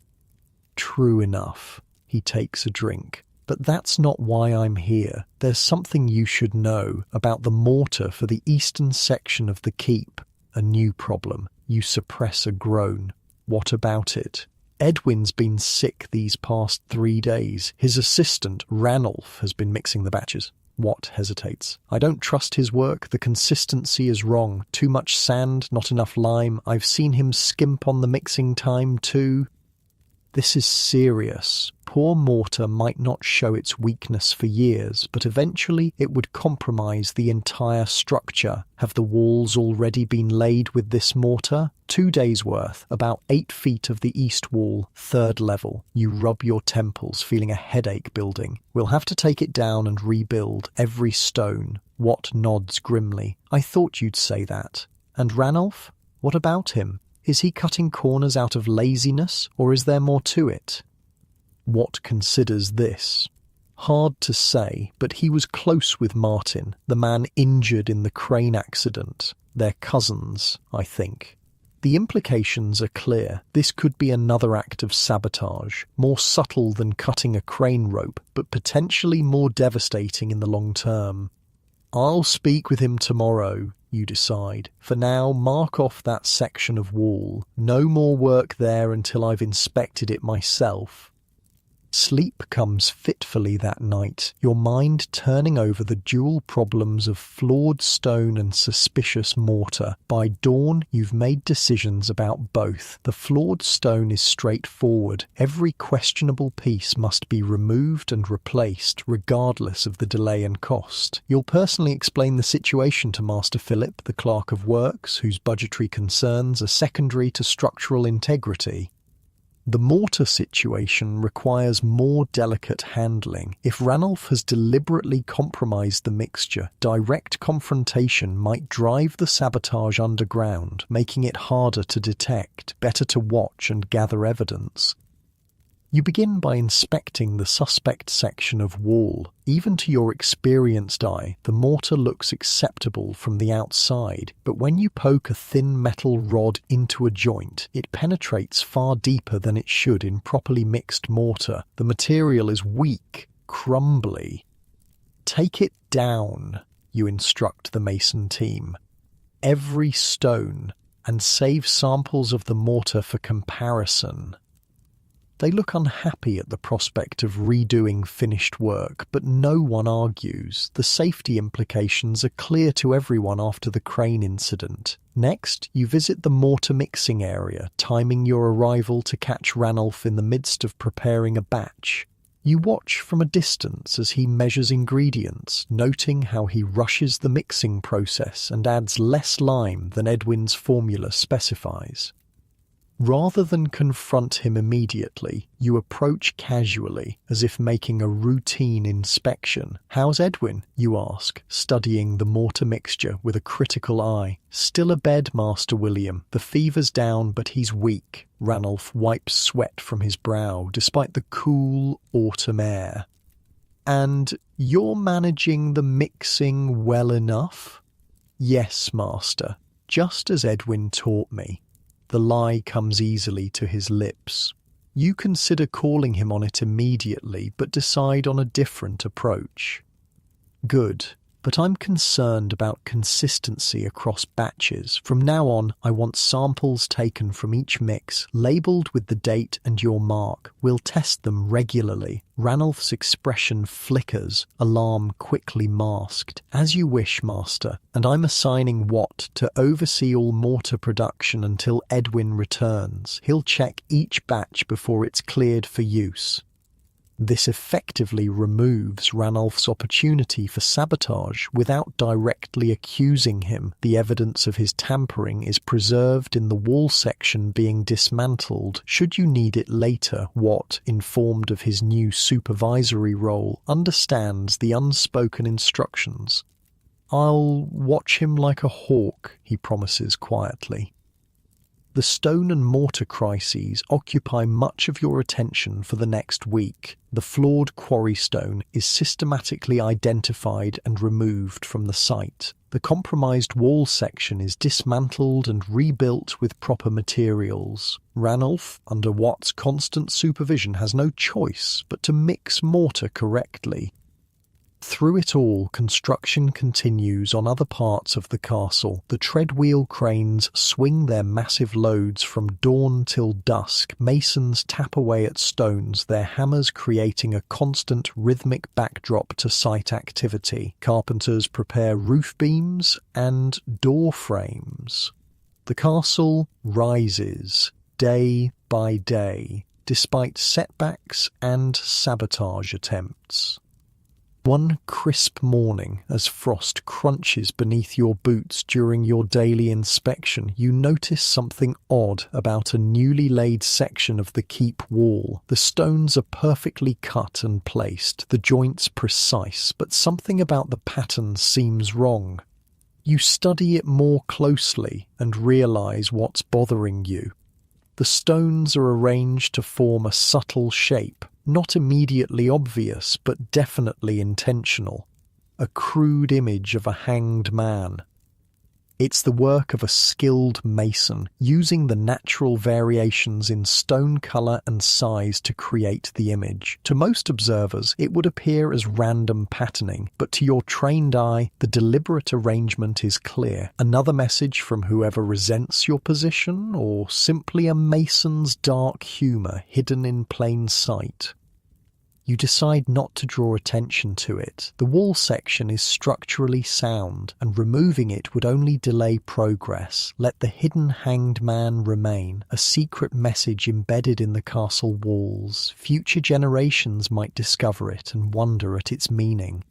"True enough." He takes a drink. "But that's not why I'm here. There's something you should know about the mortar for the eastern section of the keep." A new problem. You suppress a groan. "What about it?" "Edwin's been sick these past 3 days. His assistant, Ranulph, has been mixing the batches." Watt hesitates. "I don't trust his work. The consistency is wrong. Too much sand, not enough lime. I've seen him skimp on the mixing time too." This is serious. Poor mortar might not show its weakness for years, but eventually it would compromise the entire structure. Have the walls already been laid with this mortar? 2 days' worth, about 8 feet of the east wall, 3rd level. You rub your temples, feeling a headache building. "We'll have to take it down and rebuild every stone." Watt nods grimly. "I thought you'd say that." "And Ranulph? What about him? Is he cutting corners out of laziness, or is there more to it?" Watt considers this. Hard to say, but he was close with Martin, the man injured in the crane accident. They're cousins, I think. The implications are clear. This could be another act of sabotage, more subtle than cutting a crane rope, but potentially more devastating in the long term. "I'll speak with him tomorrow," you decide. "For now, mark off that section of wall. No more work there until I've inspected it myself." Sleep comes fitfully that night, your mind turning over the dual problems of flawed stone and suspicious mortar. By dawn, you've made decisions about both. The flawed stone is straightforward. Every questionable piece must be removed and replaced, regardless of the delay and cost. You'll personally explain the situation to Master Philip, the Clerk of Works, whose budgetary concerns are secondary to structural integrity. The mortar situation requires more delicate handling. If Ranulph has deliberately compromised the mixture, direct confrontation might drive the sabotage underground, making it harder to detect, better to watch and gather evidence. You begin by inspecting the suspect section of wall. Even to your experienced eye, the mortar looks acceptable from the outside, but when you poke a thin metal rod into a joint, it penetrates far deeper than it should in properly mixed mortar. The material is weak, crumbly. Take it down, you instruct the mason team. Every stone, and save samples of the mortar for comparison. They look unhappy at the prospect of redoing finished work, but no one argues. The safety implications are clear to everyone after the crane incident. Next, you visit the mortar mixing area, timing your arrival to catch Ranulph in the midst of preparing a batch. You watch from a distance as he measures ingredients, noting how he rushes the mixing process and adds less lime than Edwin's formula specifies. Rather than confront him immediately, you approach casually, as if making a routine inspection. "How's Edwin?" you ask, studying the mortar mixture with a critical eye. "Still abed, Master William. The fever's down, but he's weak." Ranulph wipes sweat from his brow, despite the cool autumn air. "And you're managing the mixing well enough?" "Yes, Master, just as Edwin taught me." The lie comes easily to his lips. You consider calling him on it immediately, but decide on a different approach. "Good, but I'm concerned about consistency across batches. From now on, I want samples taken from each mix, labelled with the date and your mark. We'll test them regularly." Ranulph's expression flickers, alarm quickly masked. "As you wish, Master, and I'm assigning Watt to oversee all mortar production until Edwin returns. He'll check each batch before it's cleared for use." This effectively removes Ranulph's opportunity for sabotage without directly accusing him. The evidence of his tampering is preserved in the wall section being dismantled. Should you need it later, Watt, informed of his new supervisory role, understands the unspoken instructions. "I'll watch him like a hawk," he promises quietly. The stone and mortar crises occupy much of your attention for the next week. The flawed quarry stone is systematically identified and removed from the site. The compromised wall section is dismantled and rebuilt with proper materials. Ranulph, under Watt's constant supervision, has no choice but to mix mortar correctly. Through it all, construction continues on other parts of the castle. The treadwheel cranes swing their massive loads from dawn till dusk. Masons tap away at stones, their hammers creating a constant rhythmic backdrop to site activity. Carpenters prepare roof beams and door frames. The castle rises day by day, despite setbacks and sabotage attempts. One crisp morning, as frost crunches beneath your boots during your daily inspection, you notice something odd about a newly laid section of the keep wall. The stones are perfectly cut and placed, the joints precise, but something about the pattern seems wrong. You study it more closely and realize what's bothering you. The stones are arranged to form a subtle shape, not immediately obvious, but definitely intentional. A crude image of a hanged man. It's the work of a skilled mason, using the natural variations in stone colour and size to create the image. To most observers, it would appear as random patterning, but to your trained eye, the deliberate arrangement is clear. Another message from whoever resents your position, or simply a mason's dark humour hidden in plain sight? You decide not to draw attention to it. The wall section is structurally sound, and removing it would only delay progress. Let the hidden hanged man remain, a secret message embedded in the castle walls. Future generations might discover it and wonder at its meaning.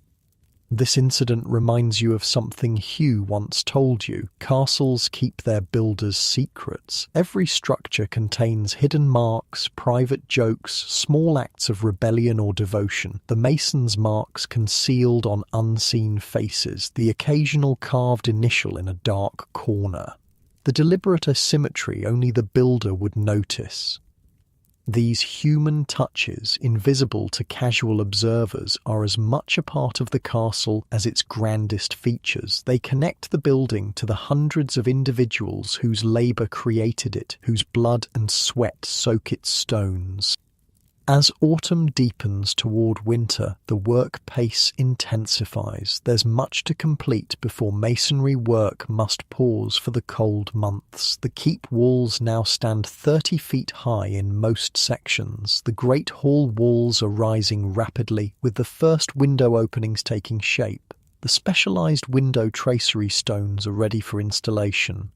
This incident reminds you of something Hugh once told you. Castles keep their builders' secrets. Every structure contains hidden marks, private jokes, small acts of rebellion or devotion, the mason's marks concealed on unseen faces, the occasional carved initial in a dark corner. The deliberate asymmetry only the builder would notice. These human touches, invisible to casual observers, are as much a part of the castle as its grandest features. They connect the building to the hundreds of individuals whose labour created it, whose blood and sweat soak its stones. As autumn deepens toward winter, the work pace intensifies. There's much to complete before masonry work must pause for the cold months. The keep walls now stand 30 feet high in most sections. The great hall walls are rising rapidly, with the first window openings taking shape. The specialised window tracery stones are ready for installation.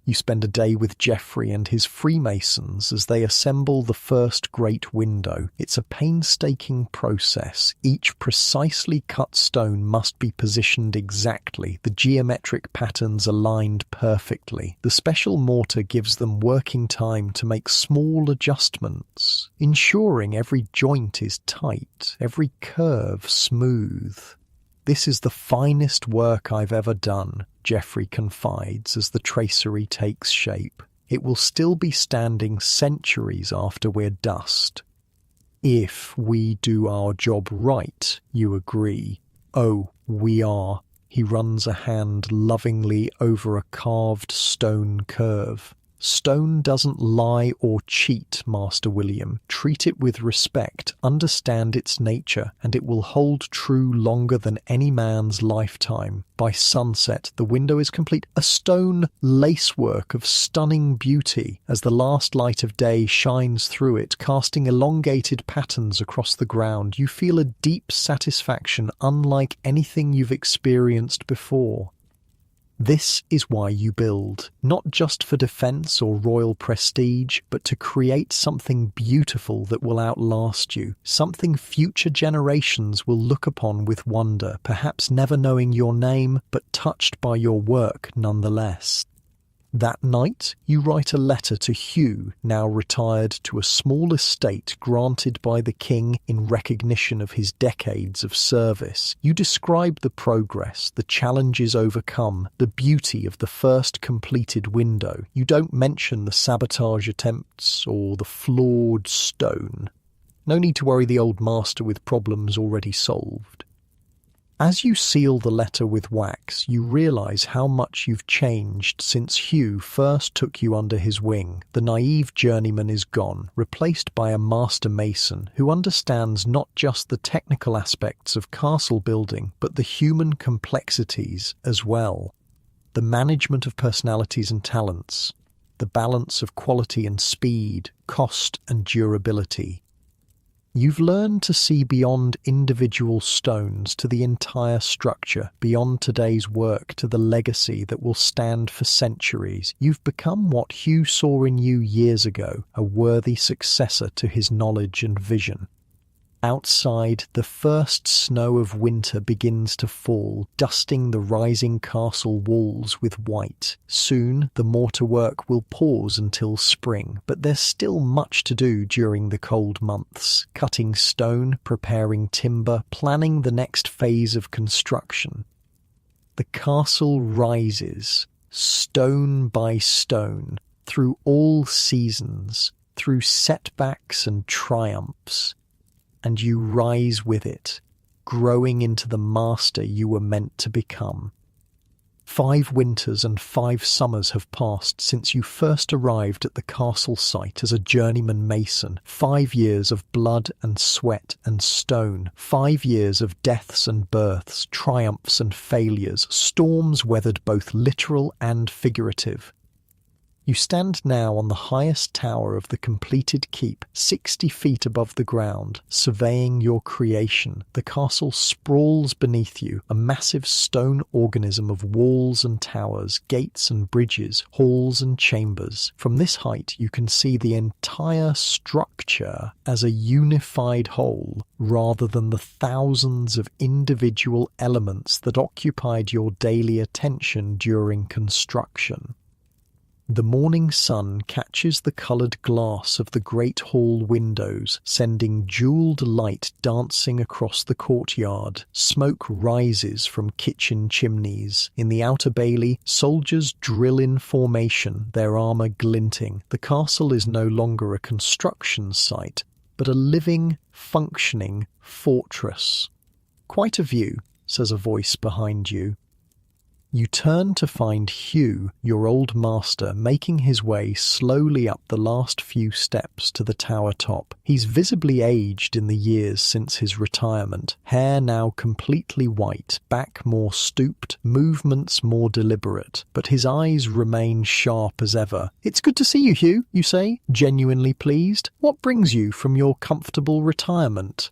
You spend a day with Geoffrey and his Freemasons as they assemble the first great window. It's a painstaking process. Each precisely cut stone must be positioned exactly, the geometric patterns aligned perfectly. The special mortar gives them working time to make small adjustments, ensuring every joint is tight, every curve smooth. "This is the finest work I've ever done," Geoffrey confides as the tracery takes shape. "It will still be standing centuries after we're dust." "If we do our job right," you agree. "Oh, we are." He runs a hand lovingly over a carved stone curve. "Stone doesn't lie or cheat, Master William. Treat it with respect, understand its nature, and it will hold true longer than any man's lifetime." By sunset, the window is complete, a stone lacework of stunning beauty, as the last light of day shines through it, casting elongated patterns across the ground. You feel a deep satisfaction unlike anything you've experienced before. This is why you build, not just for defense or royal prestige, but to create something beautiful that will outlast you, something future generations will look upon with wonder, perhaps never knowing your name, but touched by your work nonetheless. That night, you write a letter to Hugh, now retired to a small estate granted by the king in recognition of his decades of service. You describe the progress, the challenges overcome, the beauty of the first completed window. You don't mention the sabotage attempts or the flawed stone. No need to worry the old master with problems already solved. As you seal the letter with wax, you realise how much you've changed since Hugh first took you under his wing. The naive journeyman is gone, replaced by a master mason who understands not just the technical aspects of castle building, but the human complexities as well. The management of personalities and talents, the balance of quality and speed, cost and durability. You've learned to see beyond individual stones to the entire structure, beyond today's work to the legacy that will stand for centuries. You've become what Hugh saw in you years ago, a worthy successor to his knowledge and vision. Outside, the first snow of winter begins to fall, dusting the rising castle walls with white. Soon, the mortar work will pause until spring, but there's still much to do during the cold months. Cutting stone, preparing timber, planning the next phase of construction. The castle rises, stone by stone, through all seasons, through setbacks and triumphs. And you rise with it, growing into the master you were meant to become. 5 winters and 5 summers have passed since you first arrived at the castle site as a journeyman mason. 5 years of blood and sweat and stone. 5 years of deaths and births, triumphs and failures, storms weathered both literal and figurative. You stand now on the highest tower of the completed keep, 60 feet above the ground, surveying your creation. The castle sprawls beneath you, a massive stone organism of walls and towers, gates and bridges, halls and chambers. From this height, you can see the entire structure as a unified whole, rather than the thousands of individual elements that occupied your daily attention during construction. The morning sun catches the coloured glass of the great hall windows, sending jewelled light dancing across the courtyard. Smoke rises from kitchen chimneys. In the outer bailey, soldiers drill in formation, their armour glinting. The castle is no longer a construction site, but a living, functioning fortress. "Quite a view," says a voice behind you. You turn to find Hugh, your old master, making his way slowly up the last few steps to the tower top. He's visibly aged in the years since his retirement, hair now completely white, back more stooped, movements more deliberate, but his eyes remain sharp as ever. "It's good to see you, Hugh," you say, genuinely pleased. "What brings you from your comfortable retirement?"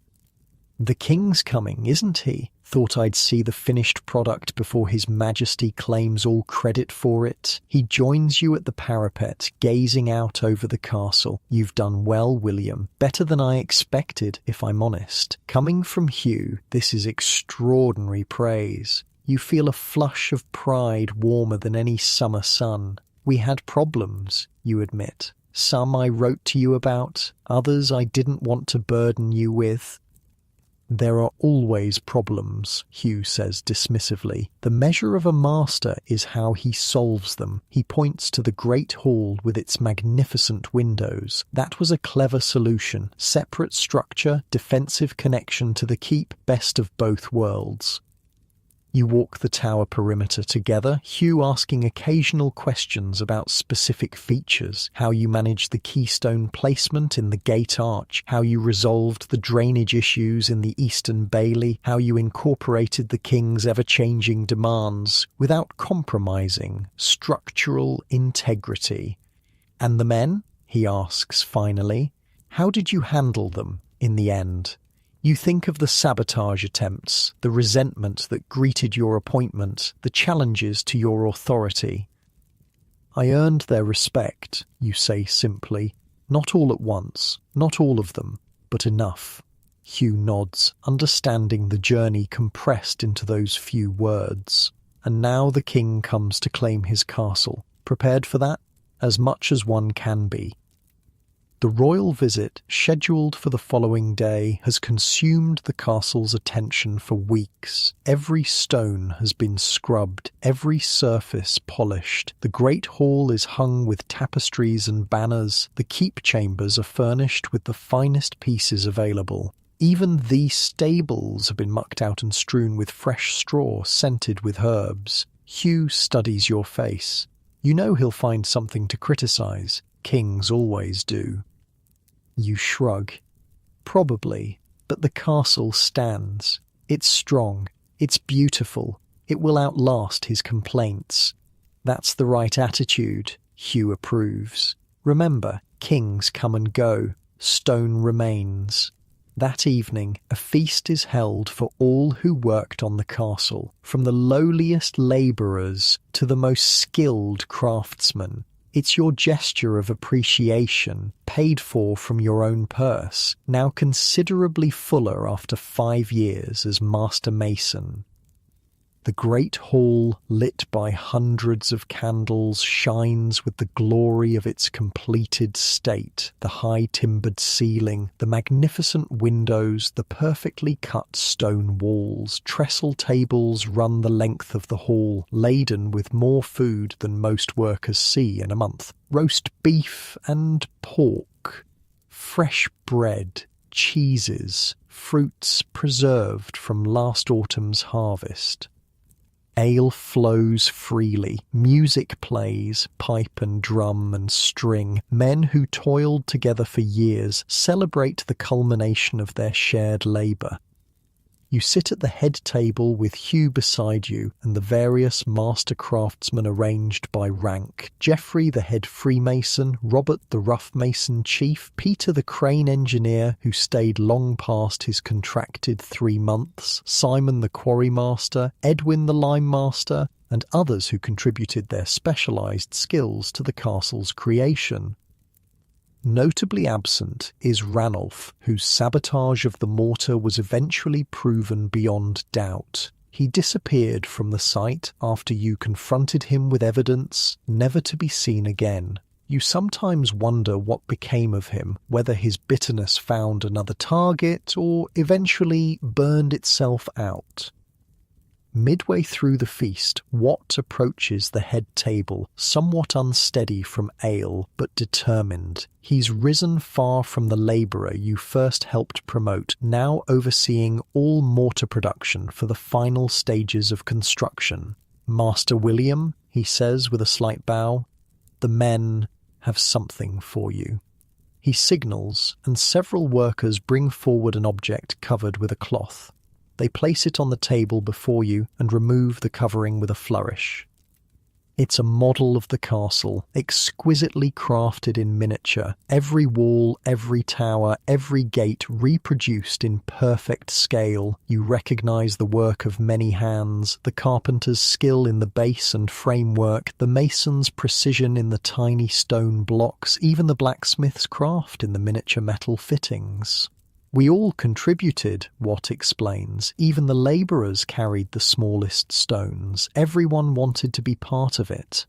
"The king's coming, isn't he? Thought I'd see the finished product before His Majesty claims all credit for it." He joins you at the parapet, gazing out over the castle. "You've done well, William. Better than I expected, if I'm honest." Coming from Hugh, this is extraordinary praise. You feel a flush of pride warmer than any summer sun. "We had problems," you admit. "Some I wrote to you about, others I didn't want to burden you with." "There are always problems," Hugh says dismissively. "The measure of a master is how he solves them." He points to the great hall with its magnificent windows. "That was a clever solution. Separate structure, defensive connection to the keep, best of both worlds." You walk the tower perimeter together, Hugh asking occasional questions about specific features, how you managed the keystone placement in the gate arch, how you resolved the drainage issues in the eastern bailey, how you incorporated the king's ever-changing demands without compromising structural integrity. "And the men?" he asks finally. "How did you handle them in the end?" You think of the sabotage attempts, the resentment that greeted your appointment, the challenges to your authority. "I earned their respect," you say simply. "Not all at once, not all of them, but enough." Hugh nods, understanding the journey compressed into those few words. "And now the king comes to claim his castle. Prepared for that? As much as one can be." The royal visit, scheduled for the following day, has consumed the castle's attention for weeks. Every stone has been scrubbed, every surface polished. The great hall is hung with tapestries and banners. The keep chambers are furnished with the finest pieces available. Even the stables have been mucked out and strewn with fresh straw scented with herbs. Hugh studies your face. You know he'll find something to criticize. Kings always do. You shrug. Probably, but the castle stands. It's strong. It's beautiful. It will outlast his complaints. That's the right attitude, Hugh approves. Remember, kings come and go. Stone remains. That evening, a feast is held for all who worked on the castle, from the lowliest labourers to the most skilled craftsmen. It's your gesture of appreciation, paid for from your own purse, now considerably fuller after 5 years as master mason. The great hall, lit by hundreds of candles, shines with the glory of its completed state. The high-timbered ceiling, the magnificent windows, the perfectly cut stone walls, trestle tables run the length of the hall, laden with more food than most workers see in a month. Roast beef and pork, fresh bread, cheeses, fruits preserved from last autumn's harvest. Ale flows freely, music plays, pipe and drum and string. Men who toiled together for years celebrate the culmination of their shared labour. You sit at the head table with Hugh beside you and the various master craftsmen arranged by rank. Geoffrey the head freemason, Robert the rough mason chief, Peter the crane engineer who stayed long past his contracted 3 months, Simon the quarry master, Edwin the lime master, and others who contributed their specialised skills to the castle's creation. Notably absent is Ranulph, whose sabotage of the mortar was eventually proven beyond doubt. He disappeared from the site after you confronted him with evidence, never to be seen again. You sometimes wonder what became of him, whether his bitterness found another target or eventually burned itself out. Midway through the feast, Wat approaches the head table, somewhat unsteady from ale, but determined. He's risen far from the labourer you first helped promote, now overseeing all mortar production for the final stages of construction. "Master William," he says with a slight bow, "the men have something for you." He signals, and several workers bring forward an object covered with a cloth. They place it on the table before you and remove the covering with a flourish. It's a model of the castle, exquisitely crafted in miniature, every wall, every tower, every gate reproduced in perfect scale. You recognise the work of many hands, the carpenter's skill in the base and framework, the mason's precision in the tiny stone blocks, even the blacksmith's craft in the miniature metal fittings. "We all contributed," Watt explains. "Even the labourers carried the smallest stones. Everyone wanted to be part of it."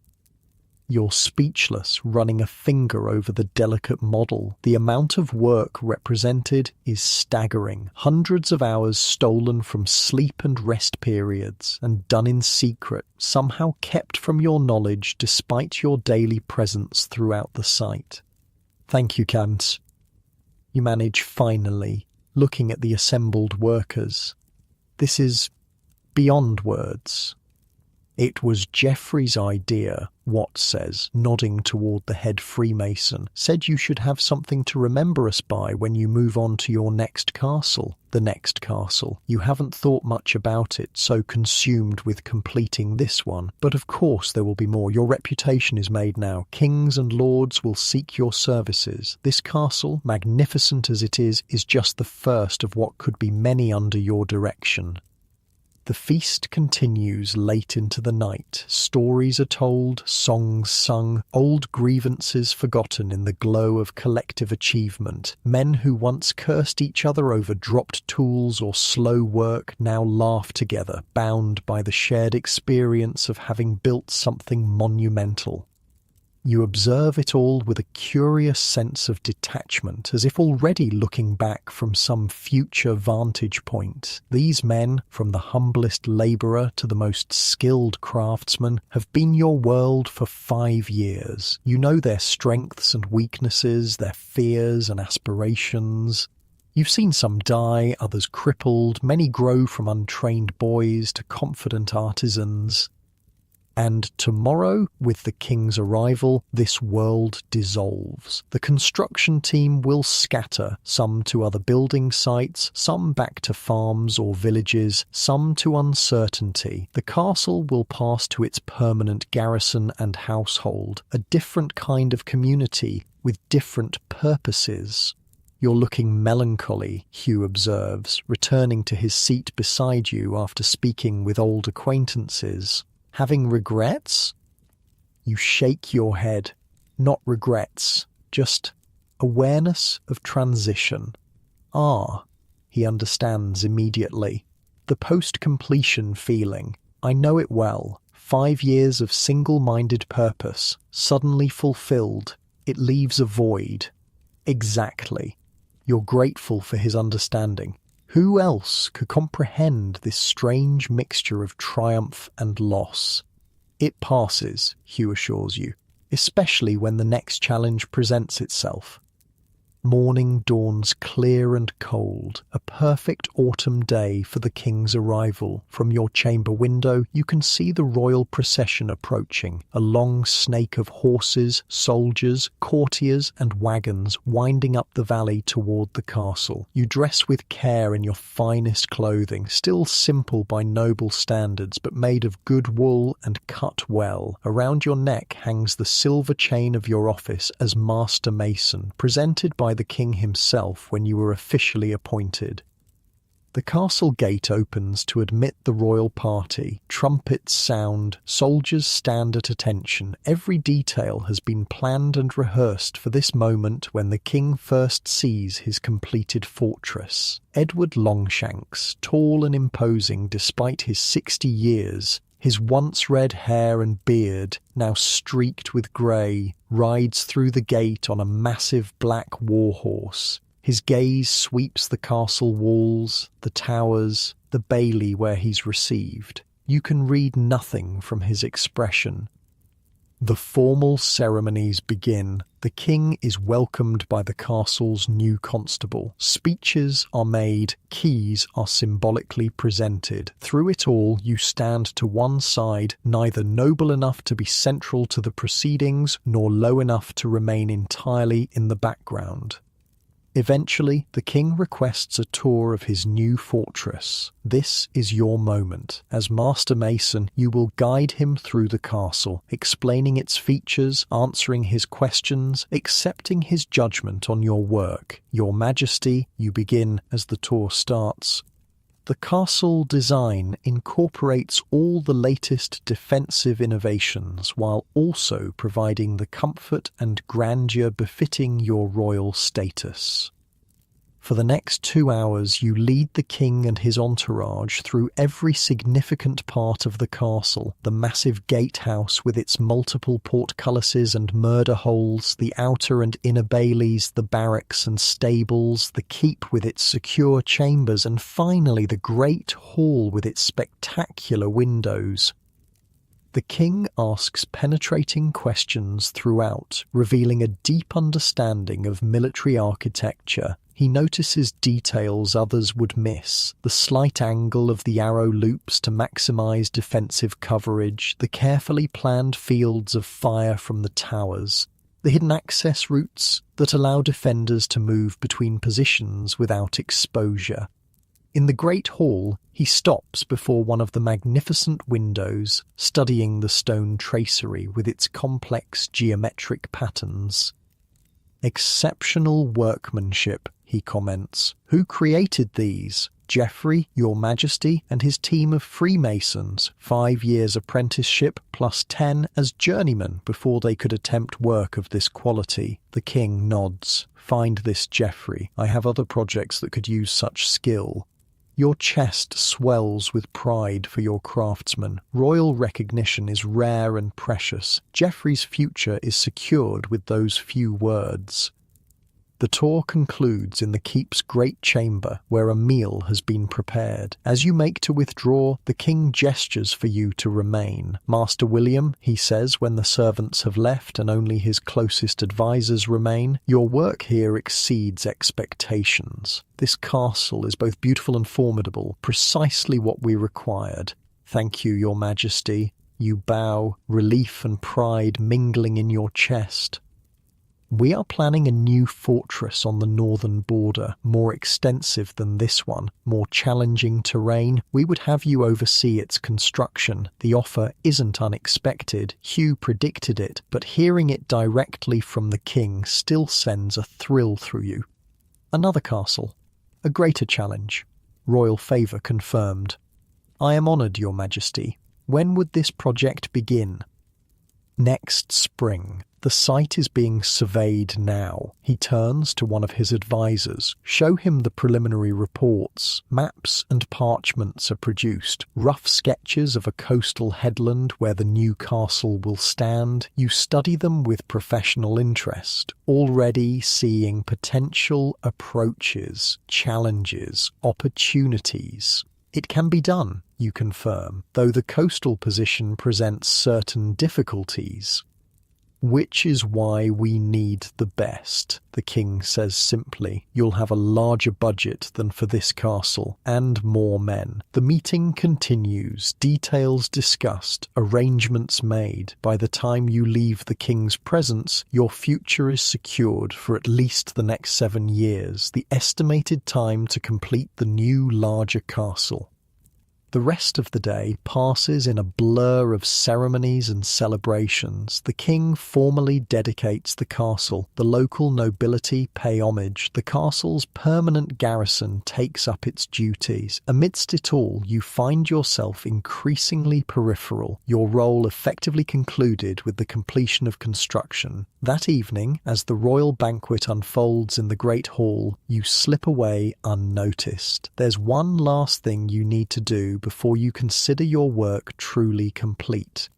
You're speechless, running a finger over the delicate model. The amount of work represented is staggering. Hundreds of hours stolen from sleep and rest periods, and done in secret, somehow kept from your knowledge despite your daily presence throughout the site. "Thank you, Kant." You manage finally, looking at the assembled workers. "This is beyond words." "It was Geoffrey's idea," Watt says, nodding toward the head Freemason. "Said you should have something to remember us by when you move on to your next castle." "The next castle. You haven't thought much about it, so consumed with completing this one. But of course there will be more. Your reputation is made now. Kings and lords will seek your services. This castle, magnificent as it is just the first of what could be many under your direction." The feast continues late into the night. Stories are told, songs sung, old grievances forgotten in the glow of collective achievement. Men who once cursed each other over dropped tools or slow work now laugh together, bound by the shared experience of having built something monumental. You observe it all with a curious sense of detachment, as if already looking back from some future vantage point. These men, from the humblest labourer to the most skilled craftsman, have been your world for 5 years. You know their strengths and weaknesses, their fears and aspirations. You've seen some die, others crippled, many grow from untrained boys to confident artisans. And tomorrow, with the king's arrival, this world dissolves. The construction team will scatter, some to other building sites, some back to farms or villages, some to uncertainty. The castle will pass to its permanent garrison and household, a different kind of community with different purposes. "You're looking melancholy," Hugh observes, returning to his seat beside you after speaking with old acquaintances. "Having regrets?" You shake your head. Not regrets, just awareness of transition. "Ah," he understands immediately. "The post-completion feeling. I know it well. 5 years of single-minded purpose, suddenly fulfilled. It leaves a void." Exactly. You're grateful for his understanding. Who else could comprehend this strange mixture of triumph and loss? "It passes," Hugh assures you, "especially when the next challenge presents itself." Morning dawns clear and cold, a perfect autumn day for the king's arrival. From your chamber window, you can see the royal procession approaching, a long snake of horses, soldiers, courtiers, and wagons winding up the valley toward the castle. You dress with care in your finest clothing, still simple by noble standards, but made of good wool and cut well. Around your neck hangs the silver chain of your office as Master Mason, presented by the king himself when you were officially appointed. The castle gate opens to admit the royal party. Trumpets sound, soldiers stand at attention. Every detail has been planned and rehearsed for this moment when the king first sees his completed fortress. Edward Longshanks, tall and imposing despite his 60 years, his once red hair and beard, now streaked with grey, rides through the gate on a massive black warhorse. His gaze sweeps the castle walls, the towers, the bailey where he's received. You can read nothing from his expression. The formal ceremonies begin. The king is welcomed by the castle's new constable. Speeches are made, keys are symbolically presented. Through it all, you stand to one side, neither noble enough to be central to the proceedings, nor low enough to remain entirely in the background. Eventually, the king requests a tour of his new fortress. This is your moment. As Master Mason, you will guide him through the castle, explaining its features, answering his questions, accepting his judgment on your work. Your Majesty, you begin as the tour starts. The castle design incorporates all the latest defensive innovations while also providing the comfort and grandeur befitting your royal status. For the next 2 hours, you lead the king and his entourage through every significant part of the castle: the massive gatehouse with its multiple portcullises and murder holes, the outer and inner baileys, the barracks and stables, the keep with its secure chambers, and finally the great hall with its spectacular windows. The king asks penetrating questions throughout, revealing a deep understanding of military architecture. He notices details others would miss: the slight angle of the arrow loops to maximize defensive coverage, the carefully planned fields of fire from the towers, the hidden access routes that allow defenders to move between positions without exposure. In the Great Hall, he stops before one of the magnificent windows, studying the stone tracery with its complex geometric patterns. "Exceptional workmanship," he comments. "Who created these? Geoffrey, Your Majesty, and his team of Freemasons, 5 years apprenticeship plus 10 as journeymen before they could attempt work of this quality." The king nods. "Find this Geoffrey. I have other projects that could use such skill." Your chest swells with pride for your craftsmen. Royal recognition is rare and precious. Geoffrey's future is secured with those few words. The tour concludes in the keep's great chamber, where a meal has been prepared. As you make to withdraw, the king gestures for you to remain. "Master William," he says when the servants have left and only his closest advisors remain, "your work here exceeds expectations. This castle is both beautiful and formidable, precisely what we required. Thank you, Your Majesty." You bow, relief and pride mingling in your chest. "We are planning a new fortress on the northern border, more extensive than this one, more challenging terrain. We would have you oversee its construction. The offer isn't unexpected. Hugh predicted it, but hearing it directly from the king still sends a thrill through you. Another castle. A greater challenge. Royal favour confirmed. I am honoured, Your Majesty. When would this project begin?" "Next spring. The site is being surveyed now." He turns to one of his advisors. Show him the preliminary reports. Maps and parchments are produced. Rough sketches of a coastal headland where the new castle will stand. You study them with professional interest, already seeing potential approaches, challenges, opportunities. It can be done, you confirm, though the coastal position presents certain difficulties. Which is why we need the best, the king says simply. You'll have a larger budget than for this castle, and more men. The meeting continues, details discussed, arrangements made. By the time you leave the king's presence, your future is secured for at least the next 7 years, the estimated time to complete the new larger castle. The rest of the day passes in a blur of ceremonies and celebrations. The king formally dedicates the castle. The local nobility pay homage. The castle's permanent garrison takes up its duties. Amidst it all, you find yourself increasingly peripheral, your role effectively concluded with the completion of construction. That evening, as the royal banquet unfolds in the great hall, you slip away unnoticed. There's one last thing you need to do before you consider your work truly complete.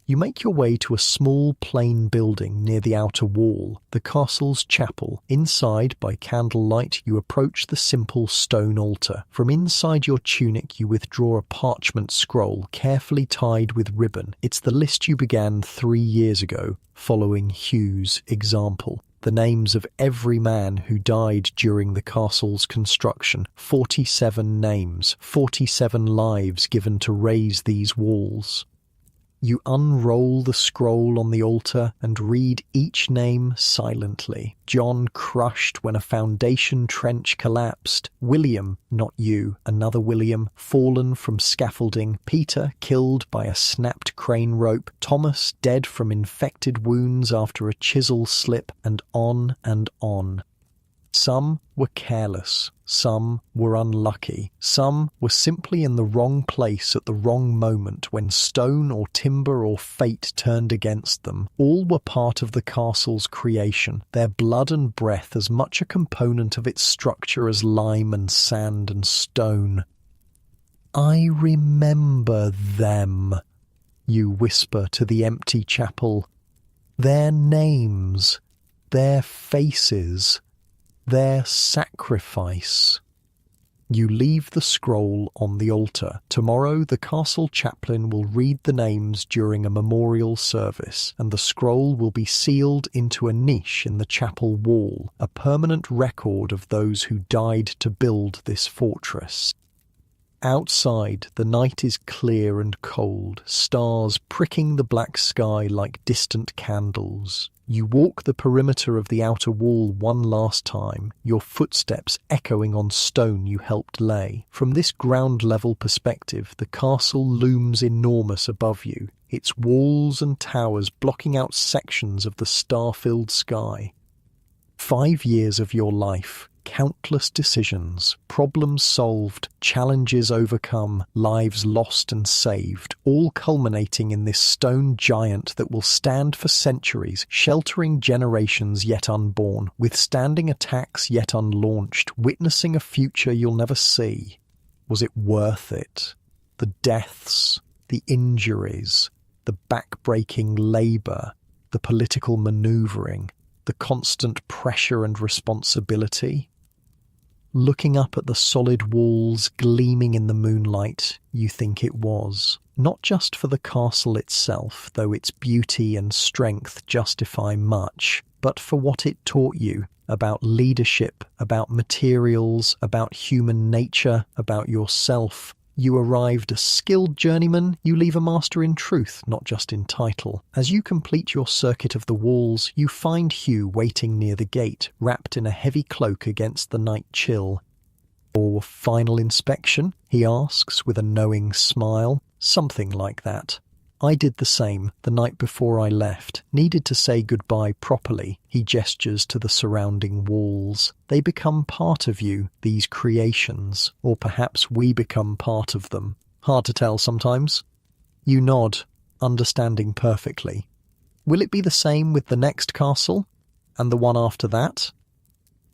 You make your way to a small plain building near the outer wall, the castle's chapel. Inside, by candlelight, you approach the simple stone altar. From inside your tunic you withdraw a parchment scroll, carefully tied with ribbon. It's the list you began 3 years ago, following Hugh's example. The names of every man who died during the castle's construction. 47 names, 47 lives given to raise these walls. You unroll the scroll on the altar and read each name silently. John crushed when a foundation trench collapsed. William, not you, another William, fallen from scaffolding. Peter, killed by a snapped crane rope. Thomas, dead from infected wounds after a chisel slip, and on and on. Some were careless, some were unlucky, some were simply in the wrong place at the wrong moment when stone or timber or fate turned against them. All were part of the castle's creation, their blood and breath as much a component of its structure as lime and sand and stone. I remember them, you whisper to the empty chapel. Their names, their faces, their sacrifice. You leave the scroll on the altar. Tomorrow the castle chaplain will read the names during a memorial service, and the scroll will be sealed into a niche in the chapel wall, a permanent record of those who died to build this fortress. Outside, the night is clear and cold, stars pricking the black sky like distant candles. You walk the perimeter of the outer wall one last time, your footsteps echoing on stone you helped lay. From this ground-level perspective, the castle looms enormous above you, its walls and towers blocking out sections of the star-filled sky. 5 years of your life, countless decisions, problems solved, challenges overcome, lives lost and saved, all culminating in this stone giant that will stand for centuries, sheltering generations yet unborn, withstanding attacks yet unlaunched, witnessing a future you'll never see. Was it worth it? The deaths, the injuries, the back-breaking labour, the political manoeuvring, the constant pressure and responsibility? Looking up at the solid walls gleaming in the moonlight, you think it was. Not just for the castle itself, though its beauty and strength justify much, but for what it taught you about leadership, about materials, about human nature, about yourself. You arrived a skilled journeyman, you leave a master in truth, not just in title. As you complete your circuit of the walls, you find Hugh waiting near the gate, wrapped in a heavy cloak against the night chill. "For final inspection?" he asks with a knowing smile. "Something like that. I did the same the night before I left. Needed to say goodbye properly." He gestures to the surrounding walls. They become part of you, these creations, or perhaps we become part of them. Hard to tell sometimes. You nod, understanding perfectly. Will it be the same with the next castle? And the one after that?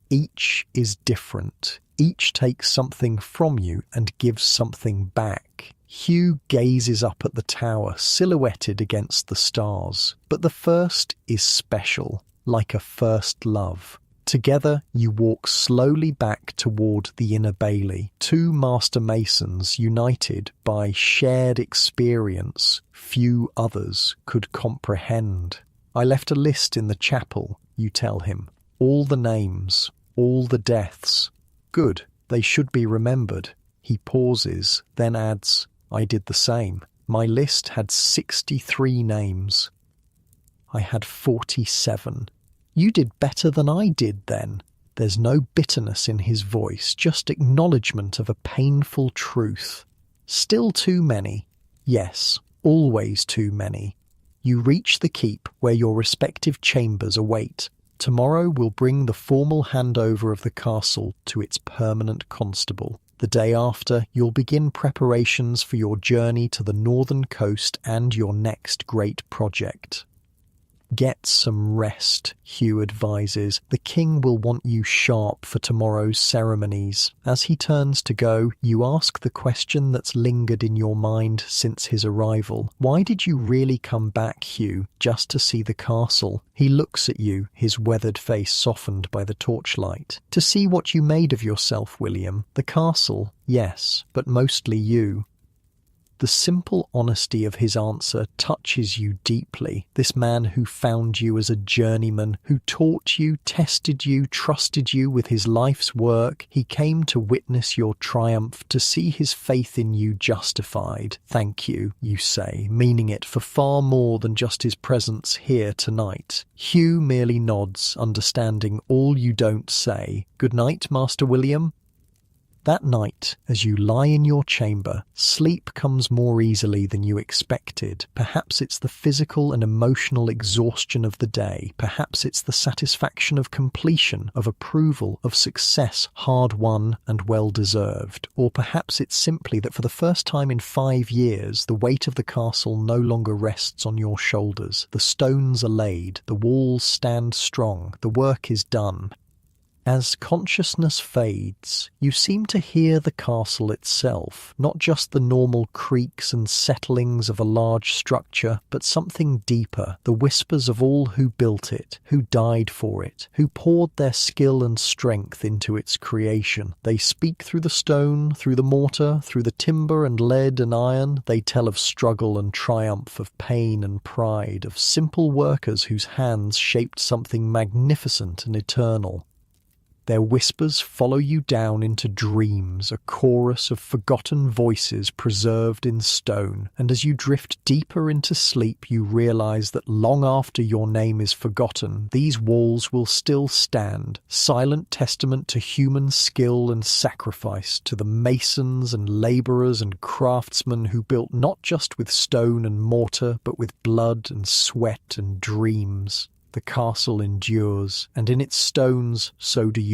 Each is different. Each takes something from you and gives something back. Hugh gazes up at the tower, silhouetted against the stars. But the first is special, like a first love. Together you walk slowly back toward the inner bailey, two master masons united by shared experience few others could comprehend. I left a list in the chapel, you tell him. All the names, all the deaths. Good, they should be remembered. He pauses, then adds, I did the same. My list had 63 names. I had 47. You did better than I did then. There's no bitterness in his voice, just acknowledgement of a painful truth. Still too many. Yes, always too many. You reach the keep where your respective chambers await. Tomorrow will bring the formal handover of the castle to its permanent constable. The day after, you'll begin preparations for your journey to the northern coast and your next great project. Get some rest, Hugh advises. The king will want you sharp for tomorrow's ceremonies. As he turns to go, you ask the question that's lingered in your mind since his arrival. Why did you really come back, Hugh, just to see the castle? He looks at you, his weathered face softened by the torchlight. To see what you made of yourself, William. The castle, yes, but mostly you. The simple honesty of his answer touches you deeply. This man who found you as a journeyman, who taught you, tested you, trusted you with his life's work, he came to witness your triumph, to see his faith in you justified. Thank you, you say, meaning it for far more than just his presence here tonight. Hugh merely nods, understanding all you don't say. Good night, Master William. That night, as you lie in your chamber, sleep comes more easily than you expected. Perhaps it's the physical and emotional exhaustion of the day. Perhaps it's the satisfaction of completion, of approval, of success, hard won and well deserved. Or perhaps it's simply that for the first time in 5 years, the weight of the castle no longer rests on your shoulders. The stones are laid, the walls stand strong, the work is done. As consciousness fades, you seem to hear the castle itself, not just the normal creaks and settlings of a large structure, but something deeper, the whispers of all who built it, who died for it, who poured their skill and strength into its creation. They speak through the stone, through the mortar, through the timber and lead and iron. They tell of struggle and triumph, of pain and pride, of simple workers whose hands shaped something magnificent and eternal. Their whispers follow you down into dreams, a chorus of forgotten voices preserved in stone, and as you drift deeper into sleep you realize that long after your name is forgotten, these walls will still stand, silent testament to human skill and sacrifice, to the masons and labourers and craftsmen who built not just with stone and mortar, but with blood and sweat and dreams. The castle endures, and in its stones so do you.